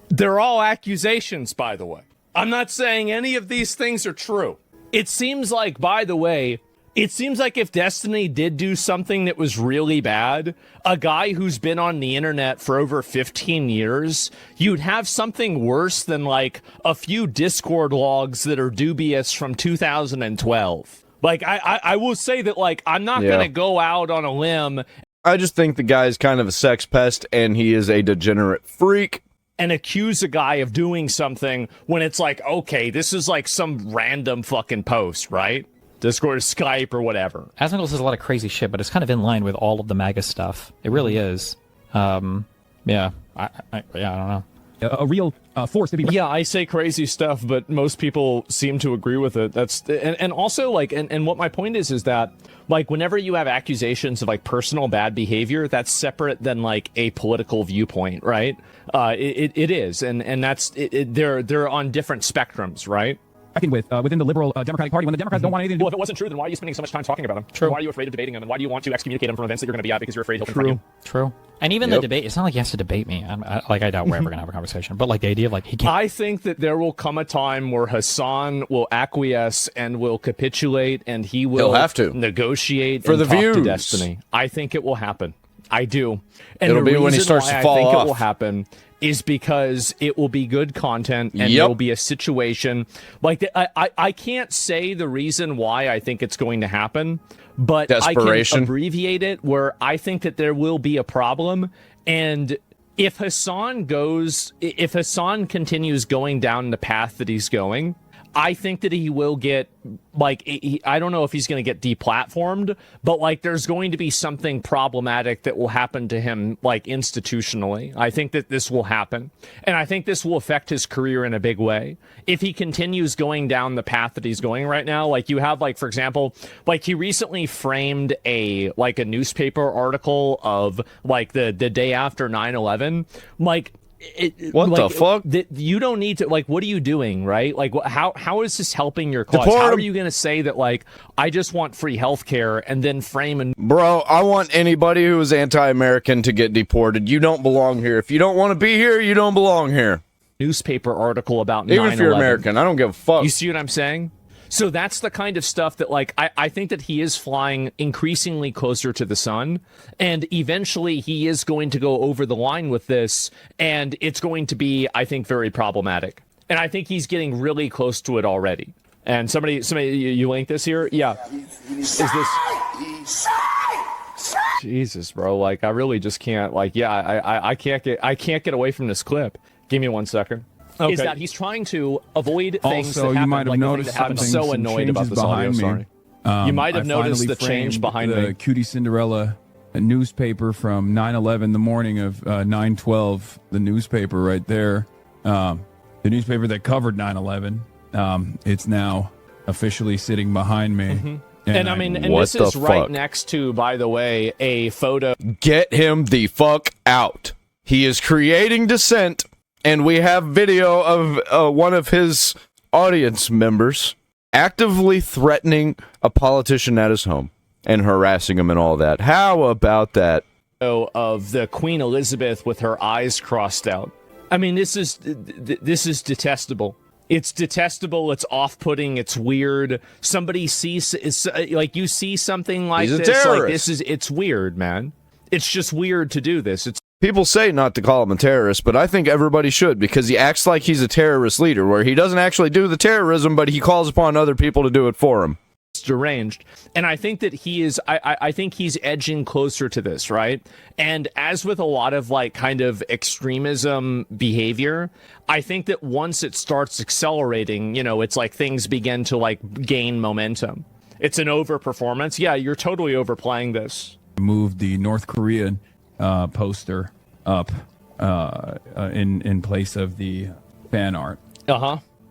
They're all accusations, by the way. I'm not saying any of these things are true. It seems like, by the way, it seems like if Destiny did do something that was really bad, a guy who's been on the internet for over 15 years, you'd have something worse than like a few Discord logs that are dubious from 2012. Like, I will say that, like, I'm not going to go out on a limb. I just think the guy's kind of a sex pest and he is a degenerate freak. And accuse a guy of doing something when it's like, okay, this is like some random fucking post, right? Discord, Skype, or whatever. Asmongold says a lot of crazy shit, but it's kind of in line with all of the MAGA stuff. It really is. Yeah, I don't know. A real force to be. Yeah, I say crazy stuff, but most people seem to agree with it. That's and also like and what my point is that like whenever you have accusations of like personal bad behavior, that's separate than like a political viewpoint, right? It is, and that's they're on different spectrums, right? Within the liberal Democratic Party, when the Democrats don't want anything to do. Well, if it wasn't true, then why are you spending so much time talking about them? True. Why are you afraid of debating them? And why do you want to excommunicate them from events that you're going to be at because you're afraid he'll confront you? True. And even the debate, it's not like he has to debate me. I doubt we're ever going to have a conversation. But like the idea of like he can't. I think that there will come a time where Hassan will acquiesce and will capitulate, and he'll have to negotiate for and the talk views. To Destiny. I think it will happen. I do. And it'll be when he starts to fall off. I think it will happen is because it will be good content and there will be a situation like I can't say the reason why I think it's going to happen, but I can abbreviate it where I think that there will be a problem. And if Hassan continues going down the path that he's going, I think that he will get, like, I don't know if he's going to get deplatformed, but, like, there's going to be something problematic that will happen to him, like, institutionally. I think that this will happen. And I think this will affect his career in a big way. If he continues going down the path that he's going right now, like, you have, like, for example, like, he recently framed a newspaper article of, like, the day after 9/11. Like, what the fuck? You don't need to, like, what are you doing, right? Like, how is this helping your cause? How are you going to say that, like, I just want free healthcare and then frame and... Bro, I want anybody who is anti-American to get deported. You don't belong here. If you don't want to be here, you don't belong here. Newspaper article about 9/11. Even if you're American, I don't give a fuck. You see what I'm saying? So that's the kind of stuff that, like, I think that he is flying increasingly closer to the sun, and eventually he is going to go over the line with this, and it's going to be, I think, very problematic. And I think he's getting really close to it already. And somebody, you link this here? Yeah. Is this... Jesus, bro. Like, I really just can't, like, yeah, I can't get away from this clip. Give me 1 second. Okay. Is that he's trying to avoid things also, that happen. You might have like noticed I'm so annoyed about this audio. Sorry. You might have noticed the change behind the me. Cutie Cinderella newspaper from 9/11, the morning of 9/12. The newspaper right there, the newspaper that covered 9/11. It's now officially sitting behind me. Mm-hmm. And I mean, and this is right next to, by the way, a photo. Get him the fuck out. He is creating dissent. And we have video of one of his audience members actively threatening a politician at his home and harassing him and all that. How about that? Of the Queen Elizabeth with her eyes crossed out. I mean, this is detestable. It's detestable. It's off-putting. It's weird. Somebody sees, like, you see something like this. Like, it's weird, man. It's just weird to do this. People say not to call him a terrorist, but I think everybody should, because he acts like he's a terrorist leader, where he doesn't actually do the terrorism, but he calls upon other people to do it for him. It's deranged. And I think that he is, I think he's edging closer to this, right? And as with a lot of, like, kind of extremism behavior, I think that once it starts accelerating, you know, it's like things begin to, like, gain momentum. It's an overperformance. Yeah, you're totally overplaying this. Moved the North Korean poster up in place of the fan art.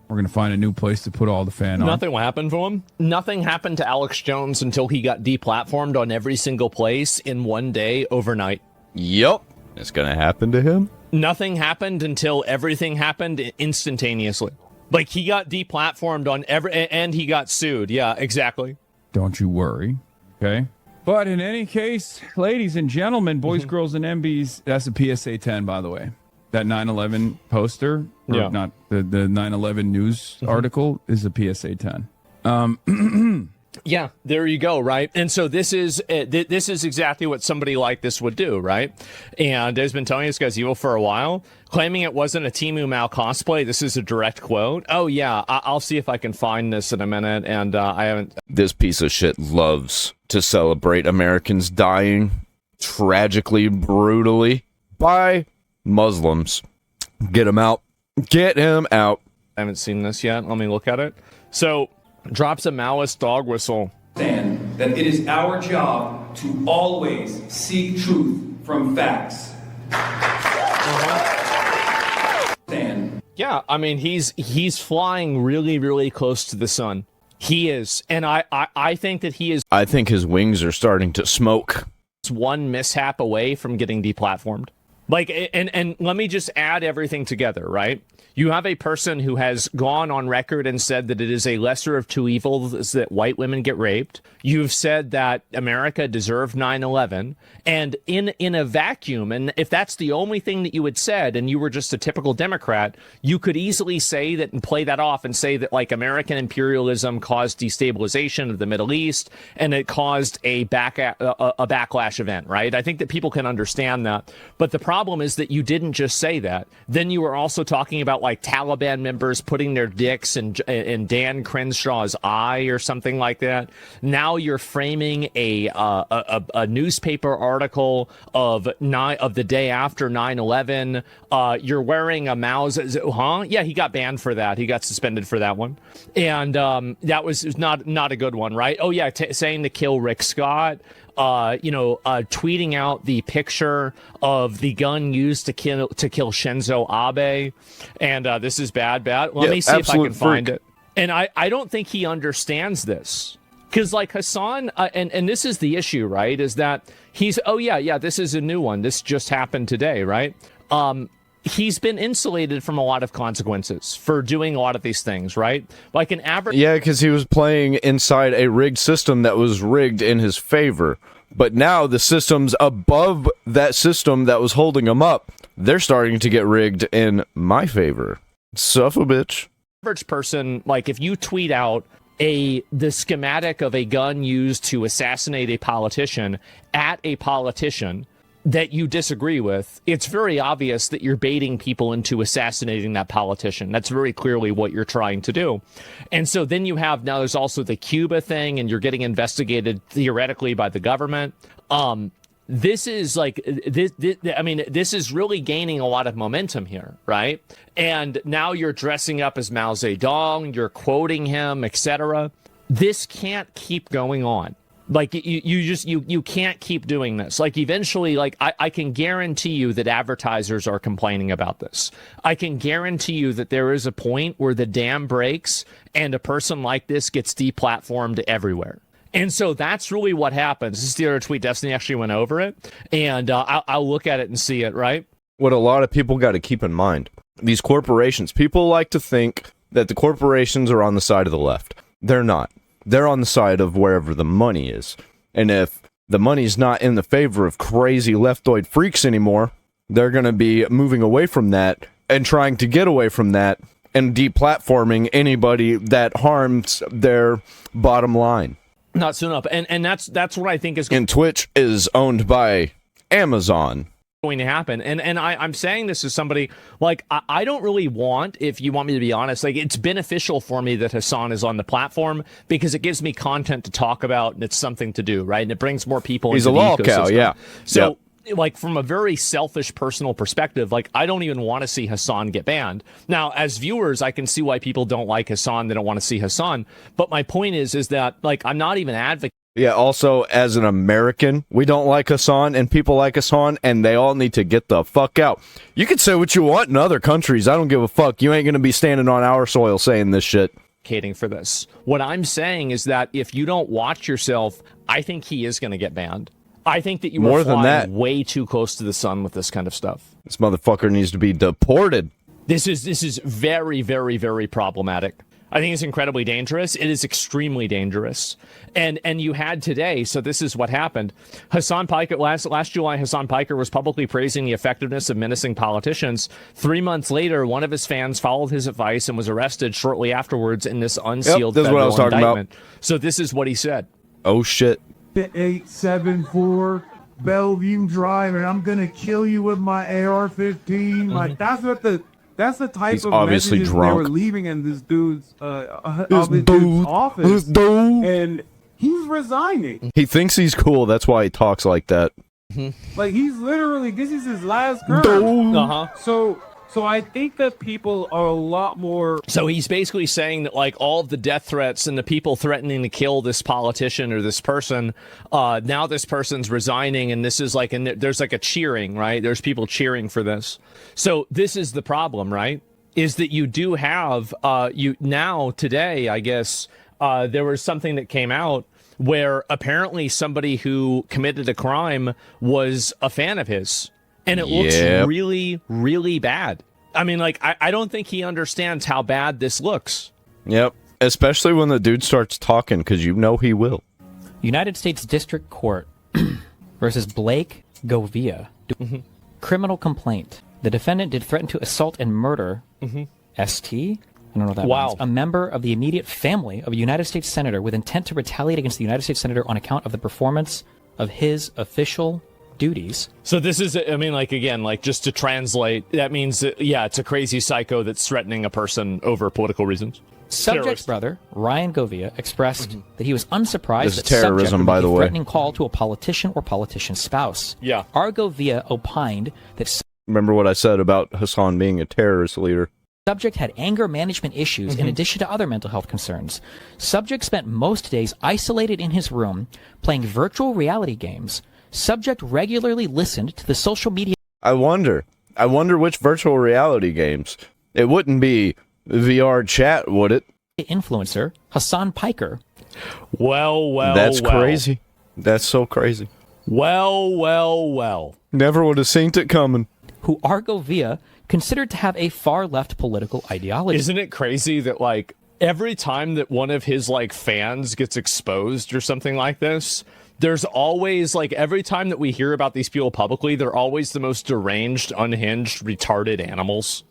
We're going to find a new place to put all the fan on. Nothing will happen for him. Nothing happened to Alex Jones until he got deplatformed on every single place in one day overnight. Yup. It's going to happen to him? Nothing happened until everything happened instantaneously. Like, he got deplatformed on and he got sued. Yeah, exactly. Don't you worry. Okay? But in any case, ladies and gentlemen, boys, girls, and MBs, that's a PSA 10, by the way. That 9/11 poster, or not the 9/11 news article, is a PSA 10. Yeah, there you go, right? And so this is exactly what somebody like this would do, right? And has been telling this guy's evil for a while, claiming it wasn't a Temu Mao cosplay. This is a direct quote. Oh yeah, I'll see if I can find this in a minute. And I haven't. This piece of shit loves to celebrate Americans dying tragically, brutally by Muslims. Get him out. Get him out. I haven't seen this yet. Let me look at it. So, drops a Maoist dog whistle. That it is our job to always seek truth from facts. Yeah, I mean, he's flying really, really close to the sun. He is. And I think that he is. I think his wings are starting to smoke. It's one mishap away from getting deplatformed. Like, and let me just add everything together, right? You have a person who has gone on record and said that it is a lesser of two evils that white women get raped. You've said that America deserved 9/11. And in a vacuum, and if that's the only thing that you had said and you were just a typical Democrat, you could easily say that and play that off and say that, like, American imperialism caused destabilization of the Middle East and it caused a backlash event, right? I think that people can understand that. But the problem is that you didn't just say that. Then you were also talking about, like, Taliban members putting their dicks in Dan Crenshaw's eye or something like that. Now you're framing a newspaper article of the day after 9/11. You're wearing a Mao's. Huh? Yeah, he got banned for that. He got suspended for that one, and that was not a good one, right? Oh yeah, saying to kill Rick Scott. Tweeting out the picture of the gun used to kill Shinzo Abe, and this is bad. Let me see if I can find it. And I don't think he understands this, because, like, Hassan, and this is the issue, right? Is that he's this is a new one. This just happened today, right? He's been insulated from a lot of consequences for doing a lot of these things, right? Like an average. Yeah, because he was playing inside a rigged system that was rigged in his favor. But now the systems above that system that was holding him up, they're starting to get rigged in my favor. Suff a bitch. Average person, like, if you tweet out the schematic of a gun used to assassinate a politician at a politician that you disagree with, it's very obvious that you're baiting people into assassinating that politician. That's very clearly what you're trying to do. And so then you have, now there's also the Cuba thing, and you're getting investigated theoretically by the government. This is like, this is really gaining a lot of momentum here, right? And now you're dressing up as Mao Zedong, you're quoting him, etc. This can't keep going on. Like, you can't keep doing this. Like, eventually, like, I can guarantee you that advertisers are complaining about this. I can guarantee you that there is a point where the dam breaks and a person like this gets deplatformed everywhere. And so that's really what happens. This is the other tweet. Destiny actually went over it, and I'll look at it and see it, right? What a lot of people got to keep in mind, these corporations, people like to think that the corporations are on the side of the left. They're not. They're on the side of wherever the money is. And if the money's not in the favor of crazy leftoid freaks anymore, they're going to be moving away from that and trying to get away from that and deplatforming anybody that harms their bottom line. Not soon enough. And that's what I think is... And Twitch is owned by Amazon. Going to happen. And I'm saying this as somebody, like, I don't really want, if you want me to be honest, like, it's beneficial for me that Hassan is on the platform because it gives me content to talk about and it's something to do, right? And it brings more people into the ecosystem. He's a lol cow, yeah. So, like, from a very selfish personal perspective, like, I don't even want to see Hassan get banned. Now, as viewers, I can see why people don't like Hassan. They don't want to see Hassan. But my point is that, like, I'm not even advocating Yeah, also, as an American, we don't like Hassan, and people like Hassan, and they all need to get the fuck out. You can say what you want in other countries. I don't give a fuck. You ain't going to be standing on our soil saying this shit. For this. What I'm saying is that if you don't watch yourself, I think he is going to get banned. I think that you are flying way too close to the sun with this kind of stuff. This motherfucker needs to be deported. This is very, very, very problematic. I think it's incredibly dangerous. It is extremely dangerous. And you had today, so this is what happened. Hassan Piker, last July, Hassan Piker was publicly praising the effectiveness of menacing politicians. 3 months later, one of his fans followed his advice and was arrested shortly afterwards in this unsealed federal indictment. So this is what he said. Oh, shit. 874 Bellevue Drive, and I'm going to kill you with my AR-15. Like, that's the type He's of obviously messages drunk. they were leaving in this dude's office, and he's resigning. He thinks he's cool. That's why he talks like that. Like, he's literally, this is his last term. So I think that people are a lot more. So he's basically saying that, like, all of the death threats and the people threatening to kill this politician or this person, now this person's resigning, and this is like, and there's like a cheering, right? There's people cheering for this. So this is the problem, right? Is that you do have, today, I guess, there was something that came out where apparently somebody who committed a crime was a fan of his. And it looks really, really bad. I mean, like, I don't think he understands how bad this looks. Yep. Especially when the dude starts talking, because you know he will. United States District Court versus Blake Govia. Criminal complaint. The defendant did threaten to assault and murder ST. I don't know what that means. A member of the immediate family of a United States senator with intent to retaliate against the United States senator on account of the performance of his official duties. So this is, I mean, like, again, like, just to translate, that means that, yeah, it's a crazy psycho that's threatening a person over political reasons. Subject's brother, Ryan Govia, expressed that he was unsurprised This is that subject terrorism, would by make the a way. threatening call to a politician or politician's spouse. Yeah. R. Govia opined that Remember what I said about Hassan being a terrorist leader? subject had anger management issues in addition to other mental health concerns. Subject spent most days isolated in his room playing virtual reality games. Subject regularly listened to the social media. I wonder which virtual reality games. It wouldn't be VR chat, would it? Influencer Hassan Piker. That's crazy. That's so crazy. Well. Never would have seen it coming. Who Argovia considered to have a far-left political ideology. Isn't it crazy that, like, every time that one of his, like, fans gets exposed or something like this, there's always, like, every time that we hear about these people publicly, they're always the most deranged, unhinged, retarded animals.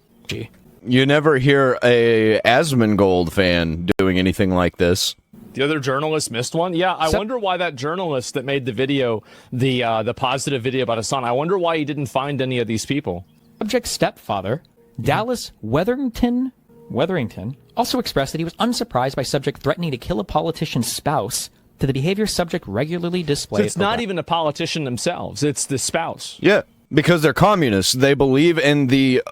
You never hear a Asmongold fan doing anything like this. The other journalist missed one? Yeah, I wonder why that journalist that made the video, the positive video about Hassan, I wonder why he didn't find any of these people. Subject's stepfather, Dallas Wetherington, also expressed that he was unsurprised by subject threatening to kill a politician's spouse to the behavior subject regularly displayed. So it's not even a politician themselves, it's the spouse. Yeah, because they're communists. They believe in the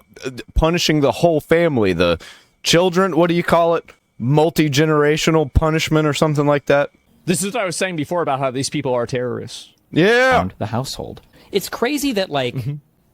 punishing the whole family, the children, what do you call it? Multi-generational punishment or something like that. This is what I was saying before about how these people are terrorists. Yeah. The household. It's crazy that, like,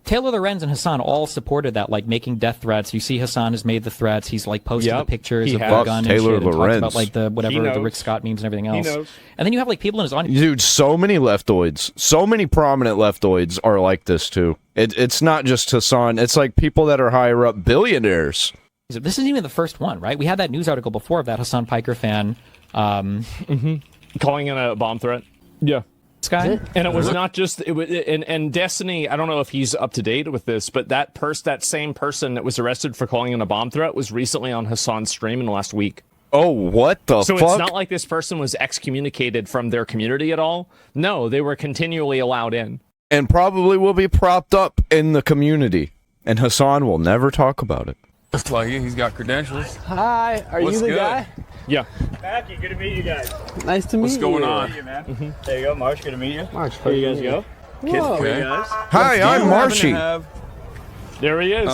Taylor Lorenz and Hassan all supported that, like, making death threats. You see Hassan has made the threats. He's, like, posted the pictures of the gun Taylor and shit. Lorenz. And talks about, like, the Rick Scott memes and everything else. And then you have, like, people in his audience. Dude, so many leftoids, so many prominent leftoids are like this too. It's not just Hassan. It's like people that are higher up, billionaires. This isn't even the first one, right? We had that news article before of that Hassan Piker fan. Calling in a bomb threat. Yeah. This guy? And it was not just, it was, and Destiny, I don't know if he's up to date with this, but that same person that was arrested for calling in a bomb threat was recently on Hassan's stream in the last week. Oh, what the fuck? fuck? So it's not like this person was excommunicated from their community at all. No, they were continually allowed in. And probably will be propped up in the community. And Hassan will never talk about it. Looks like he's got credentials. Hi, are you the guy? Yeah. Mackie, good to meet you guys. Nice to meet you. What's going on? There you go, Marsh. Good to meet you. Marsh, here you guys go. Okay. Hi, I'm Marshy. There he is.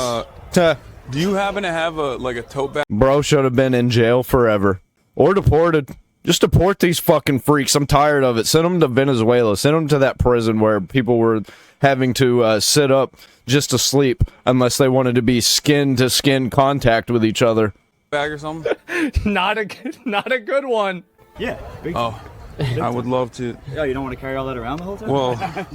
Do you happen to have a tote bag? Bro should have been in jail forever. Or deported. Just deport these fucking freaks. I'm tired of it. Send them to Venezuela. Send them to that prison where people were having to sit up just to sleep unless they wanted to be skin-to-skin contact with each other. Bag or something? Not a good one. Yeah. I would love to. Oh, you don't want to carry all that around the whole time? Well,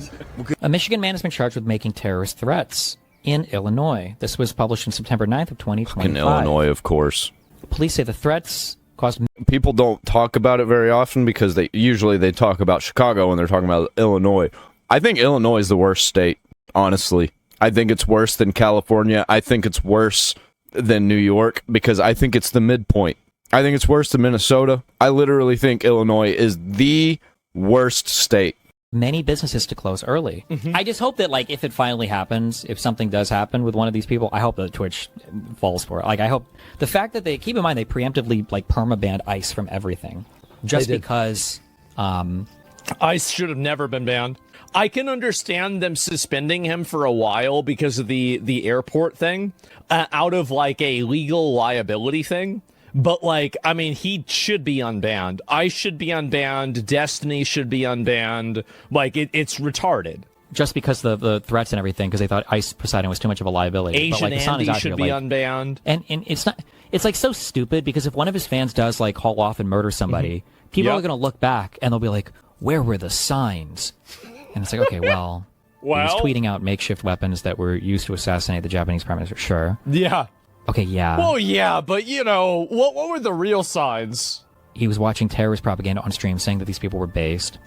a Michigan man has been charged with making terrorist threats in Illinois. This was published in September 9th of 2025. In Illinois, of course. Police say the threats caused... People don't talk about it very often because they usually talk about Chicago when they're talking about Illinois. I think Illinois is the worst state, honestly. I think it's worse than California. I think it's worse than New York because I think it's the midpoint. I think it's worse than Minnesota. I literally think Illinois is the worst state. Many businesses to close early. I just hope that, like, if it finally happens, if something does happen with one of these people, I hope that Twitch falls for it. Like, I hope the fact that they keep in mind they preemptively like permabanned ICE from everything, just because ICE should have never been banned. I can understand them suspending him for a while because of the airport thing, out of like a legal liability thing. But, like, I mean, he should be unbanned. I should be unbanned. Destiny should be unbanned. Like, it's retarded. Just because the threats and everything, because they thought ICE Poseidon was too much of a liability. Asian but, like, Andy should be unbanned. And it's not. It's like so stupid because if one of his fans does like haul off and murder somebody, people are going to look back and they'll be like, "Where were the signs?" And it's like, okay, well, he was tweeting out makeshift weapons that were used to assassinate the Japanese prime minister. Sure. Yeah. Okay, yeah. Well, yeah, but, you know, what were the real signs? He was watching terrorist propaganda on stream saying that these people were based.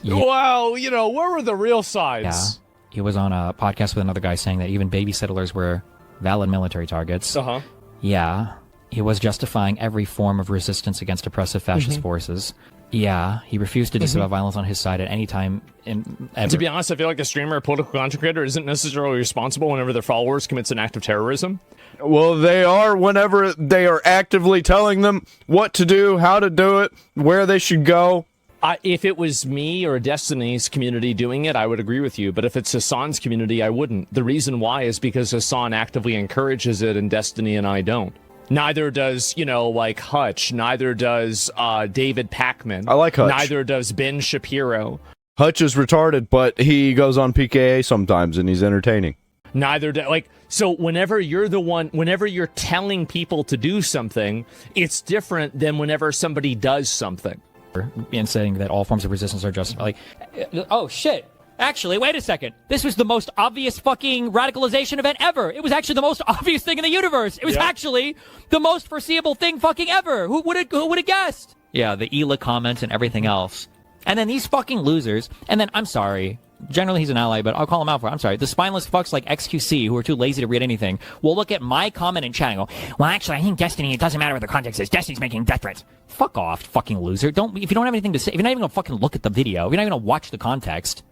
Yeah. Well, you know, what were the real signs? Yeah. He was on a podcast with another guy saying that even baby settlers were valid military targets. Uh-huh. Yeah. He was justifying every form of resistance against oppressive fascist forces. Yeah, he refused to disavow violence on his side at any time. To be honest, I feel like a streamer or political content creator isn't necessarily responsible whenever their followers commits an act of terrorism. Well, they are whenever they are actively telling them what to do, how to do it, where they should go. If it was me or Destiny's community doing it, I would agree with you. But if it's Hassan's community, I wouldn't. The reason why is because Hassan actively encourages it and Destiny and I don't. Neither does, you know, like Hutch. Neither does David Pacman. I like Hutch. Neither does Ben Shapiro. Hutch is retarded, but he goes on PKA sometimes, and he's entertaining. Neither do, like, so whenever you're telling people to do something, it's different than whenever somebody does something. And saying that all forms of resistance are just like, oh shit. Actually, wait a second. This was the most obvious fucking radicalization event ever. It was actually the most obvious thing in the universe. It was actually the most foreseeable thing fucking ever. Who would have guessed? Yeah, the ELA comments and everything else. And then these fucking losers. And then, I'm sorry. Generally, he's an ally, but I'll call him out for it. I'm sorry. The spineless fucks like XQC, who are too lazy to read anything, will look at my comment in chat and go, well, actually, I think Destiny, it doesn't matter what the context is. Destiny's making death threats. Fuck off, fucking loser. If you don't have anything to say, if you're not even gonna fucking look at the video, if you're not even gonna watch the context.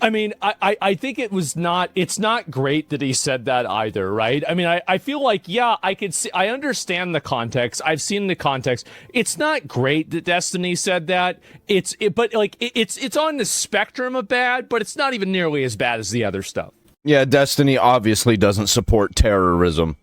I mean, I think it's not great that he said that either, right? I mean, I feel like, yeah, I understand the context. I've seen the context. It's not great that Destiny said that. It's on the spectrum of bad, but it's not even nearly as bad as the other stuff. Yeah, Destiny obviously doesn't support terrorism.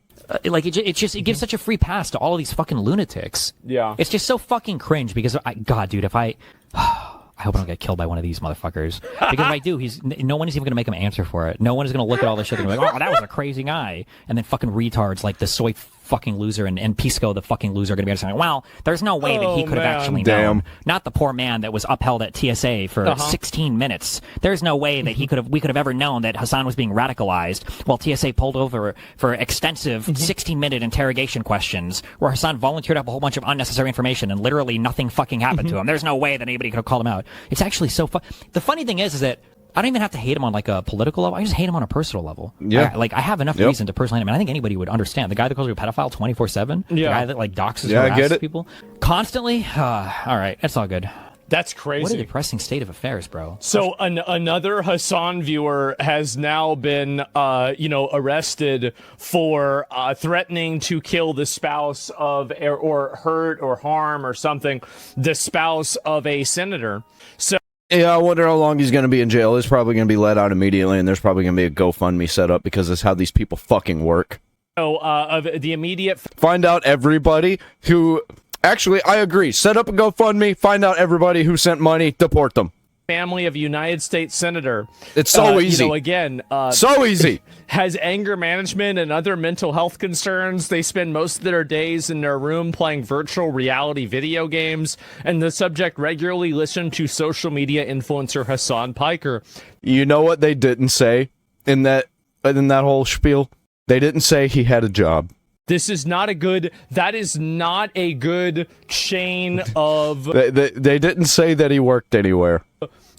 It gives such a free pass to all of these fucking lunatics. Yeah. It's just so fucking cringe because, God, dude, if I hope I don't get killed by one of these motherfuckers. Because if I do, no one is even going to make him answer for it. No one is going to look at all this shit and be like, oh, that was a crazy guy. And then fucking retards like the soy fucking loser and Pisco the fucking loser are going to be saying, well, there's no way that he could have actually known. Not the poor man that was upheld at TSA for 16 minutes. There's no way that we could have ever known that Hassan was being radicalized while TSA pulled over for extensive 16-minute interrogation questions where Hassan volunteered up a whole bunch of unnecessary information and literally nothing fucking happened to him. There's no way that anybody could have called him out. It's actually so fun. The funny thing is that I don't even have to hate him on like a political level. I just hate him on a personal level. Yeah. I have enough reason to personally hate him. And I think anybody would understand. The guy that calls you a pedophile 24/7. The guy that like doxes harasses people constantly. All right. That's all good. That's crazy. What a depressing state of affairs, bro. So another Hassan viewer has now been, arrested for threatening to kill the spouse of, or hurt or harm or something, the spouse of a senator. So. Yeah, I wonder how long he's going to be in jail. He's probably going to be let out immediately, and there's probably going to be a GoFundMe set up because that's how these people fucking work. So, of the immediate... Find out everybody who Actually, I agree. Set up a GoFundMe, find out everybody who sent money, deport them. Family of United States Senator. It's so easy. So easy. Has anger management and other mental health concerns. They spend most of their days in their room playing virtual reality video games, and the subject regularly listened to social media influencer Hassan Piker. You know what they didn't say in that whole spiel? They didn't say he had a job. That is not a good chain of... They didn't say that he worked anywhere.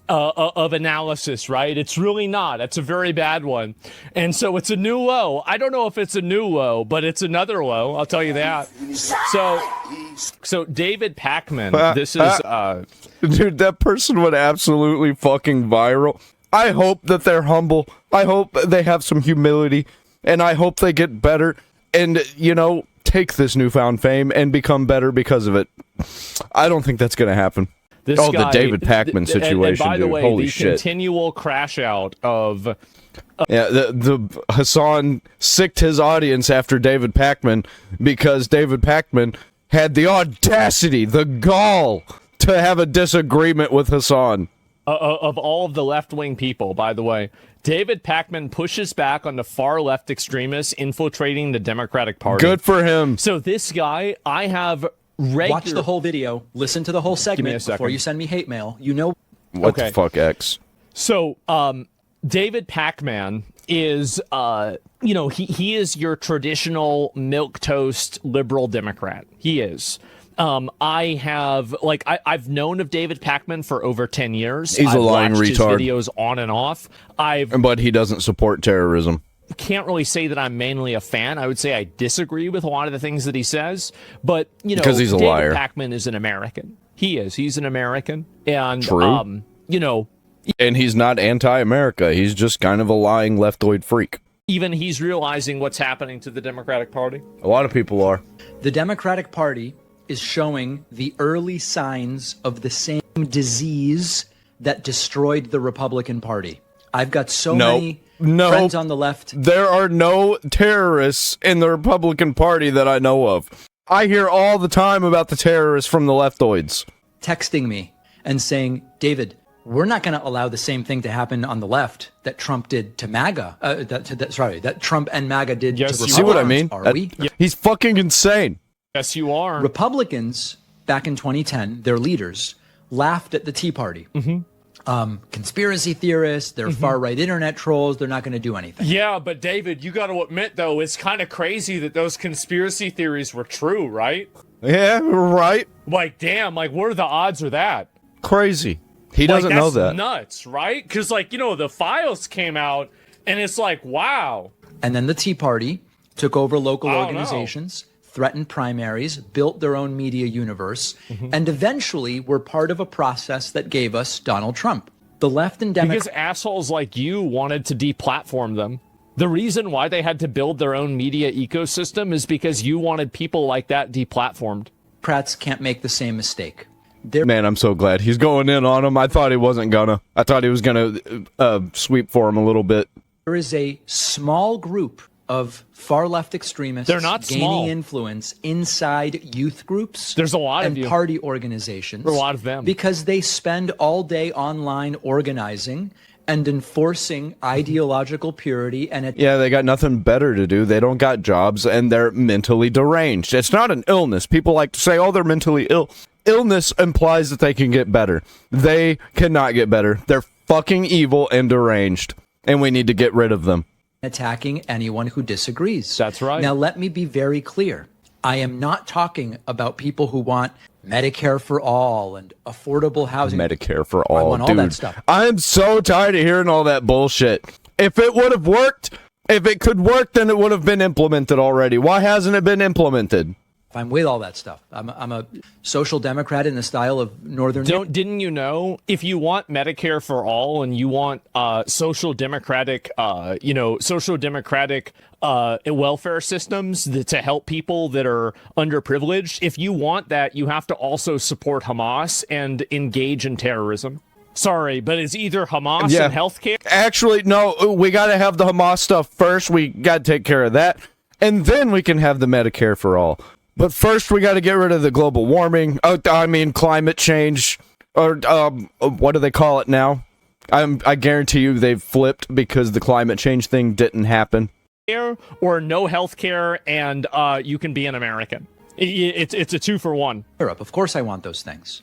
Of analysis, right? It's really not. It's a very bad one. And so it's a new low. I don't know if it's a new low, but it's another low. I'll tell you that. So David Pakman, this is... Dude, that person went absolutely fucking viral. I hope that they're humble. I hope they have some humility. And I hope they get better. And, take this newfound fame and become better because of it. I don't think that's going to happen. The David Pakman situation, and by the dude. way, Holy the shit. continual crash out of... the Hassan sicked his audience after David Pakman because David Pakman had the audacity, the gall, to have a disagreement with Hassan. Of all of the left-wing people, by the way, David Pakman pushes back on the far-left extremists infiltrating the Democratic Party. Good for him. So this guy, I have... Watch the whole video. Listen to the whole segment before you send me hate mail. What the fuck, X? So, David Pakman is, he is your traditional milquetoast liberal Democrat. He is. I've known of David Pakman for over 10 years. He's a lying retard. I've watched his videos on and off. But he doesn't support terrorism. Can't really say that I'm mainly a fan. I would say I disagree with a lot of the things that he says, but because he's a David liar. Pakman is an American. He's an American, and true. And he's not anti-America. He's just kind of a lying leftoid freak. Even he's realizing what's happening to the Democratic Party. A lot of people are. The Democratic Party is showing the early signs of the same disease that destroyed the Republican Party. I've got so many friends on the left. There are no terrorists in the Republican Party that I know of. I hear all the time about the terrorists from the leftoids. Texting me and saying, David, we're not going to allow the same thing to happen on the left that Trump did to MAGA. That Trump and MAGA did to Republicans. You see what I mean? Are we? He's fucking insane. Yes, you are. Republicans, back in 2010, their leaders, laughed at the Tea Party. Conspiracy theorists, they're far-right internet trolls, they're not going to do anything. Yeah, but David, you got to admit, though, it's kind of crazy that those conspiracy theories were true, right? Yeah, right. Damn, what are the odds of that? Crazy. He doesn't know that. That's nuts, right? Because, the files came out, and it's wow. And then the Tea Party took over local organizations, threatened primaries, built their own media universe, and eventually were part of a process that gave us Donald Trump. The left and Democrats... Because assholes like you wanted to deplatform them. The reason why they had to build their own media ecosystem is because you wanted people like that deplatformed. Democrats can't make the same mistake. Man, I'm so glad he's going in on him. I thought he wasn't gonna. I thought he was gonna sweep for him a little bit. There is a small group of far-left extremists They're not gaining small. influence inside youth groups. There's a lot and of you. Party organizations. There's a lot of them. Because they spend all day online organizing and enforcing ideological purity. And yeah, they got nothing better to do. They don't got jobs, and they're mentally deranged. It's not an illness. People like to say, oh, they're mentally ill. Illness implies that they can get better. They cannot get better. They're fucking evil and deranged, and we need to get rid of them. Attacking anyone who disagrees. That's right. Now, let me be very clear. I am not talking about people who want Medicare for all and affordable housing. Medicare for all, I want all that stuff. I'm so tired of hearing all that bullshit. If it would have worked, if it could work, then it would have been implemented already. Why hasn't it been implemented? I'm with all that stuff. I'm a social democrat in the style of Northern. Didn't you know, if you want Medicare for all and you want social democratic welfare systems to help people that are underprivileged, if you want that, you have to also support Hamas and engage in terrorism. Sorry, but it's either Hamas and healthcare. Actually, no, we got to have the Hamas stuff first. We got to take care of that. And then we can have the Medicare for all. But first, we got to get rid of the global warming. Climate change, or what do they call it now? I guarantee you they've flipped because the climate change thing didn't happen. Or no health care, and you can be an American. It's a 2-for-1. Europe, of course, I want those things.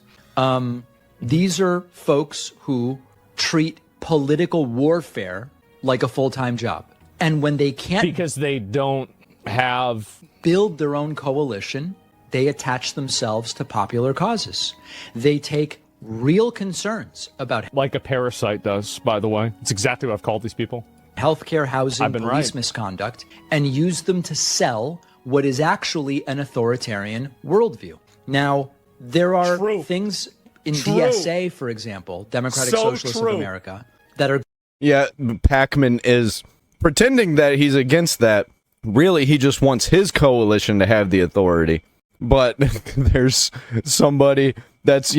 These are folks who treat political warfare like a full-time job, and when they can't, because they don't build their own coalition, they attach themselves to popular causes. They take real concerns about, like a parasite does, by the way. It's exactly what I've called these people. Healthcare, housing, police right. misconduct, and use them to sell what is actually an authoritarian worldview. Now, there are things in DSA, for example, Democratic Socialists of America, that are... Yeah, Pac-Man is pretending that he's against that. Really, he just wants his coalition to have the authority. But there's somebody that's,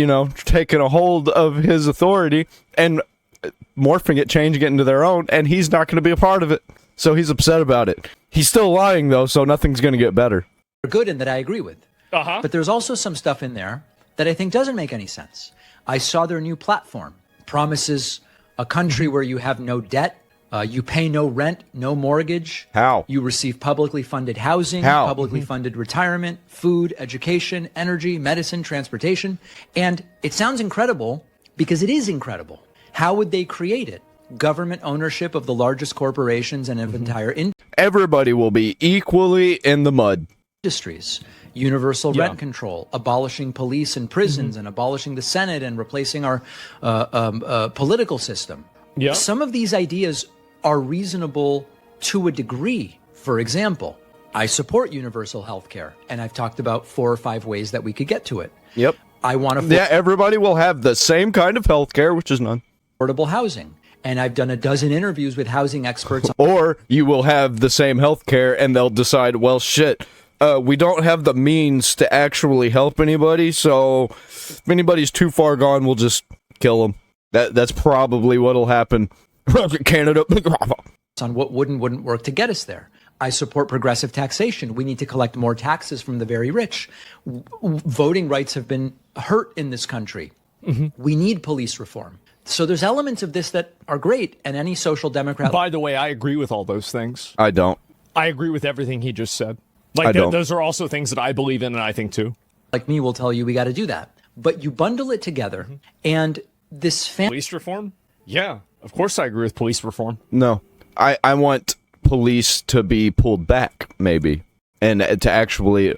taking a hold of his authority and morphing it, changing it into their own, and he's not going to be a part of it. So he's upset about it. He's still lying, though, so nothing's going to get better. Good and that I agree with. But there's also some stuff in there that I think doesn't make any sense. I saw their new platform. Promises a country where you have no debt, you pay no rent, no mortgage. How? You receive publicly funded housing, How? publicly funded retirement, food, education, energy, medicine, transportation. And it sounds incredible because it is incredible. How would they create it? Government ownership of the largest corporations and of entire Everybody will be equally in the mud. Industries. Universal rent control, abolishing police and prisons, and abolishing the Senate and replacing our political system. Some of these ideas are reasonable to a degree. For example, I support universal health care, and I've talked about 4 or 5 ways that we could get to it. Yep. I want to... Yeah, everybody will have the same kind of health care, which is none. Affordable housing. And I've done a dozen interviews with housing experts. Or you will have the same health care, and they'll decide, well, shit, we don't have the means to actually help anybody, so if anybody's too far gone, we'll just kill them. That's probably what'll happen. Canada. On what would and wouldn't work to get us there. I support progressive taxation. We need to collect more taxes from the very rich. Voting rights have been hurt in this country. We need police reform. So there's elements of this that are great, and any social democrat... By the way, I agree with all those things. I don't. I agree with everything he just said. Those are also things that I believe in and I think too. Like me will tell you we got to do that. But you bundle it together, and this... Police reform? Yeah, of course I agree with police reform. No. I want police to be pulled back, maybe, and to actually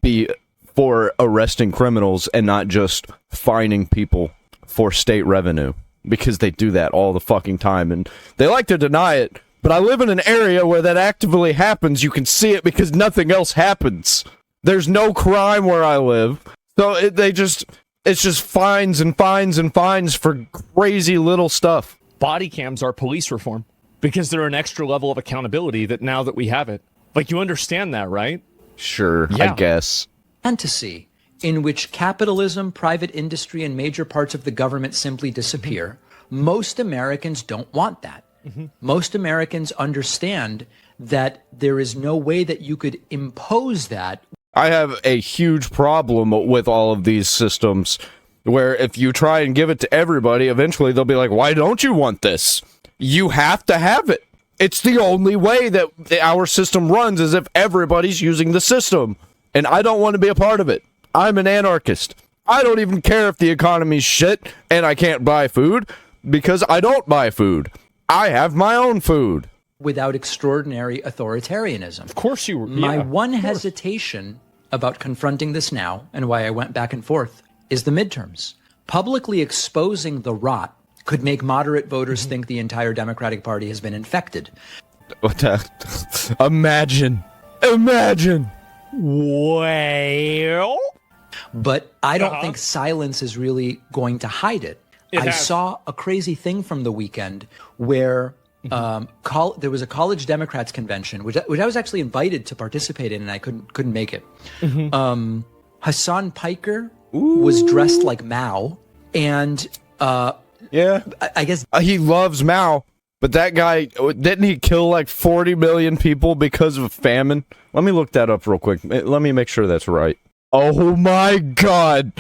be for arresting criminals and not just fining people for state revenue, because they do that all the fucking time, and they like to deny it, but I live in an area where that actively happens. You can see it because nothing else happens. There's no crime where I live, so it's just fines and fines and fines for crazy little stuff. Body cams are police reform because they're an extra level of accountability that now that we have it. Like, you understand that, right? Sure, yeah. I guess. Fantasy in which capitalism, private industry, and major parts of the government simply disappear. Most Americans don't want that. Most Americans understand that there is no way that you could impose that. I have a huge problem with all of these systems where if you try and give it to everybody, eventually they'll be like, why don't you want this? You have to have it. It's the only way that our system runs, is if everybody's using the system. And I don't want to be a part of it. I'm an anarchist. I don't even care if the economy's shit and I can't buy food, because I don't buy food. I have my own food. Without extraordinary authoritarianism. Of course you were. My one hesitation about confronting this now, and why I went back and forth, is the midterms. Publicly exposing the rot could make moderate voters think the entire Democratic Party has been infected. Imagine. Well... But I don't think silence is really going to hide it. I saw a crazy thing from the weekend where there was a college Democrats convention, which I was actually invited to participate in, and I couldn't make it. Hassan Piker was dressed like Mao, and I guess he loves Mao, But that guy, didn't he kill like 40 million people because of famine? Let me look that up real quick. Let me make sure that's right. Oh my God.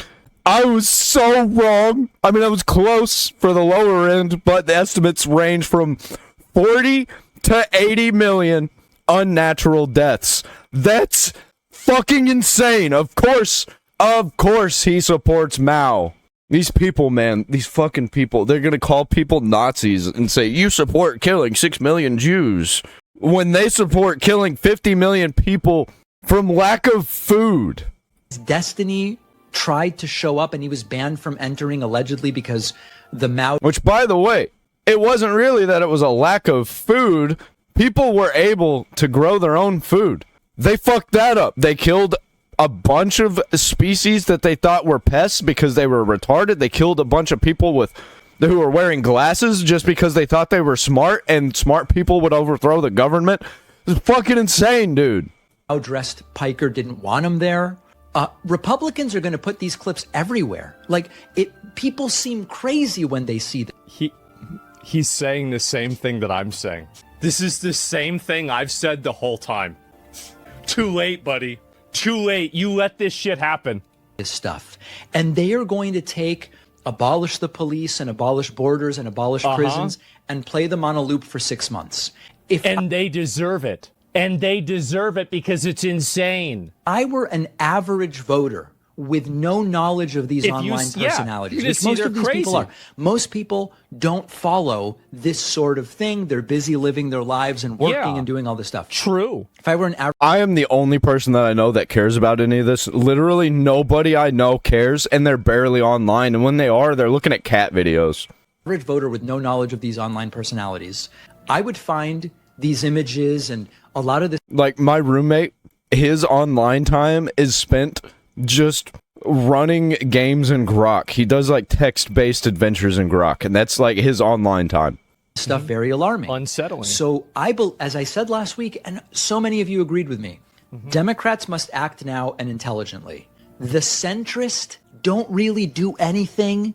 I was so wrong. I mean, I was close for the lower end, but the estimates range from 40 to 80 million unnatural deaths. That's fucking insane. Of course he supports Mao. These people, man, these fucking people, they're gonna call people Nazis and say, you support killing 6 million Jews, when they support killing 50 million people from lack of food. Destiny tried to show up and he was banned from entering allegedly because the Mao... Which, by the way, it wasn't really that it was a lack of food. People were able to grow their own food. They fucked that up. They killed a bunch of species that they thought were pests because they were retarded. They killed a bunch of people who were wearing glasses just because they thought they were smart, and smart people would overthrow the government. It's fucking insane, dude. Dressed piker didn't want him there. Republicans are going to put these clips everywhere. Like, people seem crazy when they see them. He's saying the same thing that I'm saying. This is the same thing I've said the whole time. Too late, buddy. Too late. You let this shit happen. This stuff. And they are going to abolish the police and abolish borders and abolish prisons and play them on a loop for 6 months. They deserve it. And they deserve it because it's insane. I were an average voter with no knowledge of these online personalities, which most of these people are. Most people don't follow this sort of thing. They're busy living their lives and working and doing all this stuff. True. If I were an average... I am the only person that I know that cares about any of this. Literally nobody I know cares, and they're barely online. And when they are, they're looking at cat videos. Average voter with no knowledge of these online personalities, I would find these images and a lot of this... Like, my roommate, his online time is spent just running games in Grok. He does like text-based adventures in Grok, and that's like his online time. Stuff very alarming. Unsettling. So as I said last week, and so many of you agreed with me, Democrats must act now and intelligently. The centrists don't really do anything,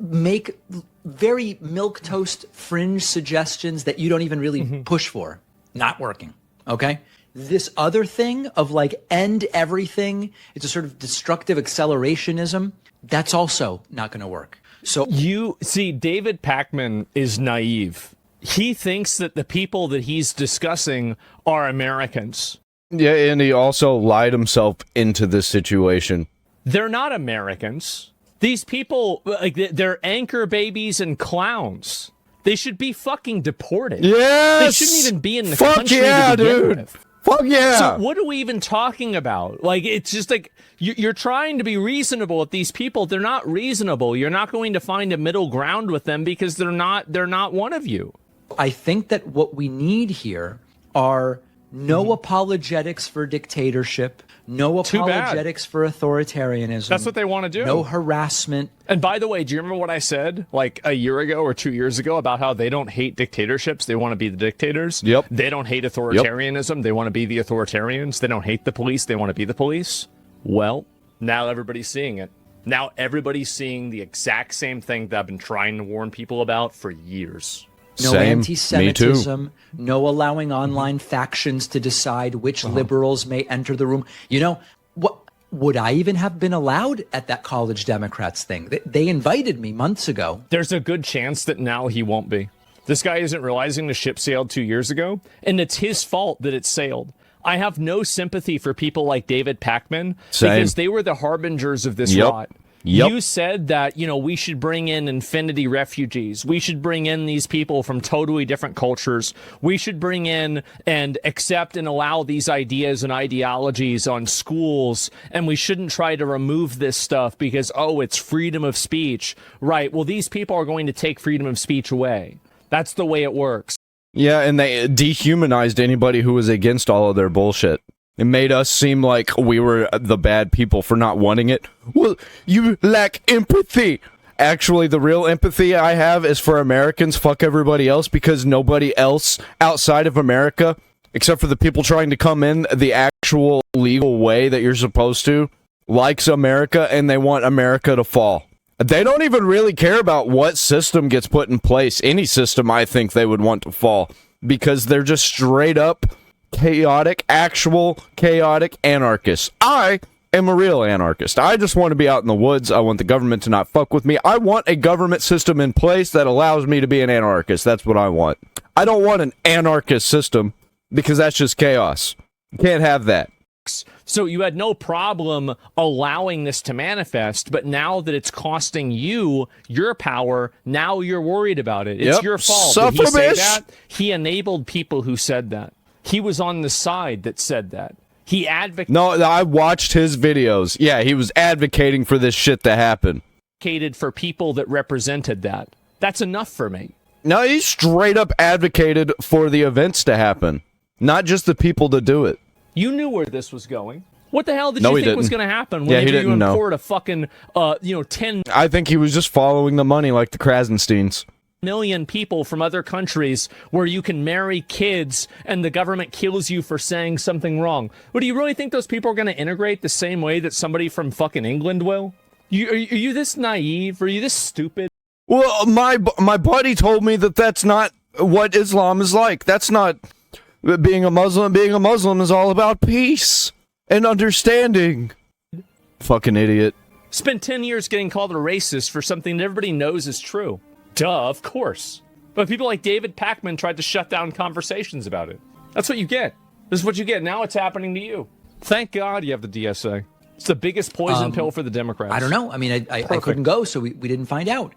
make very milquetoast fringe suggestions that you don't even really push for. Not working, okay? This other thing of like end everything, it's a sort of destructive accelerationism, that's also not going to work. So you see, David Pakman is naive. He thinks that the people that he's discussing are Americans. Yeah, and he also lied himself into this situation. They're not Americans. These people, like, they're anchor babies and clowns. They should be fucking deported. Yes! They shouldn't even be in the country to begin with. Fuck yeah! So what are we even talking about? Like, it's just like, you're trying to be reasonable with these people. They're not reasonable. You're not going to find a middle ground with them because they're not one of you. I think that what we need here are no apologetics for dictatorship, no apologetics for authoritarianism. That's what they want to do. No harassment. And by the way, do you remember what I said like a year ago or 2 years ago about how they don't hate dictatorships? They want to be the dictators. Yep. They don't hate authoritarianism. They want to be the authoritarians. They don't hate the police. They want to be the police. Well, now everybody's seeing it. Now everybody's seeing the exact same thing that I've been trying to warn people about for years. No anti-Semitism, no allowing online factions to decide which liberals may enter the room. You know, what would I even have been allowed at that college Democrats thing? They invited me months ago. There's a good chance that now he won't be. This guy isn't realizing the ship sailed 2 years ago, and it's his fault that it sailed. I have no sympathy for people like David Pakman because they were the harbingers of this rot. You said that, you know, we should bring in infinity refugees. We should bring in these people from totally different cultures. We should bring in and accept and allow these ideas and ideologies on schools. And we shouldn't try to remove this stuff because, oh, it's freedom of speech. Right. Well, these people are going to take freedom of speech away. That's the way it works. Yeah, and they dehumanized anybody who was against all of their bullshit. It made us seem like we were the bad people for not wanting it. Well, you lack empathy. Actually, the real empathy I have is for Americans. Fuck everybody else, because nobody else outside of America, except for the people trying to come in the actual legal way that you're supposed to, likes America, and they want America to fall. They don't even really care about what system gets put in place. Any system I think they would want to fall, because they're just straight up chaotic, actual chaotic anarchists. I am a real anarchist. I just want to be out in the woods. I want the government to not fuck with me. I want a government system in place that allows me to be an anarchist. That's what I want. I don't want an anarchist system, because that's just chaos. Can't have that. So you had no problem allowing this to manifest, but now that it's costing you your power, now you're worried about it. It's your fault. Did he say that? He enabled people who said that. He was on the side that said that. He advocated. No, I watched his videos. Yeah, he was advocating for this shit to happen. For people that represented that. That's enough for me. No, he straight up advocated for the events to happen, not just the people to do it. You knew where this was going. What the hell did you think was going to happen when you import a fucking, 10 I think he was just following the money like the Krasensteins. million people from other countries where you can marry kids and the government kills you for saying something wrong. What, do you really think those people are going to integrate the same way that somebody from fucking England will? Are you this naive? Are you this stupid? Well, my buddy told me that that's not what Islam is like. That's not being a Muslim. Being a Muslim is all about peace and understanding. Fucking idiot. Spent 10 years getting called a racist for something that everybody knows is true. Duh, of course. But people like David Pakman tried to shut down conversations about it. That's what you get. This is what you get. Now it's happening to you. Thank God you have the DSA. It's the biggest poison pill for the Democrats. I don't know. I mean, I couldn't go, so we didn't find out.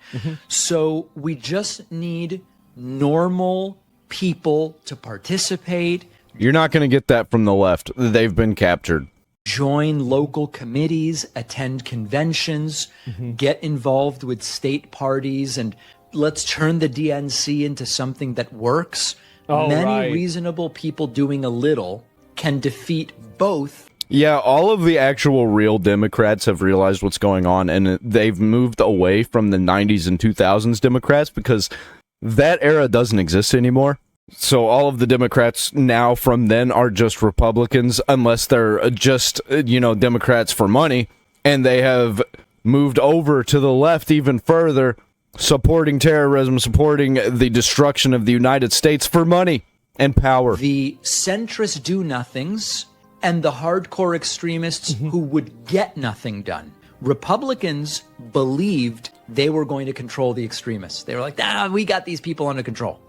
So we just need normal people to participate. You're not going to get that from the left. They've been captured. Join local committees, attend conventions, get involved with state parties, and let's turn the DNC into something that works. Many reasonable people doing a little can defeat both. Yeah, all of the actual real Democrats have realized what's going on, and they've moved away from the 90s and 2000s Democrats, because that era doesn't exist anymore. So all of the Democrats now from then are just Republicans, unless they're just, Democrats for money, and they have moved over to the left even further, supporting terrorism, supporting the destruction of the United States for money and power. The centrist do-nothings and the hardcore extremists who would get nothing done. Republicans believed they were going to control the extremists. They were like, we got these people under control.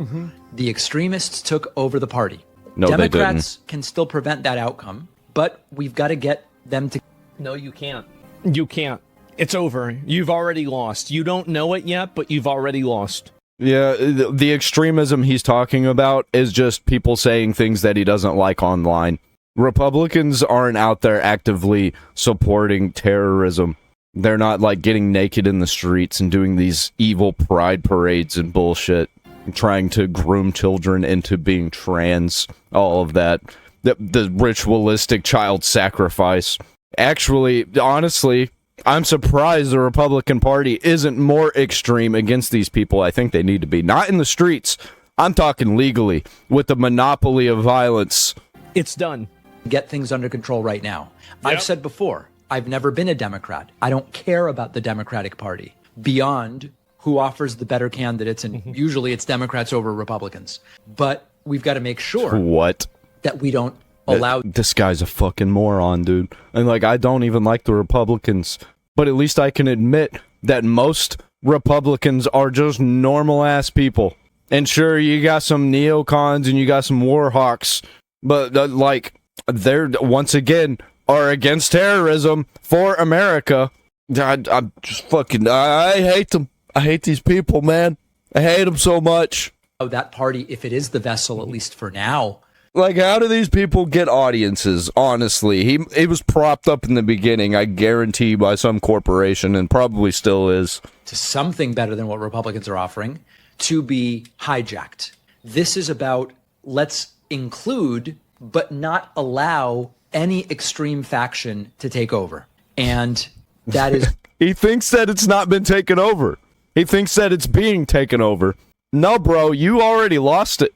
The extremists took over the party. No, Democrats can still prevent that outcome, but we've got to get them to... No, you can't. You can't. It's over. You've already lost. You don't know it yet, but you've already lost. Yeah, the extremism he's talking about is just people saying things that he doesn't like online. Republicans aren't out there actively supporting terrorism. They're not like getting naked in the streets and doing these evil pride parades and bullshit, trying to groom children into being trans, all of that. The ritualistic child sacrifice. Actually, honestly, I'm surprised the Republican Party isn't more extreme against these people. I think they need to be. Not in the streets. I'm talking legally, with the monopoly of violence. It's done. Get things under control right now. I've said before, I've never been a Democrat. I don't care about the Democratic Party beyond who offers the better candidates, and usually it's Democrats over Republicans. But we've got to make sure that we don't allow... This guy's a fucking moron, dude. And I don't even like the Republicans, but at least I can admit that most Republicans are just normal-ass people. And sure, you got some neocons and you got some war hawks, but they're, once again, are against terrorism for America. I'm just fucking... I hate them. I hate these people, man. I hate them so much. That party, if it is the vessel, at least for now... How do these people get audiences, honestly? He was propped up in the beginning, I guarantee, by some corporation, and probably still is. To something better than what Republicans are offering, to be hijacked. This is about, let's include, but not allow any extreme faction to take over. And that is... He thinks that it's not been taken over. He thinks that it's being taken over. No, bro, you already lost it.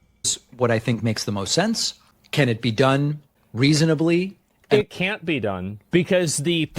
What I think makes the most sense. Can it be done reasonably It can't be done because the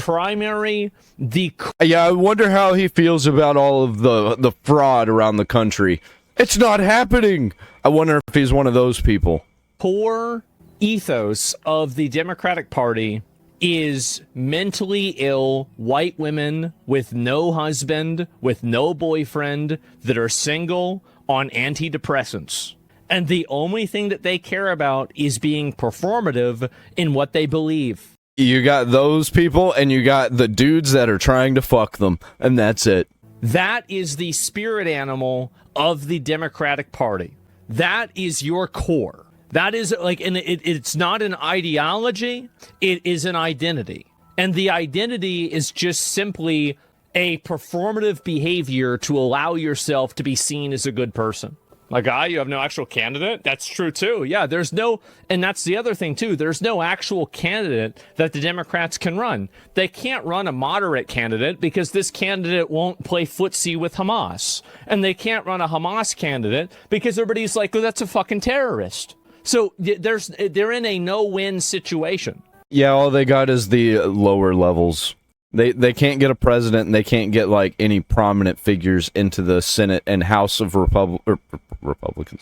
Yeah, I wonder how he feels about all of the fraud around the country. It's not happening. I wonder if he's one of those people. Core ethos of the Democratic Party is mentally ill white women with no husband, with no boyfriend, that are single on antidepressants. And the only thing that they care about is being performative in what they believe. You got those people, and you got the dudes that are trying to fuck them, and that's it. That is the spirit animal of the Democratic Party. That is your core. That is like, and it's not an ideology, it is an identity. And the identity is just simply a performative behavior to allow yourself to be seen as a good person. Like, you have no actual candidate? That's true, too. Yeah, there's no, and that's the other thing, too. There's no actual candidate that the Democrats can run. They can't run a moderate candidate because this candidate won't play footsie with Hamas. And they can't run a Hamas candidate because everybody's like, well, that's a fucking terrorist. So they're in a no-win situation. Yeah, all they got is the lower levels. They can't get a president, and they can't get like any prominent figures into the Senate and House of Republicans.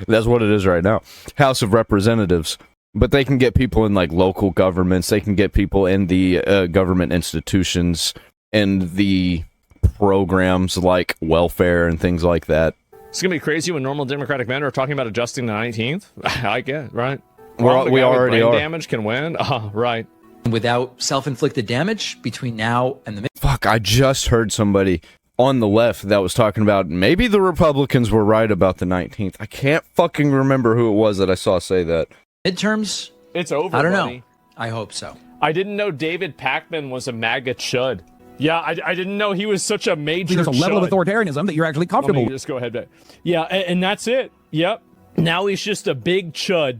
That's what it is right now. House of Representatives. But they can get people in like local governments. They can get people in the government institutions and the programs like welfare and things like that. It's going to be crazy when normal Democratic men are talking about adjusting the 19th. I get, right? We already are. Damage can win. Right. Without self-inflicted damage between now and the Fuck, I just heard somebody on the left that was talking about maybe the Republicans were right about the 19th. I can't fucking remember who it was that I saw say that. midterms. It's over, I don't buddy. know. I hope so. I didn't know David Pakman was a MAGA chud. Yeah, I didn't know he was such a major There's a level chud. of authoritarianism that you're actually comfortable Let me just go ahead. Yeah, and that's it. Yep. Now he's just a big chud.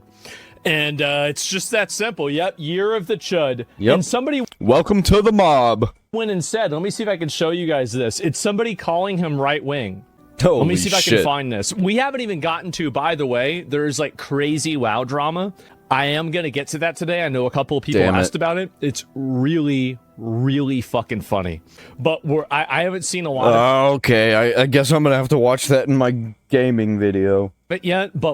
And it's just that simple. Yep, year of the chud. Yep. And somebody welcome to the mob. Went and said, let me see if I can show you guys this. It's somebody calling him right wing. Holy Let me see if I can shit. find this. We haven't even gotten to, by the way, there's like crazy WoW drama. I am going to get to that today. I know a couple of people asked about it. It's really, really fucking funny. But I haven't seen a lot of... Okay, I guess I'm going to have to watch that in my gaming video. But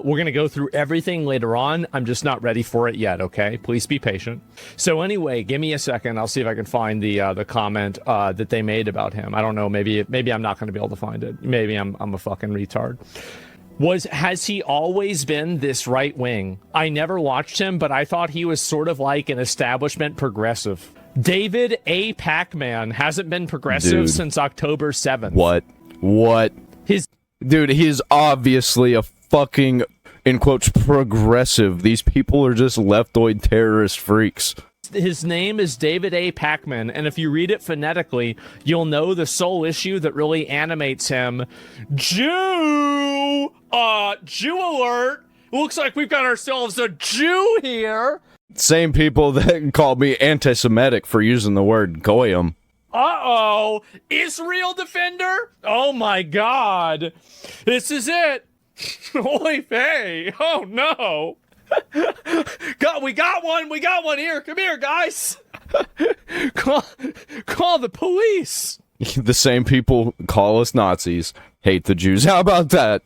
we're going to go through everything later on. I'm just not ready for it yet, okay? Please be patient. So anyway, give me a second. I'll see if I can find the comment that they made about him. I don't know. Maybe I'm not going to be able to find it. Maybe I'm a fucking retard. Has he always been this right wing? I never watched him, but I thought he was sort of like an establishment progressive. David A. Pakman hasn't been progressive since October 7th. What? Dude, he's obviously a fucking, in quotes, progressive. These people are just leftoid terrorist freaks. His name is David A. Pakman, and if you read it phonetically, you'll know the sole issue that really animates him. Jew alert! Looks like we've got ourselves a Jew here! Same people that called me anti-Semitic for using the word goyim. Uh-oh! Israel defender? Oh my god! This is it! Oy vey! Oh no! We got one here! Come here, guys! Call the police! The same people call us Nazis, hate the Jews. How about that?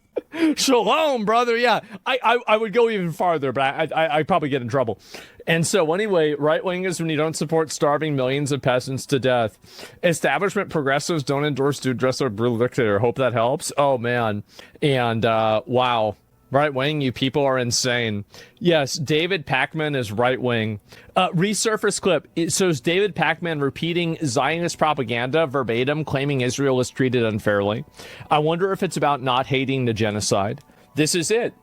Shalom, brother. Yeah, I would go even farther, but I'd probably get in trouble. And so anyway, right wing is when you don't support starving millions of peasants to death. Establishment progressives don't endorse dude dress or brutal dictator. Hope that helps. Oh man. And wow. Right wing, you people are insane. Yes, David Pakman is right wing. Resurface clip. It shows David Pakman repeating Zionist propaganda verbatim, claiming Israel is treated unfairly. I wonder if it's about not hating the genocide. This is it.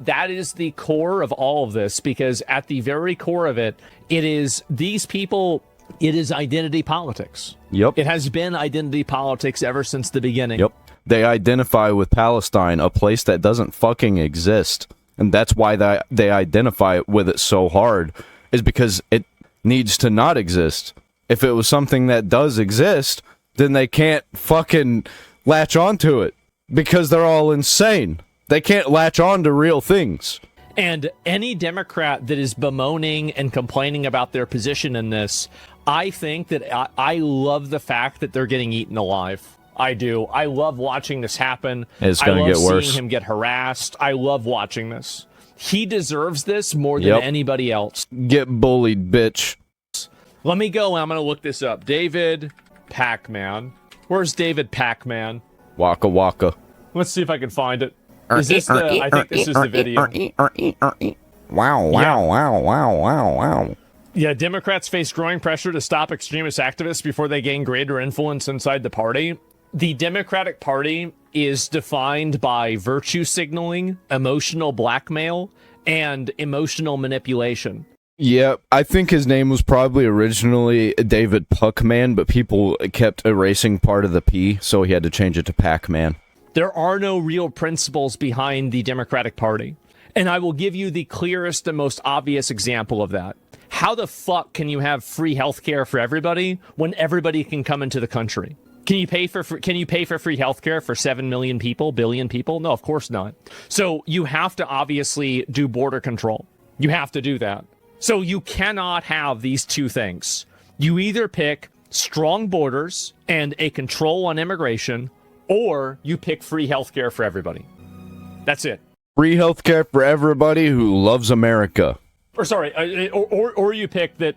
That is the core of all of this, because at the very core of it, it is these people. It is identity politics. Yep. It has been identity politics ever since the beginning. Yep. They identify with Palestine, a place that doesn't fucking exist. And that's why they identify with it so hard, is because it needs to not exist. If it was something that does exist, then they can't fucking latch onto it, because they're all insane. They can't latch on to real things. And any Democrat that is bemoaning and complaining about their position in this, I think that I love the fact that they're getting eaten alive. I do. I love watching this happen. It's going to get worse. Seeing him get harassed. I love watching this. He deserves this more than anybody else. Get bullied, bitch. Let me go. I'm going to look this up. David Pac-Man. Where's David Pac-Man? Waka waka. Let's see if I can find it. Is this the? I think this is the video. Wow. Yeah, Democrats face growing pressure to stop extremist activists before they gain greater influence inside the party. The Democratic Party is defined by virtue signaling, emotional blackmail, and emotional manipulation. Yeah, I think his name was probably originally David Puckman, but people kept erasing part of the P, so he had to change it to Pac-Man. There are no real principles behind the Democratic Party. And I will give you the clearest and most obvious example of that. How the fuck can you have free healthcare for everybody when everybody can come into the country? Can you pay for free healthcare for 7 million people, billion people? No, of course not. So you have to obviously do border control. You have to do that. So you cannot have these two things. You either pick strong borders and a control on immigration, or you pick free healthcare for everybody. That's it. Free healthcare for everybody who loves America. Or sorry, or you pick that,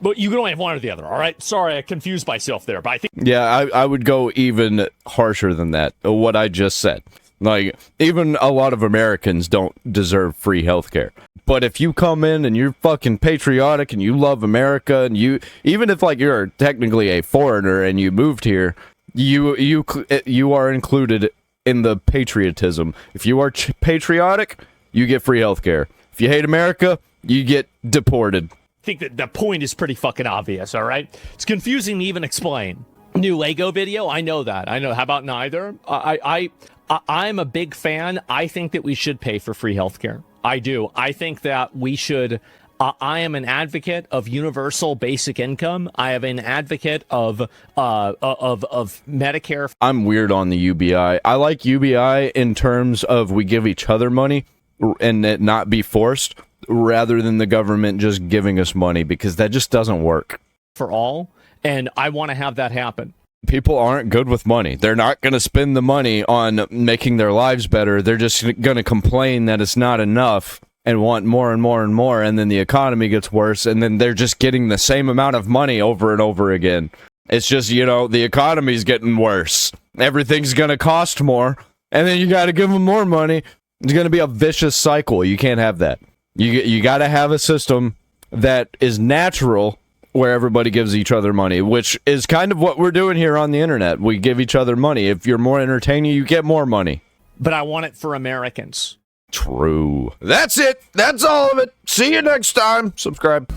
but you can only have one or the other, all right? Sorry, I confused myself there, but I think... Yeah, I would go even harsher than that, what I just said. Like, even a lot of Americans don't deserve free healthcare. But if you come in and you're fucking patriotic and you love America, and even if you're technically a foreigner and you moved here, you are included in the patriotism. If you are patriotic, you get free healthcare. If you hate America, you get deported. I think that the point is pretty fucking obvious, all right? It's confusing to even explain. New Lego video? I know that. I know. How about neither? I'm a big fan. I think that we should pay for free healthcare. I do. I think that we should... I am an advocate of universal basic income. I am an advocate of Medicare. I'm weird on the UBI. I like UBI in terms of we give each other money and it not be forced, rather than the government just giving us money, because that just doesn't work. For all, and I want to have that happen. People aren't good with money. They're not going to spend the money on making their lives better. They're just going to complain that it's not enough and want more and more and more, and then the economy gets worse, and then they're just getting the same amount of money over and over again. It's just, the economy's getting worse. Everything's going to cost more, and then you got to give them more money. It's going to be a vicious cycle. You can't have that. You got to have a system that is natural, where everybody gives each other money, which is kind of what we're doing here on the internet. We give each other money. If you're more entertaining, you get more money. But I want it for Americans. True. That's it. That's all of it. See you next time. Subscribe.